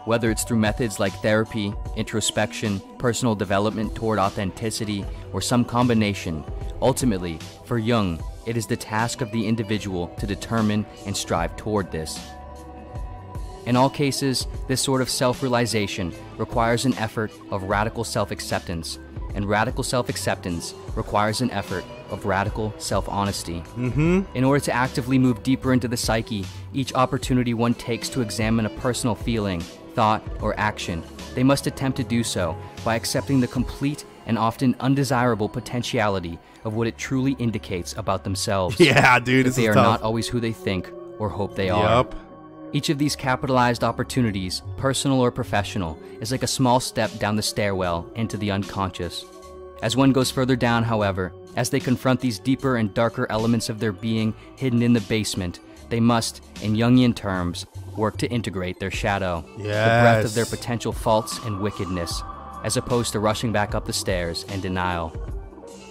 Whether it's through methods like therapy, introspection, personal development toward authenticity, or some combination, ultimately, for Jung, it is the task of the individual to determine and strive toward this. In all cases, this sort of self-realization requires an effort of radical self-acceptance, and radical self-acceptance requires an effort of radical self-honesty. In order to actively move deeper into the psyche, each opportunity one takes to examine a personal feeling, thought, or action, they must attempt to do so by accepting the complete and often undesirable potentiality of what it truly indicates about themselves. Yeah, dude, that they are not always who they think or hope they are. Each of these capitalized opportunities, personal or professional, is like a small step down the stairwell into the unconscious. As one goes further down, however, as they confront these deeper and darker elements of their being hidden in the basement, they must, in Jungian terms, work to integrate their shadow, the breadth of their potential faults and wickedness, as opposed to rushing back up the stairs in denial.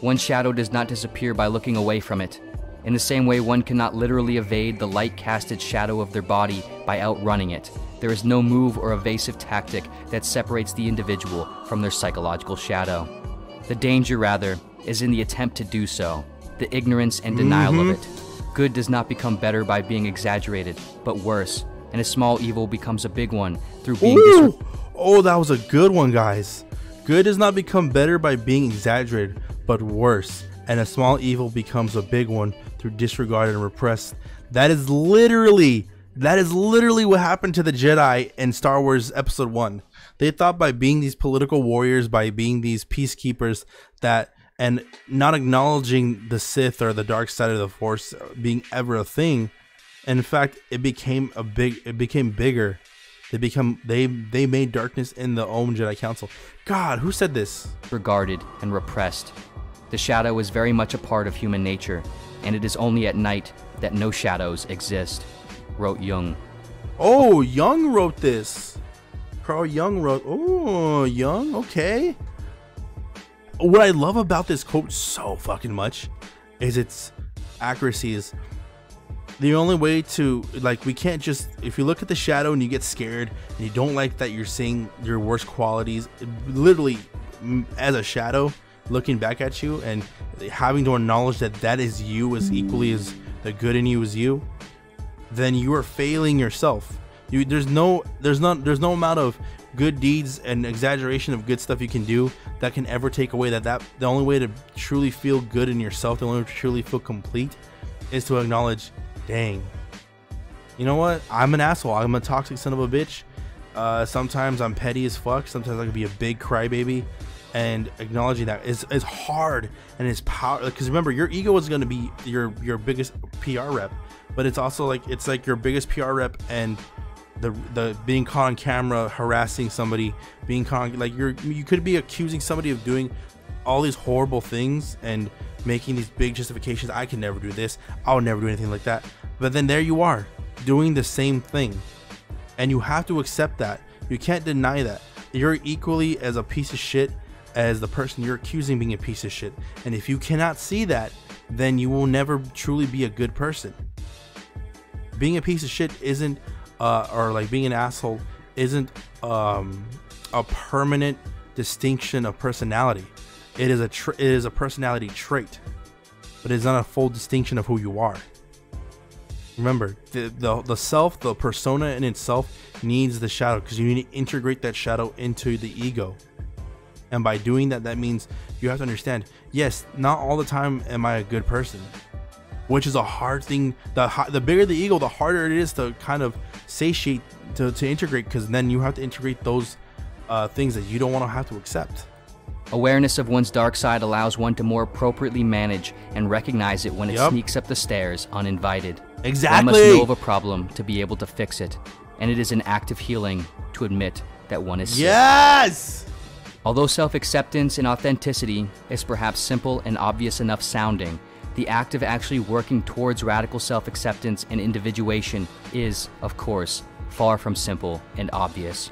One shadow does not disappear by looking away from it. In the same way one cannot literally evade the light-casted shadow of their body by outrunning it, there is no move or evasive tactic that separates the individual from their psychological shadow. The danger, rather, is in the attempt to do so, the ignorance and denial of it. Good does not become better by being exaggerated, but worse, and a small evil becomes a big one through being Oh, that was a good one, guys. Good does not become better by being exaggerated, but worse, and a small evil becomes a big one through disregard and repressed. That is literally what happened to the Jedi in Star Wars Episode 1. They thought by being these political warriors, by being these peacekeepers, and not acknowledging the Sith or the dark side of the Force being ever a thing. In fact, it became bigger. They made darkness in the Om Jedi Council. God, who said this? Regarded and repressed. The shadow is very much a part of human nature, and it is only at night that no shadows exist, wrote Jung. Oh, Jung wrote this. Carl Jung wrote. Oh, Jung, okay. What I love about this quote so fucking much is its accuracy. Is the only way to, like, we can't just, if you look at the shadow and you get scared and you don't like that you're seeing your worst qualities, literally as a shadow looking back at you and having to acknowledge that that is you as equally as the good in you is you, then you are failing yourself. There's no amount of good deeds and exaggeration of good stuff you can do that can ever take away that the only way to truly feel good in yourself, the only way to truly feel complete, is to acknowledge, dang, you know what, I'm an asshole, I'm a toxic son of a bitch. Sometimes I'm petty as fuck, sometimes I can be a big crybaby, and acknowledging that is hard and it's power, because remember, your ego is going to be your biggest PR rep, but it's also like, it's like your biggest PR rep and the being caught on camera harassing somebody, being caught, like, you could be accusing somebody of doing all these horrible things and making these big justifications. I can never do this, I'll never do anything like that, but then there you are doing the same thing, and you have to accept that. You can't deny that you're equally as a piece of shit as the person you're accusing being a piece of shit, and if you cannot see that, then you will never truly be a good person. Being a piece of shit isn't or like being an asshole isn't a permanent distinction of personality. It is a personality trait, but it's not a full distinction of who you are. Remember, the self, the persona in itself needs the shadow, because you need to integrate that shadow into the ego. And by doing that, that means you have to understand, yes, not all the time am I a good person, which is a hard thing. The bigger the ego, the harder it is to kind of satiate, to integrate, because then you have to integrate those things that you don't want to have to accept. Awareness of one's dark side allows one to more appropriately manage and recognize it when it sneaks up the stairs uninvited. Exactly. One must know of a problem to be able to fix it, and it is an act of healing to admit that one is sick. Yes! Although self-acceptance and authenticity is perhaps simple and obvious enough sounding, the act of actually working towards radical self-acceptance and individuation is, of course, far from simple and obvious.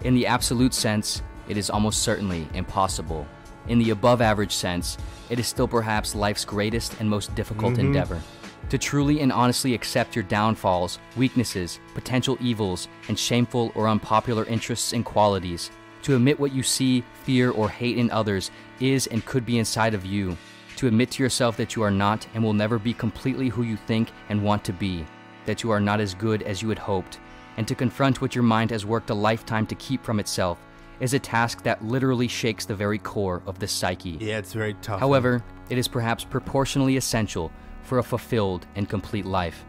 In the absolute sense, it is almost certainly impossible. In the above-average sense, it is still perhaps life's greatest and most difficult endeavor. To truly and honestly accept your downfalls, weaknesses, potential evils, and shameful or unpopular interests and qualities. To admit what you see, fear, or hate in others is and could be inside of you. To admit to yourself that you are not and will never be completely who you think and want to be. That you are not as good as you had hoped. And to confront what your mind has worked a lifetime to keep from itself is a task that literally shakes the very core of the psyche. Yeah, it's very tough. However, it is perhaps proportionally essential for a fulfilled and complete life.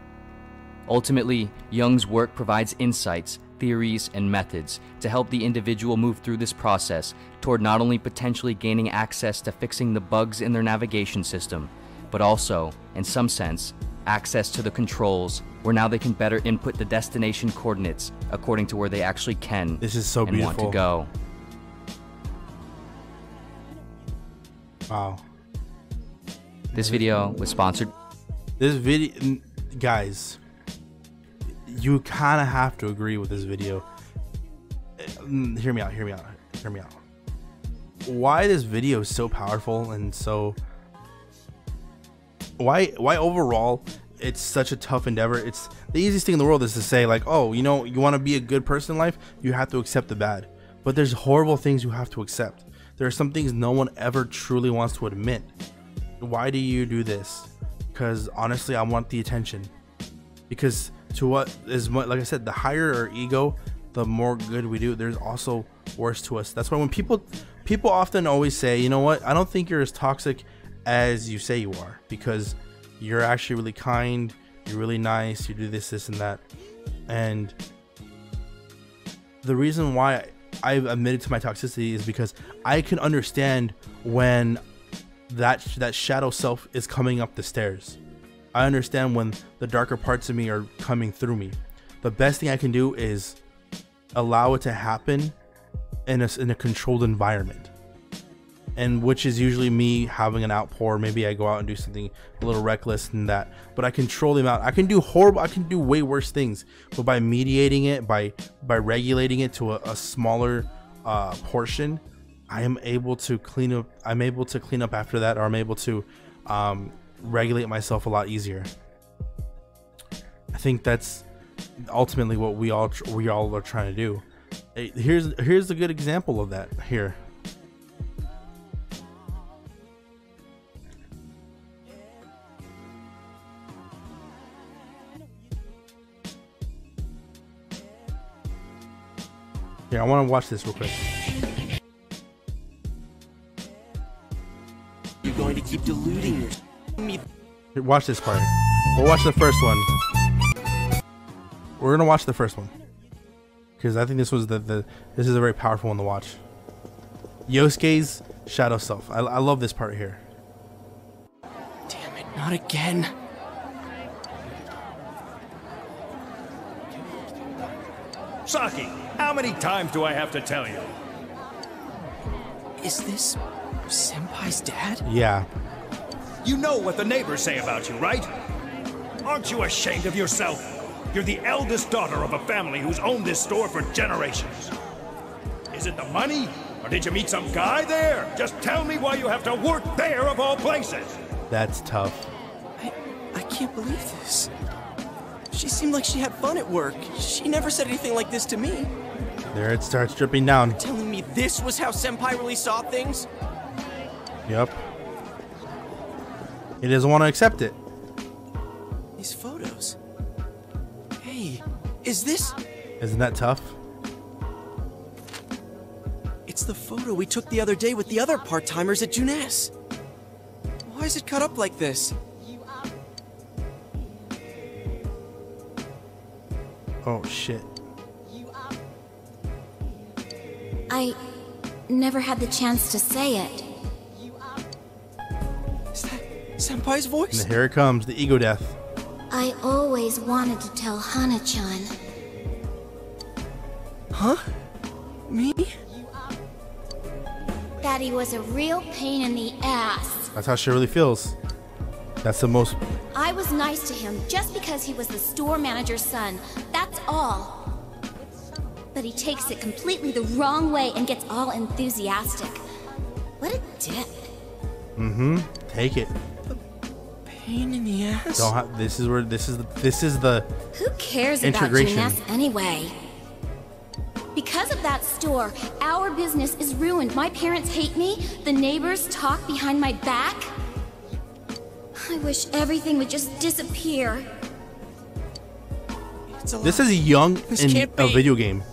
Ultimately, Jung's work provides insights, theories, and methods to help the individual move through this process toward not only potentially gaining access to fixing the bugs in their navigation system, but also, in some sense, access to the controls where now they can better input the destination coordinates according to where they actually can this is so and want to go. Wow. This video was sponsored. This video, guys, you kind of have to agree with this video. Hear me out. Why this video is so powerful and so why overall it's such a tough endeavor. It's the easiest thing in the world is to say, like, oh, you know, you want to be a good person in life, you have to accept the bad. But there's horrible things you have to accept. There are some things no one ever truly wants to admit. Why do you do this? Because honestly, I want the attention. Because to what is, like I said, the higher our ego, the more good we do. There's also worse to us. That's why when people often always say, you know what, I don't think you're as toxic as you say you are, because you're actually really kind, you're really nice, you do this and that. And the reason why I've admitted to my toxicity is because I can understand when that shadow self is coming up the stairs. I understand when the darker parts of me are coming through me. The best thing I can do is allow it to happen in a controlled environment, and which is usually me having an outpour. Maybe I go out and do something a little reckless than that, but I control the amount. I can do way worse things, but by mediating it, by regulating it to a smaller portion, I am able to clean up. I'm able to clean up after that, or I'm able to regulate myself a lot easier. I think that's ultimately what we all are trying to do. Here's a good example of that here. Here, I want to watch this real quick. You're going to keep deluding me. Here, watch this part. We'll watch the first one. We're gonna watch the first one because I think this was this is a very powerful one to watch. Yosuke's shadow self. I love this part here. Damn it, not again. Saki, how many times do I have to tell you? Is this Senpai's dad? Yeah. You know what the neighbors say about you, right? Aren't you ashamed of yourself? You're the eldest daughter of a family who's owned this store for generations. Is it the money? Or did you meet some guy there? Just tell me why you have to work there of all places. That's tough. I can't believe this. She seemed like she had fun at work. She never said anything like this to me. There it starts dripping down. Telling me this was how Senpai really saw things? Yep. He doesn't want to accept it. These photos. Hey, is this... Isn't that tough? It's the photo we took the other day with the other part-timers at Juness. Why is it cut up like this? Oh, shit. I never had the chance to say it. Is that Senpai's voice? And here it comes, the ego death. I always wanted to tell Hana-chan. Huh? Me? That he was a real pain in the ass. That's how she really feels. That's the most... I was nice to him just because he was the store manager's son. That's all. But he takes it completely the wrong way and gets all enthusiastic. What a dick. Mm-hmm. Take it. Pain in the ass? Don't have, this is the Who cares about integration. Juness anyway? Because of that store, our business is ruined. My parents hate me. The neighbors talk behind my back. I wish everything would just disappear. This is young in a video game.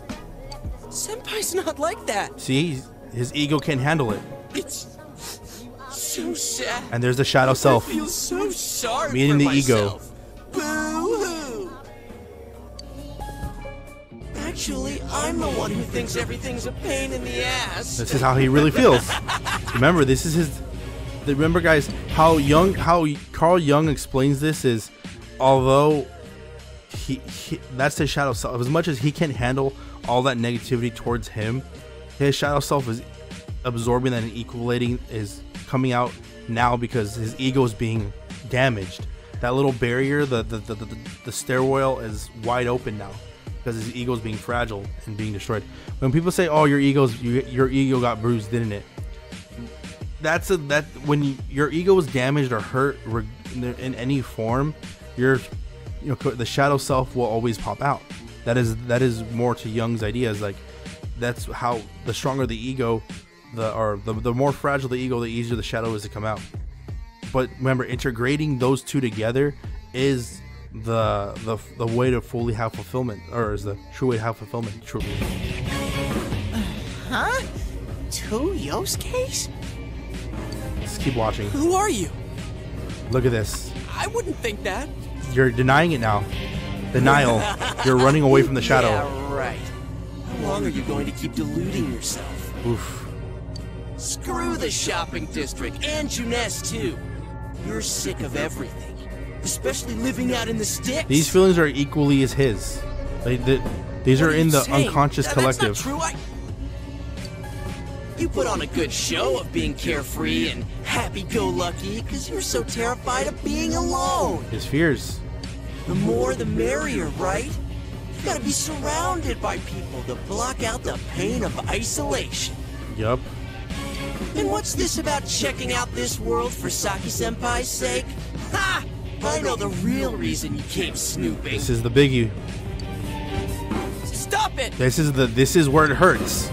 Senpai's not like that. See, his ego can't handle it. It's so sad. And there's the shadow self. I feel so sorry Meeting for the ego. myself. Boo-hoo. Actually, I'm the one who thinks everything's a pain in the ass. This is how he really feels. Remember, this is his... Remember, guys, how Carl Jung explains this is, although he that's his shadow self. As much as he can't handle all that negativity towards him, his shadow self is absorbing that and equalating, is coming out now because his ego is being damaged. That little barrier, the stairwell is wide open now because his ego is being fragile and being destroyed. When people say, "Oh, your ego got bruised, didn't it?" That when your ego is damaged or hurt in any form, the shadow self will always pop out. That is more to Jung's ideas. Like, that's how the stronger the ego, the more fragile the ego, the easier the shadow is to come out. But remember, integrating those two together is the way to fully have fulfillment, or is the true way to have fulfillment. Truly. Huh? Two Yosuke's? Just keep watching. Who are you? Look at this. I wouldn't think that. You're denying it now. Denial. You're running away from the shadow. Yeah, right. How long are you going to keep deluding yourself? Oof. Screw the shopping district and Juness too. You're sick of everything, especially living out in the sticks. These feelings are equally as his. These are in the unconscious collective. That's not true. You put on a good show of being carefree and happy-go-lucky because you're so terrified of being alone. His fears. The more the merrier, right? You gotta be surrounded by people to block out the pain of isolation. Yup. And what's this about checking out this world for Saki-senpai's sake? Ha! I know the real reason you came snooping. This is the biggie. Stop it! This is where it hurts.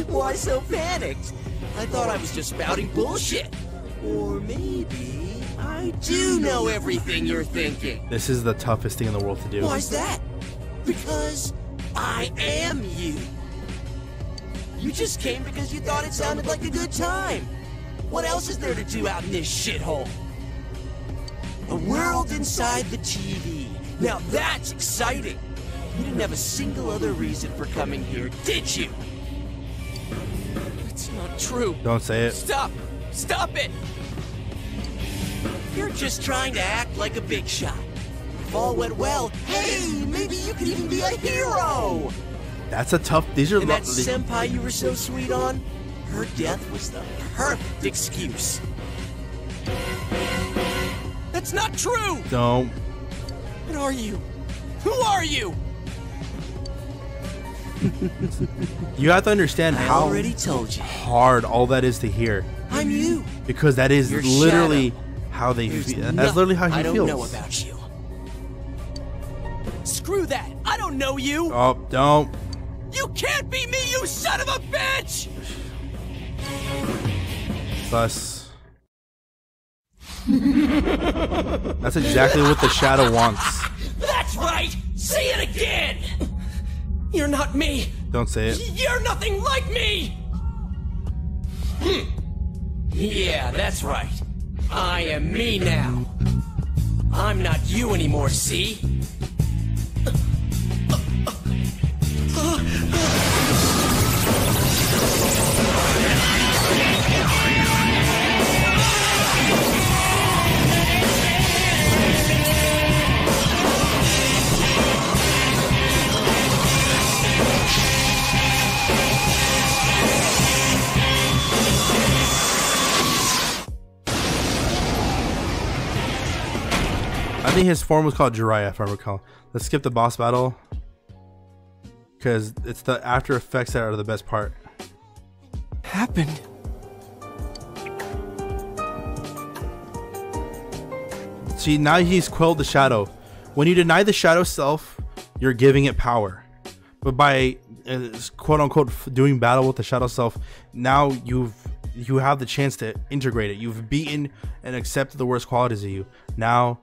Why so panicked? I thought I was just spouting bullshit. Or maybe I do know everything you're thinking. This is the toughest thing in the world to do. Why's that? Because I am you. You just came because you thought it sounded like a good time. What else is there to do out in this shithole? A world inside the TV. Now that's exciting. You didn't have a single other reason for coming here, did you? That's not true. Don't say it. Stop! Stop it! You're just trying to act like a big shot. If all went well, hey, maybe you could even be a hero! That's a tough... These are... And that senpai you were so sweet on, her death was the perfect excuse. That's not true! Don't. What are you? Who are you? You have to understand how already told you. hard all that is to hear. I'm you. Because that is Your literally shadow. how they There's feel. That's literally how he I don't feels. know about you. Screw that! I don't know you! Oh, don't. You can't be me, you son of a bitch! Thus. That's exactly what the shadow wants. That's right! Say it again! You're not me! Don't say it. You're nothing like me! Yeah, that's right. I am me now. I'm not you anymore, see? I think his form was called Jiraiya, if I recall. Let's skip the boss battle, because it's the after effects that are the best part. Happened. See, now he's quelled the shadow. When you deny the shadow self, you're giving it power. But by quote unquote doing battle with the shadow self, now you have the chance to integrate it. You've beaten and accepted the worst qualities of you. Now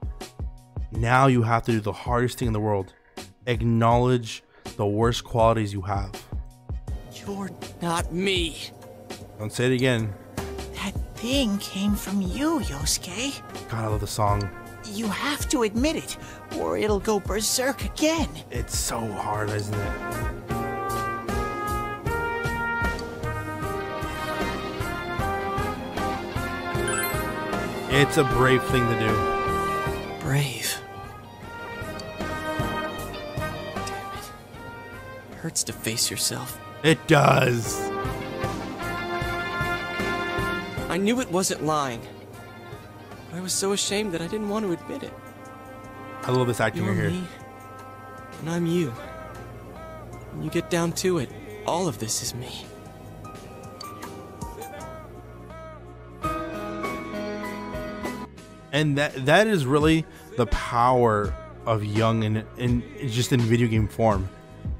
you have to do the hardest thing in the world. Acknowledge the worst qualities you have. You're not me. Don't say it again. That thing came from you, Yosuke. God, I love the song. You have to admit it, or it'll go berserk again. It's so hard, isn't it? It's a brave thing to do. Brave. Damn it. Hurts to face yourself. It does. I knew it wasn't lying. But I was so ashamed that I didn't want to admit it. I love this acting You're right here. me, and I'm you. When you get down to it, all of this is me. And that is really the power of Young in just in video game form.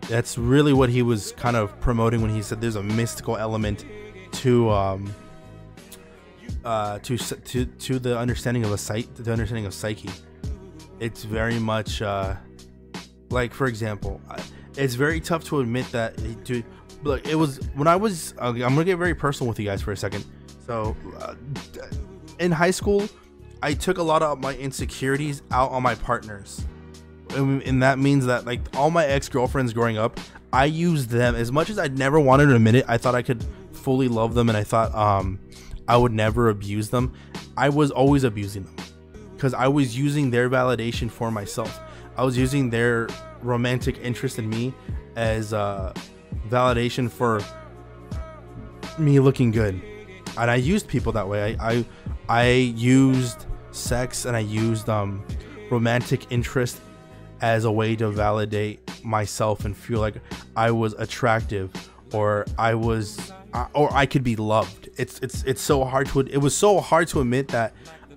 That's really what he was kind of promoting when he said there's a mystical element to the understanding of the understanding of psyche. It's very much like, for example, it's very tough to admit that. Look, it was when I was. I'm gonna get very personal with you guys for a second. So, in high school, I took a lot of my insecurities out on my partners, and that means that like all my ex-girlfriends growing up, I used them as much as I'd never wanted to admit it. I thought I could fully love them, and I thought I would never abuse them. I was always abusing them because I was using their validation for myself. I was using their romantic interest in me as validation for me looking good, and I used people that way. I used sex and I used romantic interest as a way to validate myself and feel like I was attractive, or I could be loved. It's so hard to. It was so hard to admit that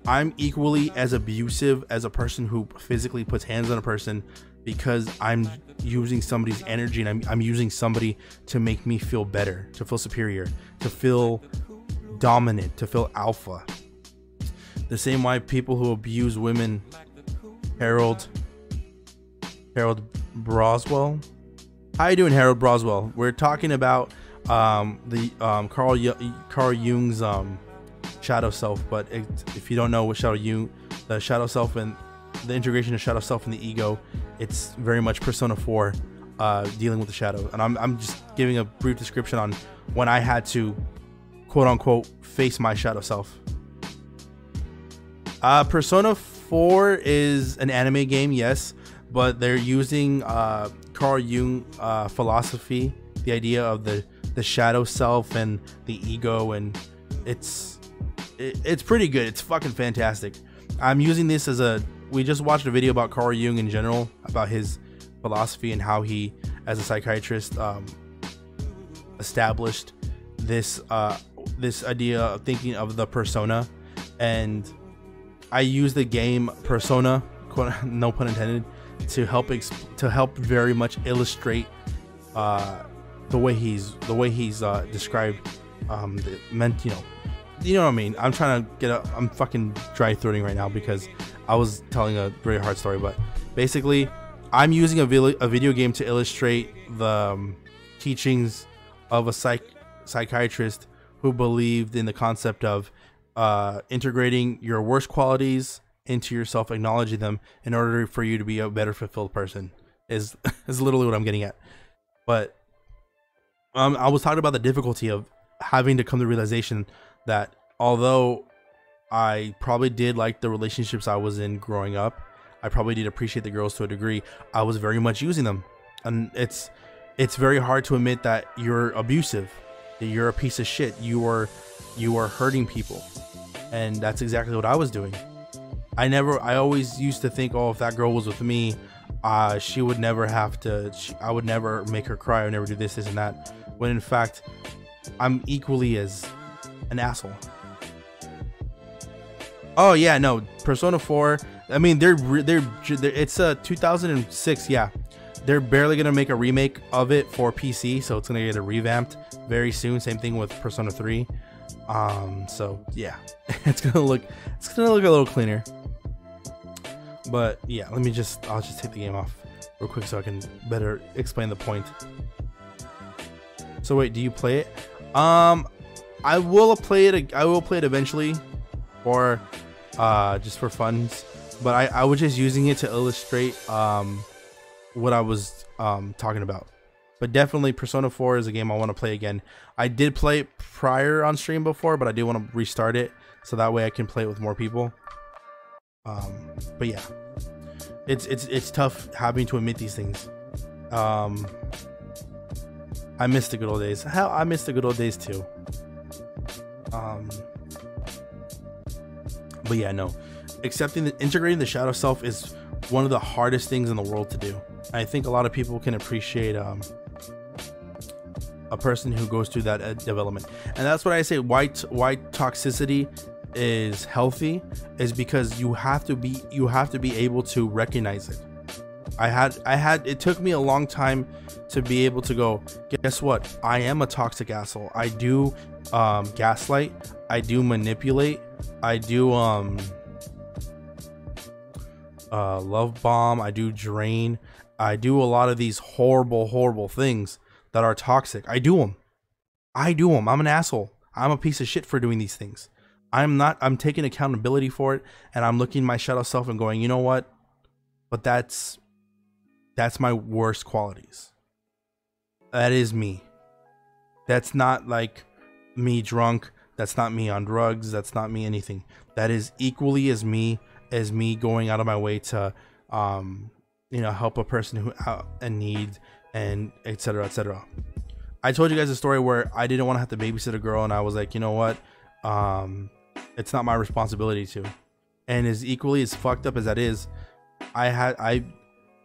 I'm equally as abusive as a person who physically puts hands on a person, because I'm using somebody's energy and I'm using somebody to make me feel better, to feel superior, to feel dominant, to feel alpha. The same way people who abuse women, Harold Broswell. How you doing, Harold Broswell? We're talking about Carl Jung's shadow self, but if you don't know what the shadow self and the integration of shadow self and the ego, it's very much Persona 4 dealing with the shadow. And I'm just giving a brief description on when I had to quote unquote face my shadow self. Persona 4 is an anime game, yes, but they're using Carl Jung philosophy, the idea of the shadow self and the ego, and it's pretty good. It's fucking fantastic. I'm using this we just watched a video about Carl Jung in general, about his philosophy and how he, as a psychiatrist, established this idea of thinking of the persona. And I use the game Persona, no pun intended, to help very much illustrate the way he's described you know what I mean. I'm trying to I'm fucking dry throating right now because I was telling a very hard story, but basically I'm using a video game to illustrate the teachings of a psychiatrist who believed in the concept of integrating your worst qualities into yourself, acknowledging them in order for you to be a better fulfilled person is literally what I'm getting at. But I was talking about the difficulty of having to come to the realization that although I probably did like the relationships I was in growing up, I probably did appreciate the girls to a degree, I was very much using them. And it's very hard to admit that you're abusive, that you're a piece of shit, you are hurting people. And that's exactly what I was doing. I always used to think, oh, if that girl was with me, she would never have to, I would never make her cry, I would never do this and that. When in fact, I'm equally as an asshole. Oh yeah, no, Persona 4, I mean, it's a 2006, yeah. They're barely gonna make a remake of it for PC, so it's gonna get revamped very soon. Same thing with Persona 3. So yeah, it's gonna look a little cleaner. But yeah, I'll just take the game off real quick so I can better explain the point. So wait, do you play it? I will play it eventually, or just for fun. But I was just using it to illustrate what I was talking about. But definitely Persona 4 is a game I want to play again. I did play it prior on stream before, but I do want to restart it so that way I can play it with more people. But yeah, it's tough having to admit these things. I miss the good old days. Hell, I miss the good old days too. But yeah, no, integrating the shadow self is one of the hardest things in the world to do. I think a lot of people can appreciate a person who goes through that development, and that's what I say. Why toxicity is healthy is because you have to be able to recognize it. It took me a long time to be able to go, guess what? I am a toxic asshole. I do gaslight. I do manipulate. I do love bomb. I do drain. I do a lot of these horrible things that are toxic. I do them. I'm an asshole. I'm a piece of shit for doing these things. I'm taking accountability for it, and I'm looking at my shadow self and going, you know what? But that's my worst qualities. That is me. That's not like me drunk. That's not me on drugs. That's not me anything. That is equally as me going out of my way to help a person who in need, and etc. etc. I told you guys a story where I didn't want to have to babysit a girl, and I was like, you know what? It's not my responsibility to. And as equally as fucked up as that is, I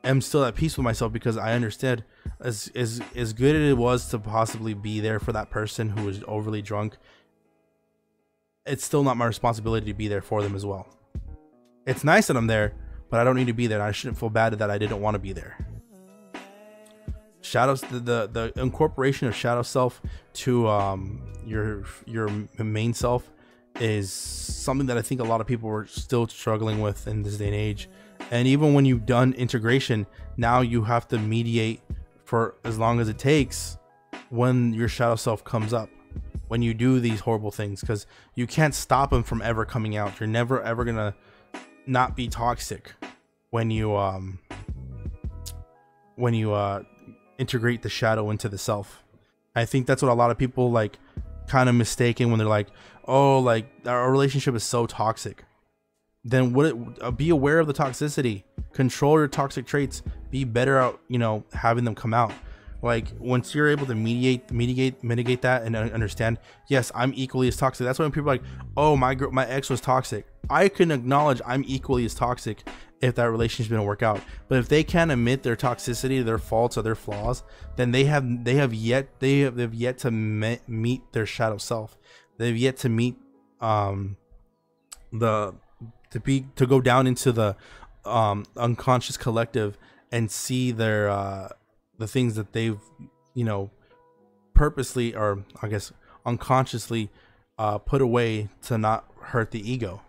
am still at peace with myself because I understood as good as it was to possibly be there for that person who was overly drunk. It's still not my responsibility to be there for them as well. It's nice that I'm there, but I don't need to be there. I shouldn't feel bad that I didn't want to be there. Shadows, the incorporation of shadow self to your main self is something that I think a lot of people are still struggling with in this day and age. And even when you've done integration, now you have to mediate for as long as it takes when your shadow self comes up, when you do these horrible things, because you can't stop them from ever coming out. You're never ever gonna not be toxic when you integrate the shadow into the self. I think that's what a lot of people like kind of mistaken when they're like, oh, like our relationship is so toxic. Then be aware of the toxicity, control your toxic traits, be better at having them come out. Like once you're able to mitigate that and understand, yes, I'm equally as toxic. That's why when people are like, oh, my ex was toxic. I can acknowledge I'm equally as toxic if that relationship didn't work out. But if they can't admit their toxicity, their faults, or their flaws, then they have yet to meet their shadow self. They've yet to meet to go down into the unconscious collective and see their the things that they've purposely, or I guess unconsciously, put away to not hurt the ego.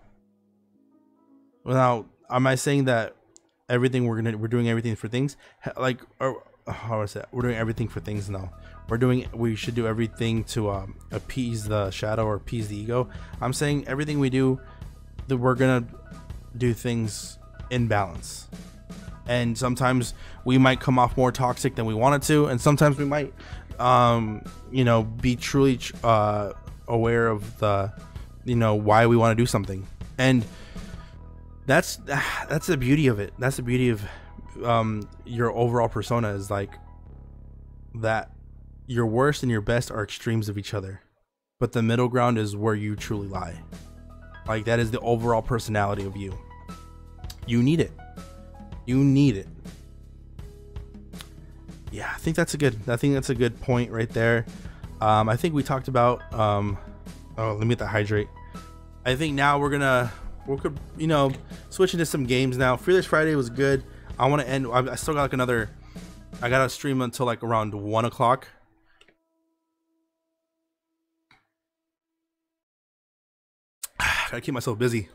Now, am I saying that everything we're doing everything for things like, or how is that? We're doing everything for things now. We should do everything to appease the shadow or appease the ego. I'm saying everything we do, that we're gonna do things in balance. And sometimes we might come off more toxic than we wanted to, and sometimes we might you know, be truly aware of the, you know, why we want to do something. And that's the beauty of it. That's the beauty of your overall persona, is like that your worst and your best are extremes of each other, but the middle ground is where you truly lie. Like, that is the overall personality of you. You need it. You need it. Yeah, I think that's a good point right there. I think we talked about oh, let me get that hydrate. I think now we could, you know, switch into some games now. Fearless Friday was good. I want to end. I still got like I gotta stream until like around 1 o'clock. Gotta keep myself busy.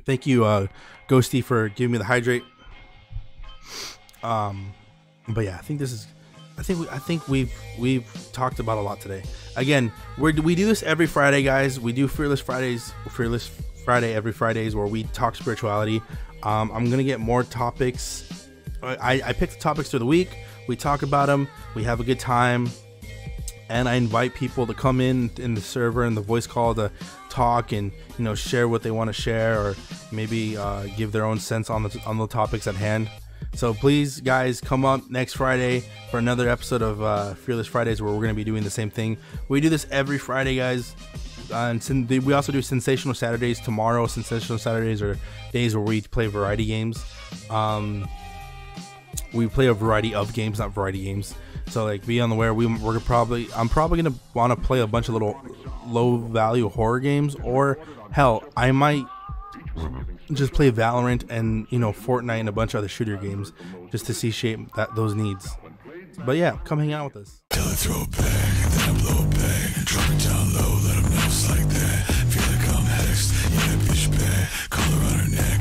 Thank you, Ghosty, for giving me the hydrate. But yeah, I think we've talked about a lot today. Again, we do this every Friday, guys. We do Fearless Friday every Fridays, where we talk spirituality. I'm gonna get more topics. I pick the topics through the week. We talk about them. We have a good time, and I invite people to come in the server and the voice call to talk and, you know, share what they want to share, or maybe give their own sense on the topics at hand. So please, guys, come up next Friday for another episode of Fearless Fridays, where we're going to be doing the same thing. We do this every Friday, guys. And we also do Sensational Saturdays tomorrow. Sensational Saturdays are days where we play variety games. We play a variety of games, not variety games. So, like, be on the aware. I'm probably going to want to play a bunch of little low-value horror games. Or, hell, I might just play Valorant and, you know, Fortnite and a bunch of other shooter games, just to see shape those needs. But yeah, come hang out with us. Till I throw it back, and then I blow it back. Drop it down low, let them know it's like that. Feel like I'm hexed, yeah, that bitch bad. Collar on her neck.